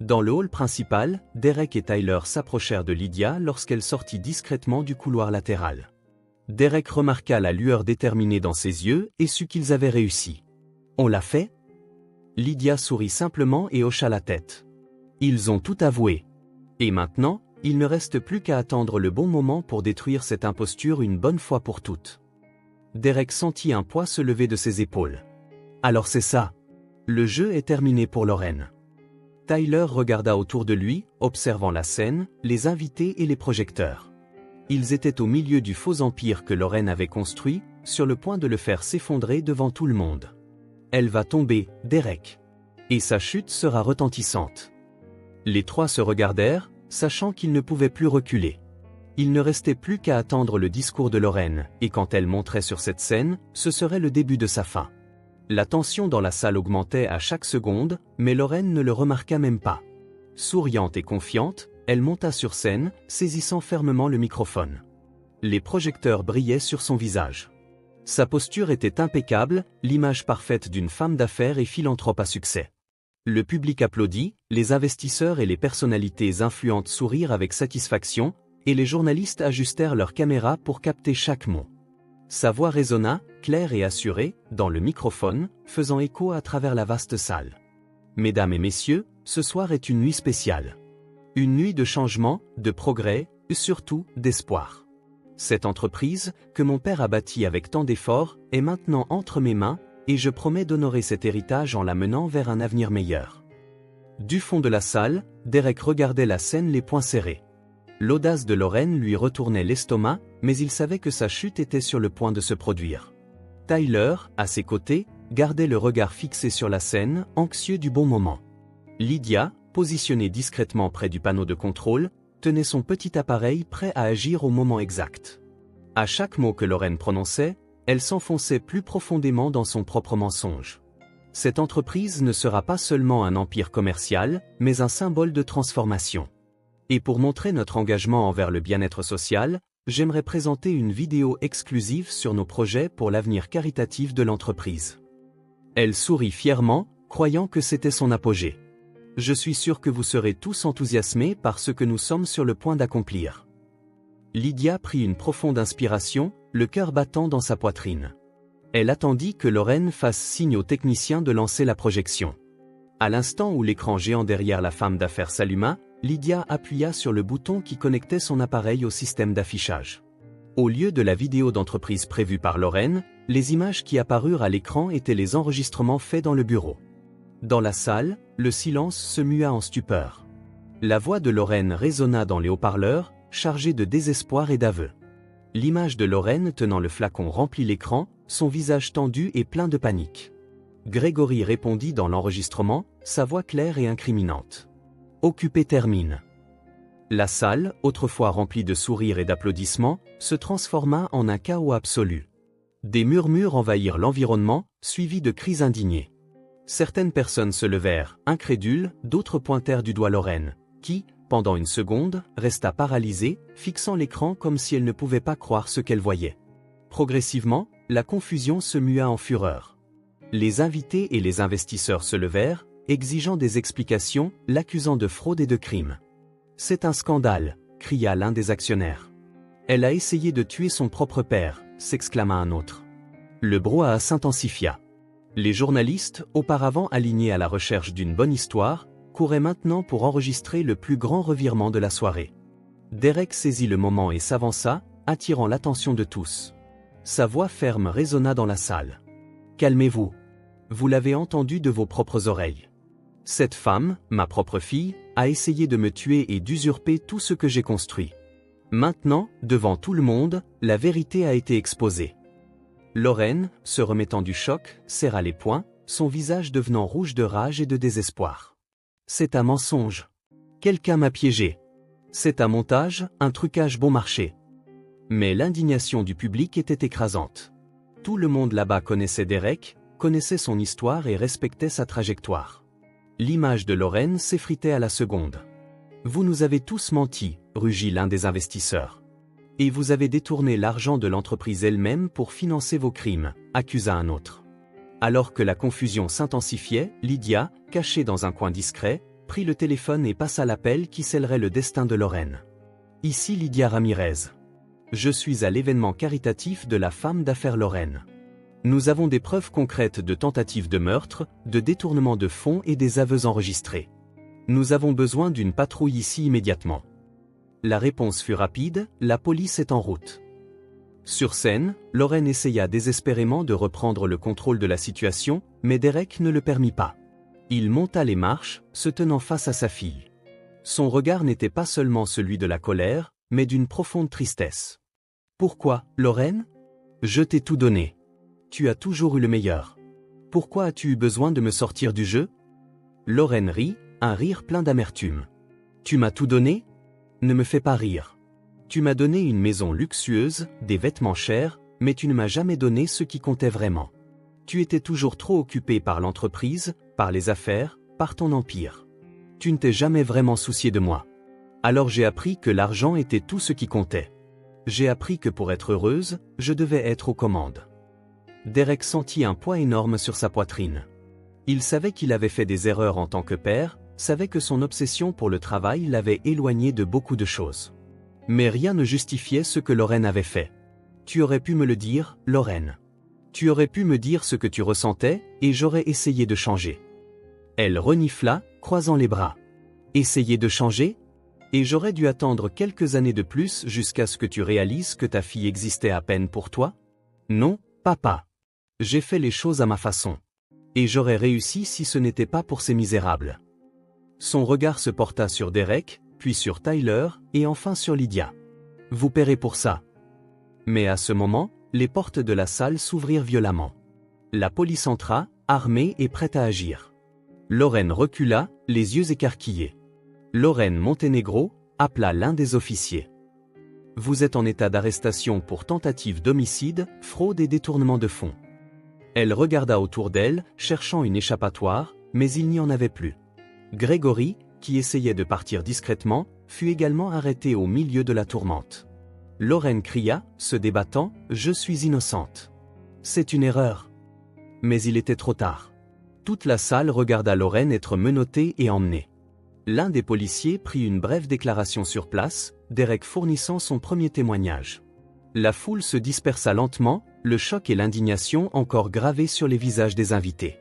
Dans le hall principal, Derek et Tyler s'approchèrent de Lydia lorsqu'elle sortit discrètement du couloir latéral. Derek remarqua la lueur déterminée dans ses yeux et sut qu'ils avaient réussi. « On l'a fait ?» Lydia sourit simplement et hocha la tête. Ils ont tout avoué. Et maintenant, il ne reste plus qu'à attendre le bon moment pour détruire cette imposture une bonne fois pour toutes. Derek sentit un poids se lever de ses épaules. Alors c'est ça. Le jeu est terminé pour Lorraine. Tyler regarda autour de lui, observant la scène, les invités et les projecteurs. Ils étaient au milieu du faux empire que Lorraine avait construit, sur le point de le faire s'effondrer devant tout le monde. Elle va tomber, Derek. Et sa chute sera retentissante. Les trois se regardèrent, sachant qu'ils ne pouvaient plus reculer. Il ne restait plus qu'à attendre le discours de Lorraine, et quand elle monterait sur cette scène, ce serait le début de sa fin. La tension dans la salle augmentait à chaque seconde, mais Lorraine ne le remarqua même pas. Souriante et confiante, elle monta sur scène, saisissant fermement le microphone. Les projecteurs brillaient sur son visage. Sa posture était impeccable, l'image parfaite d'une femme d'affaires et philanthrope à succès. Le public applaudit, les investisseurs et les personnalités influentes sourirent avec satisfaction, et les journalistes ajustèrent leurs caméras pour capter chaque mot. Sa voix résonna, claire et assurée, dans le microphone, faisant écho à travers la vaste salle. Mesdames et messieurs, ce soir est une nuit spéciale. Une nuit de changement, de progrès, et surtout d'espoir. Cette entreprise, que mon père a bâtie avec tant d'efforts, est maintenant entre mes mains, et je promets d'honorer cet héritage en la menant vers un avenir meilleur. Du fond de la salle, Derek regardait la scène les poings serrés. L'audace de Lorraine lui retournait l'estomac, mais il savait que sa chute était sur le point de se produire. Tyler, à ses côtés, gardait le regard fixé sur la scène, anxieux du bon moment. Lydia, positionnée discrètement près du panneau de contrôle, tenait son petit appareil prêt à agir au moment exact. À chaque mot que Lorraine prononçait, elle s'enfonçait plus profondément dans son propre mensonge. Cette entreprise ne sera pas seulement un empire commercial, mais un symbole de transformation. Et pour montrer notre engagement envers le bien-être social, j'aimerais présenter une vidéo exclusive sur nos projets pour l'avenir caritatif de l'entreprise. Elle sourit fièrement, croyant que c'était son apogée. Je suis sûr que vous serez tous enthousiasmés par ce que nous sommes sur le point d'accomplir. Lydia prit une profonde inspiration, le cœur battant dans sa poitrine. Elle attendit que Lorraine fasse signe au technicien de lancer la projection. À l'instant où l'écran géant derrière la femme d'affaires s'alluma, Lydia appuya sur le bouton qui connectait son appareil au système d'affichage. Au lieu de la vidéo d'entreprise prévue par Lorraine, les images qui apparurent à l'écran étaient les enregistrements faits dans le bureau. Dans la salle, le silence se mua en stupeur. La voix de Lorraine résonna dans les haut-parleurs, chargée de désespoir et d'aveu. L'image de Lorraine tenant le flacon remplit l'écran, son visage tendu et plein de panique. Grégory répondit dans l'enregistrement, sa voix claire et incriminante. « Occupé termine ». La salle, autrefois remplie de sourires et d'applaudissements, se transforma en un chaos absolu. Des murmures envahirent l'environnement, suivis de cris indignés. Certaines personnes se levèrent, incrédules, d'autres pointèrent du doigt Lorraine, qui, pendant une seconde, resta paralysée, fixant l'écran comme si elle ne pouvait pas croire ce qu'elle voyait. Progressivement, la confusion se mua en fureur. Les invités et les investisseurs se levèrent, exigeant des explications, l'accusant de fraude et de crime. « C'est un scandale », cria l'un des actionnaires. « Elle a essayé de tuer son propre père », s'exclama un autre. Le brouhaha s'intensifia. Les journalistes, auparavant alignés à la recherche d'une bonne histoire, couraient maintenant pour enregistrer le plus grand revirement de la soirée. Derek saisit le moment et s'avança, attirant l'attention de tous. Sa voix ferme résonna dans la salle. « Calmez-vous. Vous l'avez entendu de vos propres oreilles. Cette femme, ma propre fille, a essayé de me tuer et d'usurper tout ce que j'ai construit. Maintenant, devant tout le monde, la vérité a été exposée. » Lorraine, se remettant du choc, serra les poings, son visage devenant rouge de rage et de désespoir. « C'est un mensonge. Quelqu'un m'a piégé. C'est un montage, un trucage bon marché. » Mais l'indignation du public était écrasante. Tout le monde là-bas connaissait Derek, connaissait son histoire et respectait sa trajectoire. L'image de Lorraine s'effritait à la seconde. « Vous nous avez tous menti », rugit l'un des investisseurs. « Et vous avez détourné l'argent de l'entreprise elle-même pour financer vos crimes », accusa un autre. Alors que la confusion s'intensifiait, Lydia, cachée dans un coin discret, prit le téléphone et passa l'appel qui scellerait le destin de Lorraine. « Ici Lydia Ramirez. Je suis à l'événement caritatif de la femme d'affaires Lorraine. Nous avons des preuves concrètes de tentatives de meurtre, de détournement de fonds et des aveux enregistrés. Nous avons besoin d'une patrouille ici immédiatement. » La réponse fut rapide, la police est en route. Sur scène, Lorraine essaya désespérément de reprendre le contrôle de la situation, mais Derek ne le permit pas. Il monta les marches, se tenant face à sa fille. Son regard n'était pas seulement celui de la colère, mais d'une profonde tristesse. « Pourquoi, Lorraine ? Je t'ai tout donné. Tu as toujours eu le meilleur. Pourquoi as-tu eu besoin de me sortir du jeu ?» Lorraine rit, un rire plein d'amertume. « Tu m'as tout donné ? Ne me fais pas rire. Tu m'as donné une maison luxueuse, des vêtements chers, mais tu ne m'as jamais donné ce qui comptait vraiment. Tu étais toujours trop occupé par l'entreprise, par les affaires, par ton empire. Tu ne t'es jamais vraiment soucié de moi. Alors j'ai appris que l'argent était tout ce qui comptait. J'ai appris que pour être heureuse, je devais être aux commandes. Derek sentit un poids énorme sur sa poitrine. Il savait qu'il avait fait des erreurs en tant que père, savait que son obsession pour le travail l'avait éloigné de beaucoup de choses. Mais rien ne justifiait ce que Lorraine avait fait. Tu aurais pu me le dire, Lorraine. Tu aurais pu me dire ce que tu ressentais, et j'aurais essayé de changer. Elle renifla, croisant les bras. Essayer de changer ? Et j'aurais dû attendre quelques années de plus jusqu'à ce que tu réalises que ta fille existait à peine pour toi ? Non, papa. J'ai fait les choses à ma façon. Et j'aurais réussi si ce n'était pas pour ces misérables. Son regard se porta sur Derek, puis sur Tyler, et enfin sur Lydia. Vous paierez pour ça. Mais à ce moment, les portes de la salle s'ouvrirent violemment. La police entra, armée et prête à agir. Lorraine recula, les yeux écarquillés. Lorraine Montenegro appela l'un des officiers. Vous êtes en état d'arrestation pour tentative d'homicide, fraude et détournement de fonds. Elle regarda autour d'elle, cherchant une échappatoire, mais il n'y en avait plus. Grégory, qui essayait de partir discrètement, fut également arrêté au milieu de la tourmente. Lorraine cria, se débattant, « Je suis innocente. C'est une erreur. » Mais il était trop tard. Toute la salle regarda Lorraine être menottée et emmenée. L'un des policiers prit une brève déclaration sur place, Derek fournissant son premier témoignage. La foule se dispersa lentement, le choc et l'indignation encore gravés sur les visages des invités.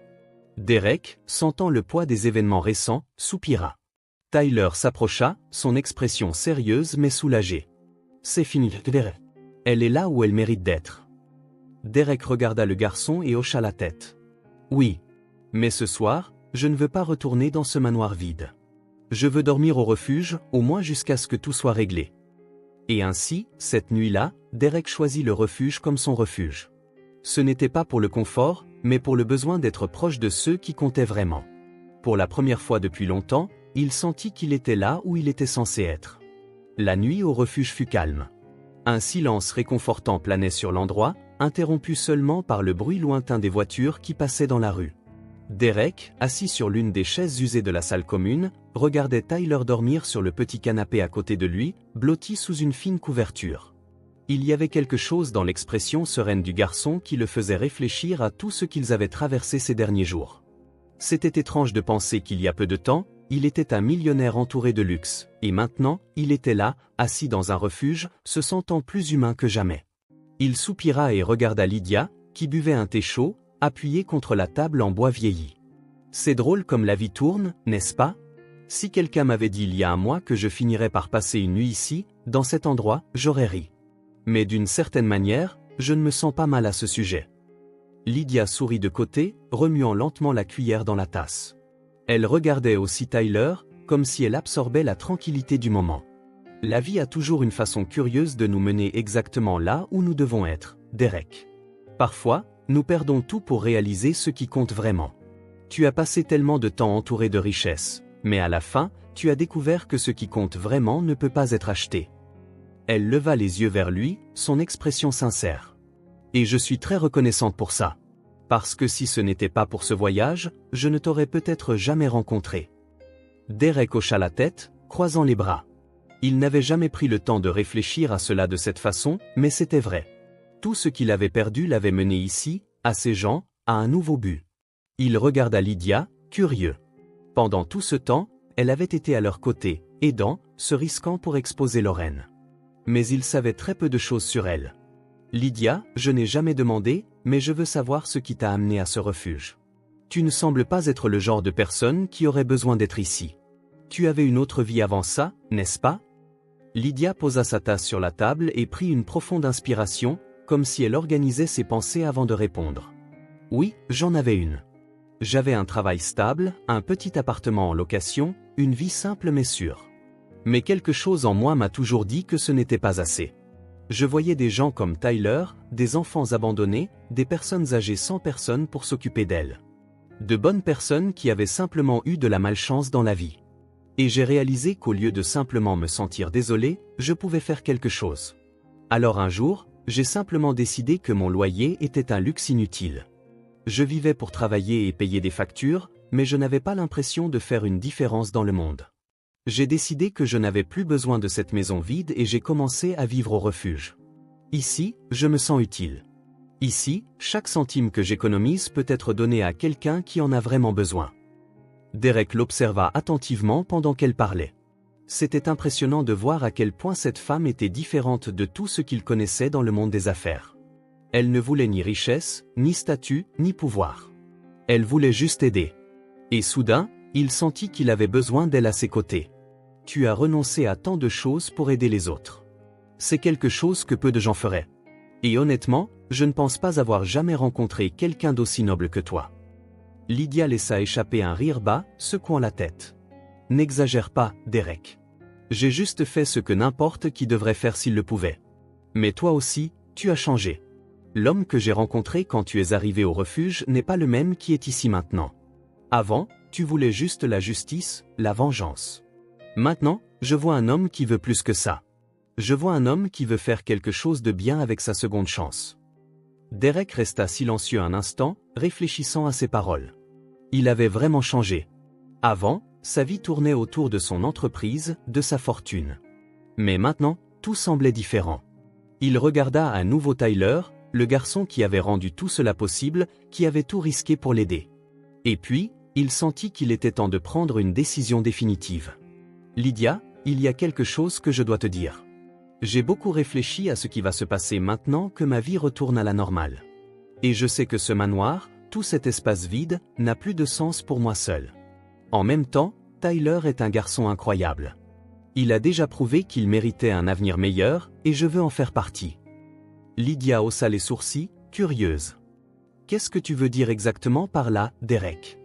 Derek, sentant le poids des événements récents, soupira. Tyler s'approcha, son expression sérieuse mais soulagée. C'est fini, Derek. Elle est là où elle mérite d'être. Derek regarda le garçon et hocha la tête. Oui. Mais ce soir, je ne veux pas retourner dans ce manoir vide. Je veux dormir au refuge, au moins jusqu'à ce que tout soit réglé. Et ainsi, cette nuit-là, Derek choisit le refuge comme son refuge. Ce n'était pas pour le confort, mais pour le besoin d'être proche de ceux qui comptaient vraiment. Pour la première fois depuis longtemps, il sentit qu'il était là où il était censé être. La nuit au refuge fut calme. Un silence réconfortant planait sur l'endroit, interrompu seulement par le bruit lointain des voitures qui passaient dans la rue. Derek, assis sur l'une des chaises usées de la salle commune, regardait Tyler dormir sur le petit canapé à côté de lui, blotti sous une fine couverture. Il y avait quelque chose dans l'expression sereine du garçon qui le faisait réfléchir à tout ce qu'ils avaient traversé ces derniers jours. C'était étrange de penser qu'il y a peu de temps, il était un millionnaire entouré de luxe, et maintenant, il était là, assis dans un refuge, se sentant plus humain que jamais. Il soupira et regarda Lydia, qui buvait un thé chaud, appuyé contre la table en bois vieilli. C'est drôle comme la vie tourne, n'est-ce pas ? Si quelqu'un m'avait dit il y a un mois que je finirais par passer une nuit ici, dans cet endroit, j'aurais ri. Mais d'une certaine manière, je ne me sens pas mal à ce sujet. Lydia sourit de côté, remuant lentement la cuillère dans la tasse. Elle regardait aussi Tyler, comme si elle absorbait la tranquillité du moment. La vie a toujours une façon curieuse de nous mener exactement là où nous devons être, Derek. Parfois, nous perdons tout pour réaliser ce qui compte vraiment. Tu as passé tellement de temps entouré de richesses, mais à la fin, tu as découvert que ce qui compte vraiment ne peut pas être acheté. Elle leva les yeux vers lui, son expression sincère. Et je suis très reconnaissante pour ça. Parce que si ce n'était pas pour ce voyage, je ne t'aurais peut-être jamais rencontré. Derek hocha la tête, croisant les bras. Il n'avait jamais pris le temps de réfléchir à cela de cette façon, mais c'était vrai. Tout ce qu'il avait perdu l'avait mené ici, à ces gens, à un nouveau but. Il regarda Lydia, curieux. Pendant tout ce temps, elle avait été à leur côté, aidant, se risquant pour exposer Lorraine. Mais il savait très peu de choses sur elle. Lydia, je n'ai jamais demandé, mais je veux savoir ce qui t'a amené à ce refuge. Tu ne sembles pas être le genre de personne qui aurait besoin d'être ici. Tu avais une autre vie avant ça, n'est-ce pas ? Lydia posa sa tasse sur la table et prit une profonde inspiration, comme si elle organisait ses pensées avant de répondre. Oui, j'en avais une. J'avais un travail stable, un petit appartement en location, une vie simple mais sûre. Mais quelque chose en moi m'a toujours dit que ce n'était pas assez. Je voyais des gens comme Tyler, des enfants abandonnés, des personnes âgées sans personne pour s'occuper d'elles. De bonnes personnes qui avaient simplement eu de la malchance dans la vie. Et j'ai réalisé qu'au lieu de simplement me sentir désolé, je pouvais faire quelque chose. Alors un jour, j'ai simplement décidé que mon loyer était un luxe inutile. Je vivais pour travailler et payer des factures, mais je n'avais pas l'impression de faire une différence dans le monde. J'ai décidé que je n'avais plus besoin de cette maison vide et j'ai commencé à vivre au refuge. Ici, je me sens utile. Ici, chaque centime que j'économise peut être donné à quelqu'un qui en a vraiment besoin. Derek l'observa attentivement pendant qu'elle parlait. C'était impressionnant de voir à quel point cette femme était différente de tout ce qu'il connaissait dans le monde des affaires. Elle ne voulait ni richesse, ni statut, ni pouvoir. Elle voulait juste aider. Et soudain, il sentit qu'il avait besoin d'elle à ses côtés. Tu as renoncé à tant de choses pour aider les autres. C'est quelque chose que peu de gens feraient. Et honnêtement, je ne pense pas avoir jamais rencontré quelqu'un d'aussi noble que toi. Lydia laissa échapper un rire bas, secouant la tête. N'exagère pas, Derek. J'ai juste fait ce que n'importe qui devrait faire s'il le pouvait. Mais toi aussi, tu as changé. L'homme que j'ai rencontré quand tu es arrivé au refuge n'est pas le même qui est ici maintenant. Avant, tu voulais juste la justice, la vengeance. Maintenant, je vois un homme qui veut plus que ça. Je vois un homme qui veut faire quelque chose de bien avec sa seconde chance. Derek resta silencieux un instant, réfléchissant à ses paroles. Il avait vraiment changé. Avant, sa vie tournait autour de son entreprise, de sa fortune. Mais maintenant, tout semblait différent. Il regarda à nouveau Tyler, le garçon qui avait rendu tout cela possible, qui avait tout risqué pour l'aider. Et puis, il sentit qu'il était temps de prendre une décision définitive. Lydia, il y a quelque chose que je dois te dire. J'ai beaucoup réfléchi à ce qui va se passer maintenant que ma vie retourne à la normale. Et je sais que ce manoir, tout cet espace vide, n'a plus de sens pour moi seul. En même temps, Tyler est un garçon incroyable. Il a déjà prouvé qu'il méritait un avenir meilleur, et je veux en faire partie. Lydia haussa les sourcils, curieuse. Qu'est-ce que tu veux dire exactement par là, Derek?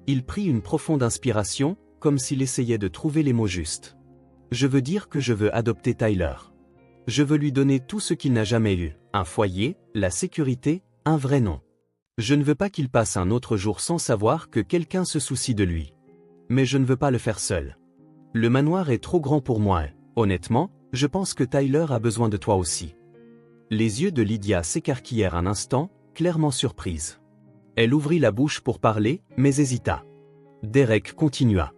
Il prit une profonde inspiration, comme s'il essayait de trouver les mots justes. Je veux dire que je veux adopter Tyler. Je veux lui donner tout ce qu'il n'a jamais eu, un foyer, la sécurité, un vrai nom. Je ne veux pas qu'il passe un autre jour sans savoir que quelqu'un se soucie de lui. Mais je ne veux pas le faire seul. Le manoir est trop grand pour moi et, honnêtement, je pense que Tyler a besoin de toi aussi. Les yeux de Lydia s'écarquillèrent un instant, clairement surprise. Elle ouvrit la bouche pour parler, mais hésita. Derek continua.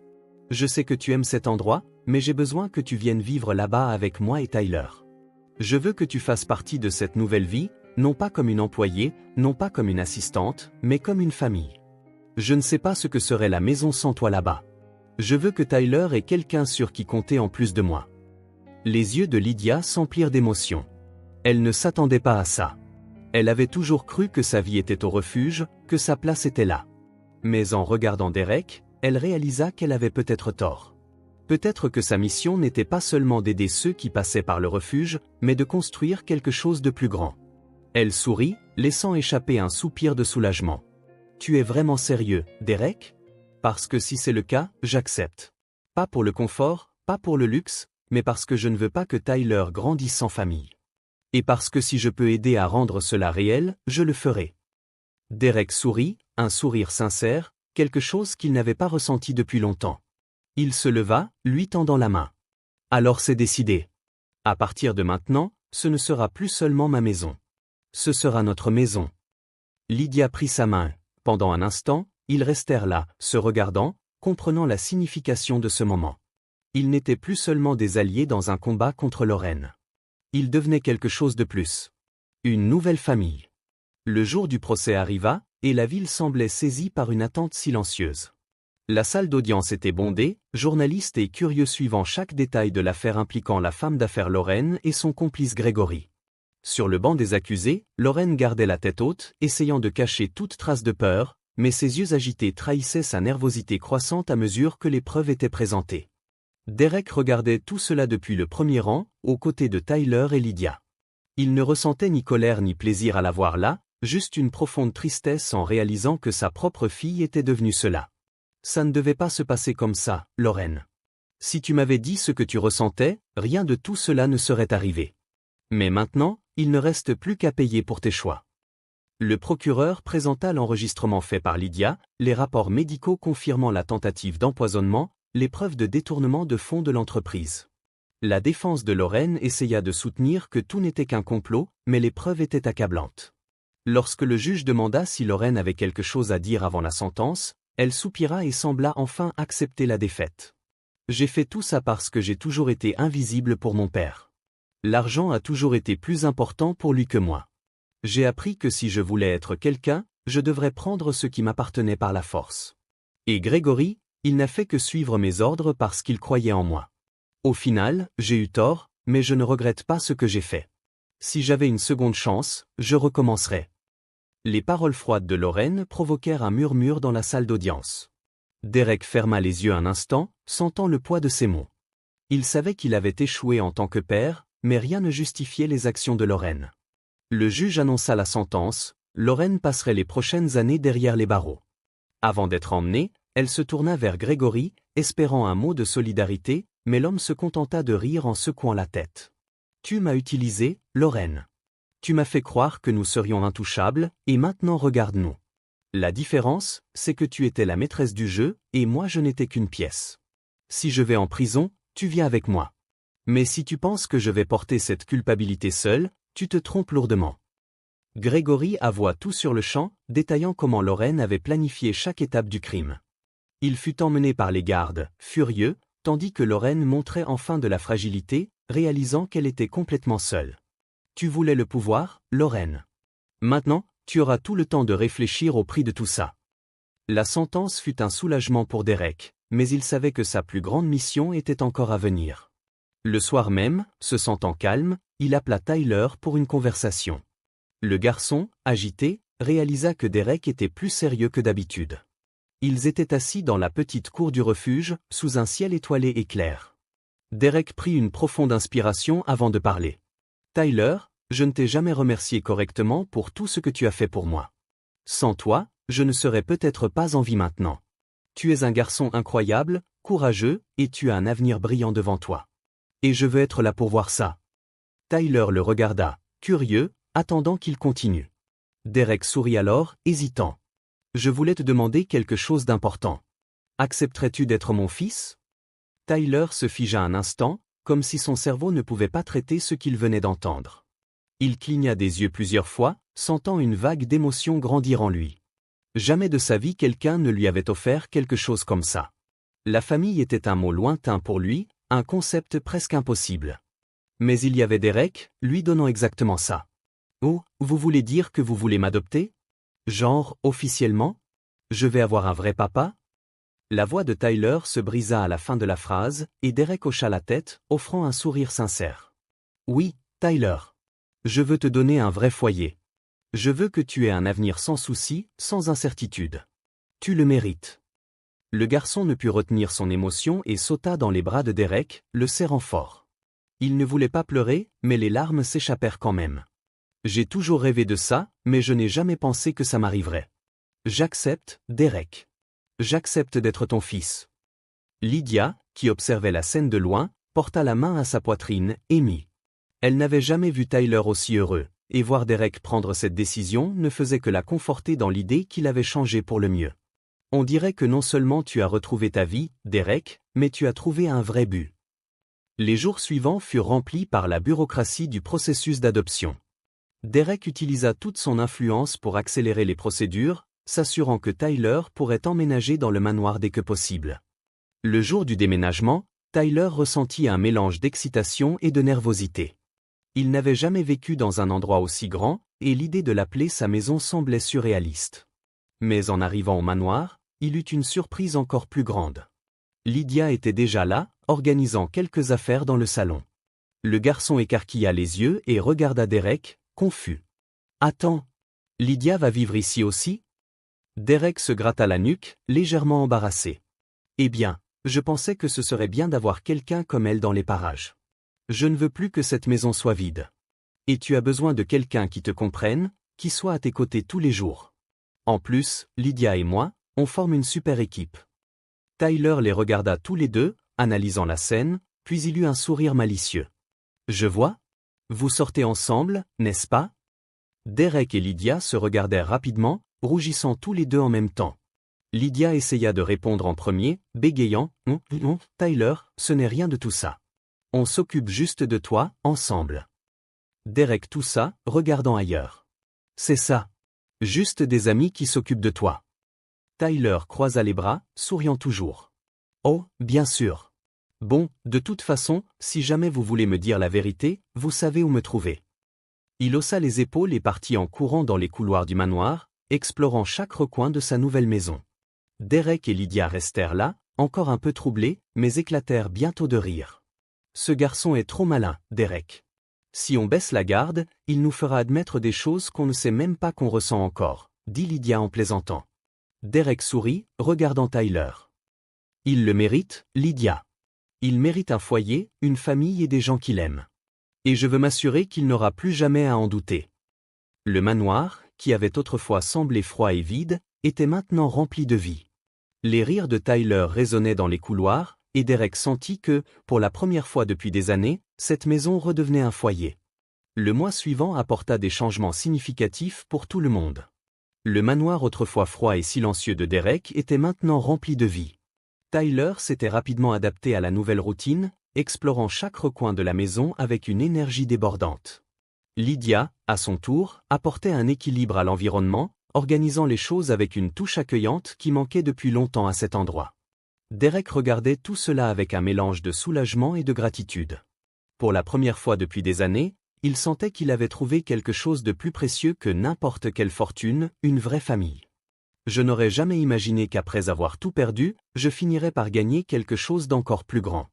Je sais que tu aimes cet endroit, mais j'ai besoin que tu viennes vivre là-bas avec moi et Tyler. Je veux que tu fasses partie de cette nouvelle vie, non pas comme une employée, non pas comme une assistante, mais comme une famille. Je ne sais pas ce que serait la maison sans toi là-bas. Je veux que Tyler ait quelqu'un sur qui compter en plus de moi. Les yeux de Lydia s'emplirent d'émotion. Elle ne s'attendait pas à ça. Elle avait toujours cru que sa vie était au refuge, que sa place était là. Mais en regardant Derek, elle réalisa qu'elle avait peut-être tort. Peut-être que sa mission n'était pas seulement d'aider ceux qui passaient par le refuge, mais de construire quelque chose de plus grand. Elle sourit, laissant échapper un soupir de soulagement. Tu es vraiment sérieux, Derek? Parce que si c'est le cas, j'accepte. Pas pour le confort, pas pour le luxe, mais parce que je ne veux pas que Tyler grandisse sans famille. Et parce que si je peux aider à rendre cela réel, je le ferai. Derek sourit, un sourire sincère, quelque chose qu'il n'avait pas ressenti depuis longtemps. Il se leva, lui tendant la main. Alors c'est décidé. À partir de maintenant, ce ne sera plus seulement ma maison. Ce sera notre maison. Lydia prit sa main. Pendant un instant, ils restèrent là, se regardant, comprenant la signification de ce moment. Ils n'étaient plus seulement des alliés dans un combat contre Lorraine. Ils devenaient quelque chose de plus. Une nouvelle famille. Le jour du procès arriva, et la ville semblait saisie par une attente silencieuse. La salle d'audience était bondée, journalistes et curieux suivant chaque détail de l'affaire impliquant la femme d'affaires Lorraine et son complice Gregory. Sur le banc des accusés, Lorraine gardait la tête haute, essayant de cacher toute trace de peur, mais ses yeux agités trahissaient sa nervosité croissante à mesure que les preuves étaient présentées. Derek regardait tout cela depuis le premier rang, aux côtés de Tyler et Lydia. Il ne ressentait ni colère ni plaisir à la voir là, juste une profonde tristesse en réalisant que sa propre fille était devenue cela. Ça ne devait pas se passer comme ça, Lorraine. Si tu m'avais dit ce que tu ressentais, rien de tout cela ne serait arrivé. Mais maintenant, il ne reste plus qu'à payer pour tes choix. Le procureur présenta l'enregistrement fait par Lydia, les rapports médicaux confirmant la tentative d'empoisonnement, les preuves de détournement de fonds de l'entreprise. La défense de Lorraine essaya de soutenir que tout n'était qu'un complot, mais les preuves étaient accablantes. Lorsque le juge demanda si Lorraine avait quelque chose à dire avant la sentence, elle soupira et sembla enfin accepter la défaite. J'ai fait tout ça parce que j'ai toujours été invisible pour mon père. L'argent a toujours été plus important pour lui que moi. J'ai appris que si je voulais être quelqu'un, je devrais prendre ce qui m'appartenait par la force. Et Grégory, il n'a fait que suivre mes ordres parce qu'il croyait en moi. Au final, j'ai eu tort, mais je ne regrette pas ce que j'ai fait. Si j'avais une seconde chance, je recommencerais. Les paroles froides de Lorraine provoquèrent un murmure dans la salle d'audience. Derek ferma les yeux un instant, sentant le poids de ses mots. Il savait qu'il avait échoué en tant que père, mais rien ne justifiait les actions de Lorraine. Le juge annonça la sentence, Lorraine passerait les prochaines années derrière les barreaux. Avant d'être emmenée, elle se tourna vers Grégory, espérant un mot de solidarité, mais l'homme se contenta de rire en secouant la tête. « Tu m'as utilisé, Lorraine. Tu m'as fait croire que nous serions intouchables, et maintenant regarde-nous. La différence, c'est que tu étais la maîtresse du jeu, et moi je n'étais qu'une pièce. Si je vais en prison, tu viens avec moi. Mais si tu penses que je vais porter cette culpabilité seule, tu te trompes lourdement. » Grégory avoua tout sur le champ, détaillant comment Lorraine avait planifié chaque étape du crime. Il fut emmené par les gardes, furieux, tandis que Lorraine montrait enfin de la fragilité, réalisant qu'elle était complètement seule. Tu voulais le pouvoir, Lorraine. Maintenant, tu auras tout le temps de réfléchir au prix de tout ça. La sentence fut un soulagement pour Derek, mais il savait que sa plus grande mission était encore à venir. Le soir même, se sentant calme, il appela Tyler pour une conversation. Le garçon, agité, réalisa que Derek était plus sérieux que d'habitude. Ils étaient assis dans la petite cour du refuge, sous un ciel étoilé et clair. Derek prit une profonde inspiration avant de parler. « Tyler, je ne t'ai jamais remercié correctement pour tout ce que tu as fait pour moi. Sans toi, je ne serais peut-être pas en vie maintenant. Tu es un garçon incroyable, courageux, et tu as un avenir brillant devant toi. Et je veux être là pour voir ça. » Tyler le regarda, curieux, attendant qu'il continue. Derek sourit alors, hésitant. « Je voulais te demander quelque chose d'important. Accepterais-tu d'être mon fils ?» Tyler se figea un instant, comme si son cerveau ne pouvait pas traiter ce qu'il venait d'entendre. Il cligna des yeux plusieurs fois, sentant une vague d'émotion grandir en lui. Jamais de sa vie quelqu'un ne lui avait offert quelque chose comme ça. La famille était un mot lointain pour lui, un concept presque impossible. Mais il y avait Derek, lui donnant exactement ça. « Oh, vous voulez dire que vous voulez m'adopter ? Genre, officiellement ? Je vais avoir un vrai papa ?» La voix de Tyler se brisa à la fin de la phrase, et Derek hocha la tête, offrant un sourire sincère. « Oui, Tyler. Je veux te donner un vrai foyer. Je veux que tu aies un avenir sans souci, sans incertitude. Tu le mérites. » Le garçon ne put retenir son émotion et sauta dans les bras de Derek, le serrant fort. Il ne voulait pas pleurer, mais les larmes s'échappèrent quand même. « J'ai toujours rêvé de ça, mais je n'ai jamais pensé que ça m'arriverait. J'accepte, Derek. J'accepte d'être ton fils. » Lydia, qui observait la scène de loin, porta la main à sa poitrine, émue. Elle n'avait jamais vu Tyler aussi heureux, et voir Derek prendre cette décision ne faisait que la conforter dans l'idée qu'il avait changé pour le mieux. « On dirait que non seulement tu as retrouvé ta vie, Derek, mais tu as trouvé un vrai but. » Les jours suivants furent remplis par la bureaucratie du processus d'adoption. Derek utilisa toute son influence pour accélérer les procédures, s'assurant que Tyler pourrait emménager dans le manoir dès que possible. Le jour du déménagement, Tyler ressentit un mélange d'excitation et de nervosité. Il n'avait jamais vécu dans un endroit aussi grand, et l'idée de l'appeler sa maison semblait surréaliste. Mais en arrivant au manoir, il eut une surprise encore plus grande. Lydia était déjà là, organisant quelques affaires dans le salon. Le garçon écarquilla les yeux et regarda Derek, confus. « Attends, Lydia va vivre ici aussi ?» Derek se gratta la nuque, légèrement embarrassé. « Eh bien, je pensais que ce serait bien d'avoir quelqu'un comme elle dans les parages. Je ne veux plus que cette maison soit vide. Et tu as besoin de quelqu'un qui te comprenne, qui soit à tes côtés tous les jours. En plus, Lydia et moi, on forme une super équipe. » Tyler les regarda tous les deux, analysant la scène, puis il eut un sourire malicieux. « Je vois. Vous sortez ensemble, n'est-ce pas ?» Derek et Lydia se regardèrent rapidement, rougissant tous les deux en même temps. Lydia essaya de répondre en premier, bégayant « Non, Tyler, ce n'est rien de tout ça. On s'occupe juste de toi, ensemble. » Derek toussa, regardant ailleurs. « C'est ça. Juste des amis qui s'occupent de toi. » Tyler croisa les bras, souriant toujours. « Oh, bien sûr. Bon, de toute façon, si jamais vous voulez me dire la vérité, vous savez où me trouver. » Il haussa les épaules et partit en courant dans les couloirs du manoir, explorant chaque recoin de sa nouvelle maison. Derek et Lydia restèrent là, encore un peu troublés, mais éclatèrent bientôt de rire. « Ce garçon est trop malin, Derek. Si on baisse la garde, il nous fera admettre des choses qu'on ne sait même pas qu'on ressent encore, » dit Lydia en plaisantant. Derek sourit, regardant Tyler. « Il le mérite, Lydia. Il mérite un foyer, une famille et des gens qu'il aime. Et je veux m'assurer qu'il n'aura plus jamais à en douter. » Le manoir, qui avait autrefois semblé froid et vide, était maintenant rempli de vie. Les rires de Tyler résonnaient dans les couloirs, et Derek sentit que, pour la première fois depuis des années, cette maison redevenait un foyer. Le mois suivant apporta des changements significatifs pour tout le monde. Le manoir autrefois froid et silencieux de Derek était maintenant rempli de vie. Tyler s'était rapidement adapté à la nouvelle routine, explorant chaque recoin de la maison avec une énergie débordante. Lydia, à son tour, apportait un équilibre à l'environnement, organisant les choses avec une touche accueillante qui manquait depuis longtemps à cet endroit. Derek regardait tout cela avec un mélange de soulagement et de gratitude. Pour la première fois depuis des années, il sentait qu'il avait trouvé quelque chose de plus précieux que n'importe quelle fortune, une vraie famille. Je n'aurais jamais imaginé qu'après avoir tout perdu, je finirais par gagner quelque chose d'encore plus grand.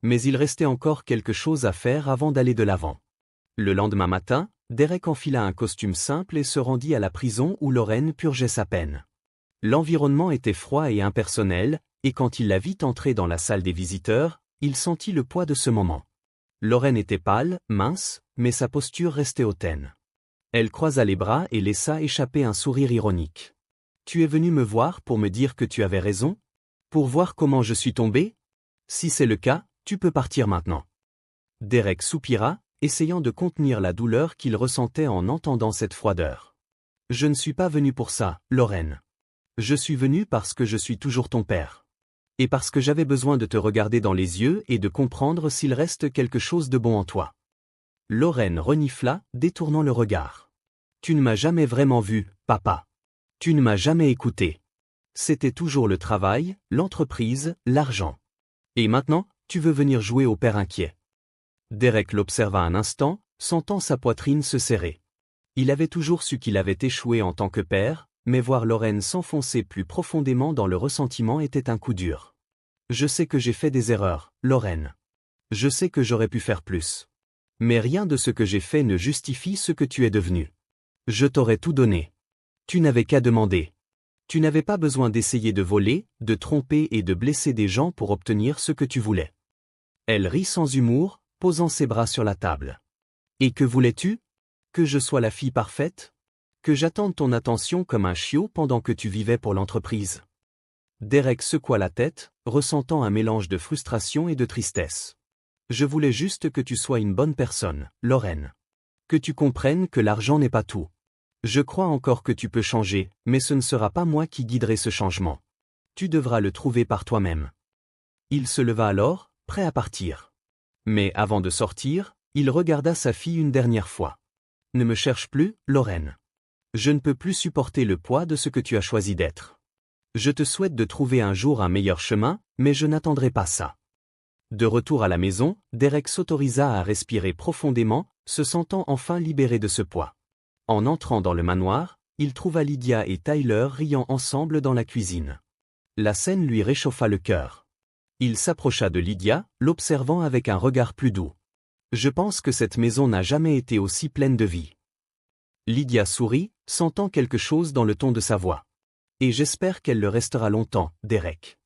Mais il restait encore quelque chose à faire avant d'aller de l'avant. Le lendemain matin, Derek enfila un costume simple et se rendit à la prison où Lorraine purgeait sa peine. L'environnement était froid et impersonnel, et quand il la vit entrer dans la salle des visiteurs, il sentit le poids de ce moment. Lorraine était pâle, mince, mais sa posture restait hautaine. Elle croisa les bras et laissa échapper un sourire ironique. « Tu es venu me voir pour me dire que tu avais raison? Pour voir comment je suis tombé? Si c'est le cas, tu peux partir maintenant. » Derek soupira, essayant de contenir la douleur qu'il ressentait en entendant cette froideur. « Je ne suis pas venu pour ça, Lorraine. Je suis venu parce que je suis toujours ton père. Et parce que j'avais besoin de te regarder dans les yeux et de comprendre s'il reste quelque chose de bon en toi. » Lorraine renifla, détournant le regard. « Tu ne m'as jamais vraiment vu, papa. Tu ne m'as jamais écouté. C'était toujours le travail, l'entreprise, l'argent. Et maintenant, tu veux venir jouer au père inquiet. » Derek l'observa un instant, sentant sa poitrine se serrer. Il avait toujours su qu'il avait échoué en tant que père, mais voir Lorraine s'enfoncer plus profondément dans le ressentiment était un coup dur. « Je sais que j'ai fait des erreurs, Lorraine. Je sais que j'aurais pu faire plus. Mais rien de ce que j'ai fait ne justifie ce que tu es devenu. Je t'aurais tout donné. Tu n'avais qu'à demander. Tu n'avais pas besoin d'essayer de voler, de tromper et de blesser des gens pour obtenir ce que tu voulais. » Elle rit sans humour, posant ses bras sur la table. « Et que voulais-tu? Que je sois la fille parfaite? Que j'attende ton attention comme un chiot pendant que tu vivais pour l'entreprise? » Derek secoua la tête, ressentant un mélange de frustration et de tristesse. « Je voulais juste que tu sois une bonne personne, Lorraine. Que tu comprennes que l'argent n'est pas tout. Je crois encore que tu peux changer, mais ce ne sera pas moi qui guiderai ce changement. Tu devras le trouver par toi-même. » Il se leva alors, prêt à partir. Mais avant de sortir, il regarda sa fille une dernière fois. « Ne me cherche plus, Lorraine. Je ne peux plus supporter le poids de ce que tu as choisi d'être. Je te souhaite de trouver un jour un meilleur chemin, mais je n'attendrai pas ça. » De retour à la maison, Derek s'autorisa à respirer profondément, se sentant enfin libéré de ce poids. En entrant dans le manoir, il trouva Lydia et Tyler riant ensemble dans la cuisine. La scène lui réchauffa le cœur. Il s'approcha de Lydia, l'observant avec un regard plus doux. « Je pense que cette maison n'a jamais été aussi pleine de vie. » Lydia sourit, sentant quelque chose dans le ton de sa voix. « Et j'espère qu'elle le restera longtemps, Derek. »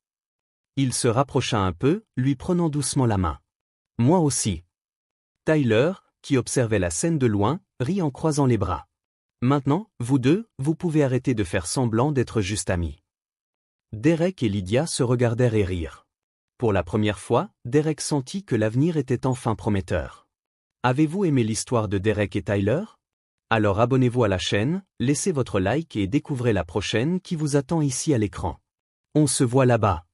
Il se rapprocha un peu, lui prenant doucement la main. « Moi aussi. » Tyler, qui observait la scène de loin, rit en croisant les bras. « Maintenant, vous deux, vous pouvez arrêter de faire semblant d'être juste amis. » Derek et Lydia se regardèrent et rirent. Pour la première fois, Derek sentit que l'avenir était enfin prometteur. Avez-vous aimé l'histoire de Derek et Tyler? Alors abonnez-vous à la chaîne, laissez votre like et découvrez la prochaine qui vous attend ici à l'écran. On se voit là-bas.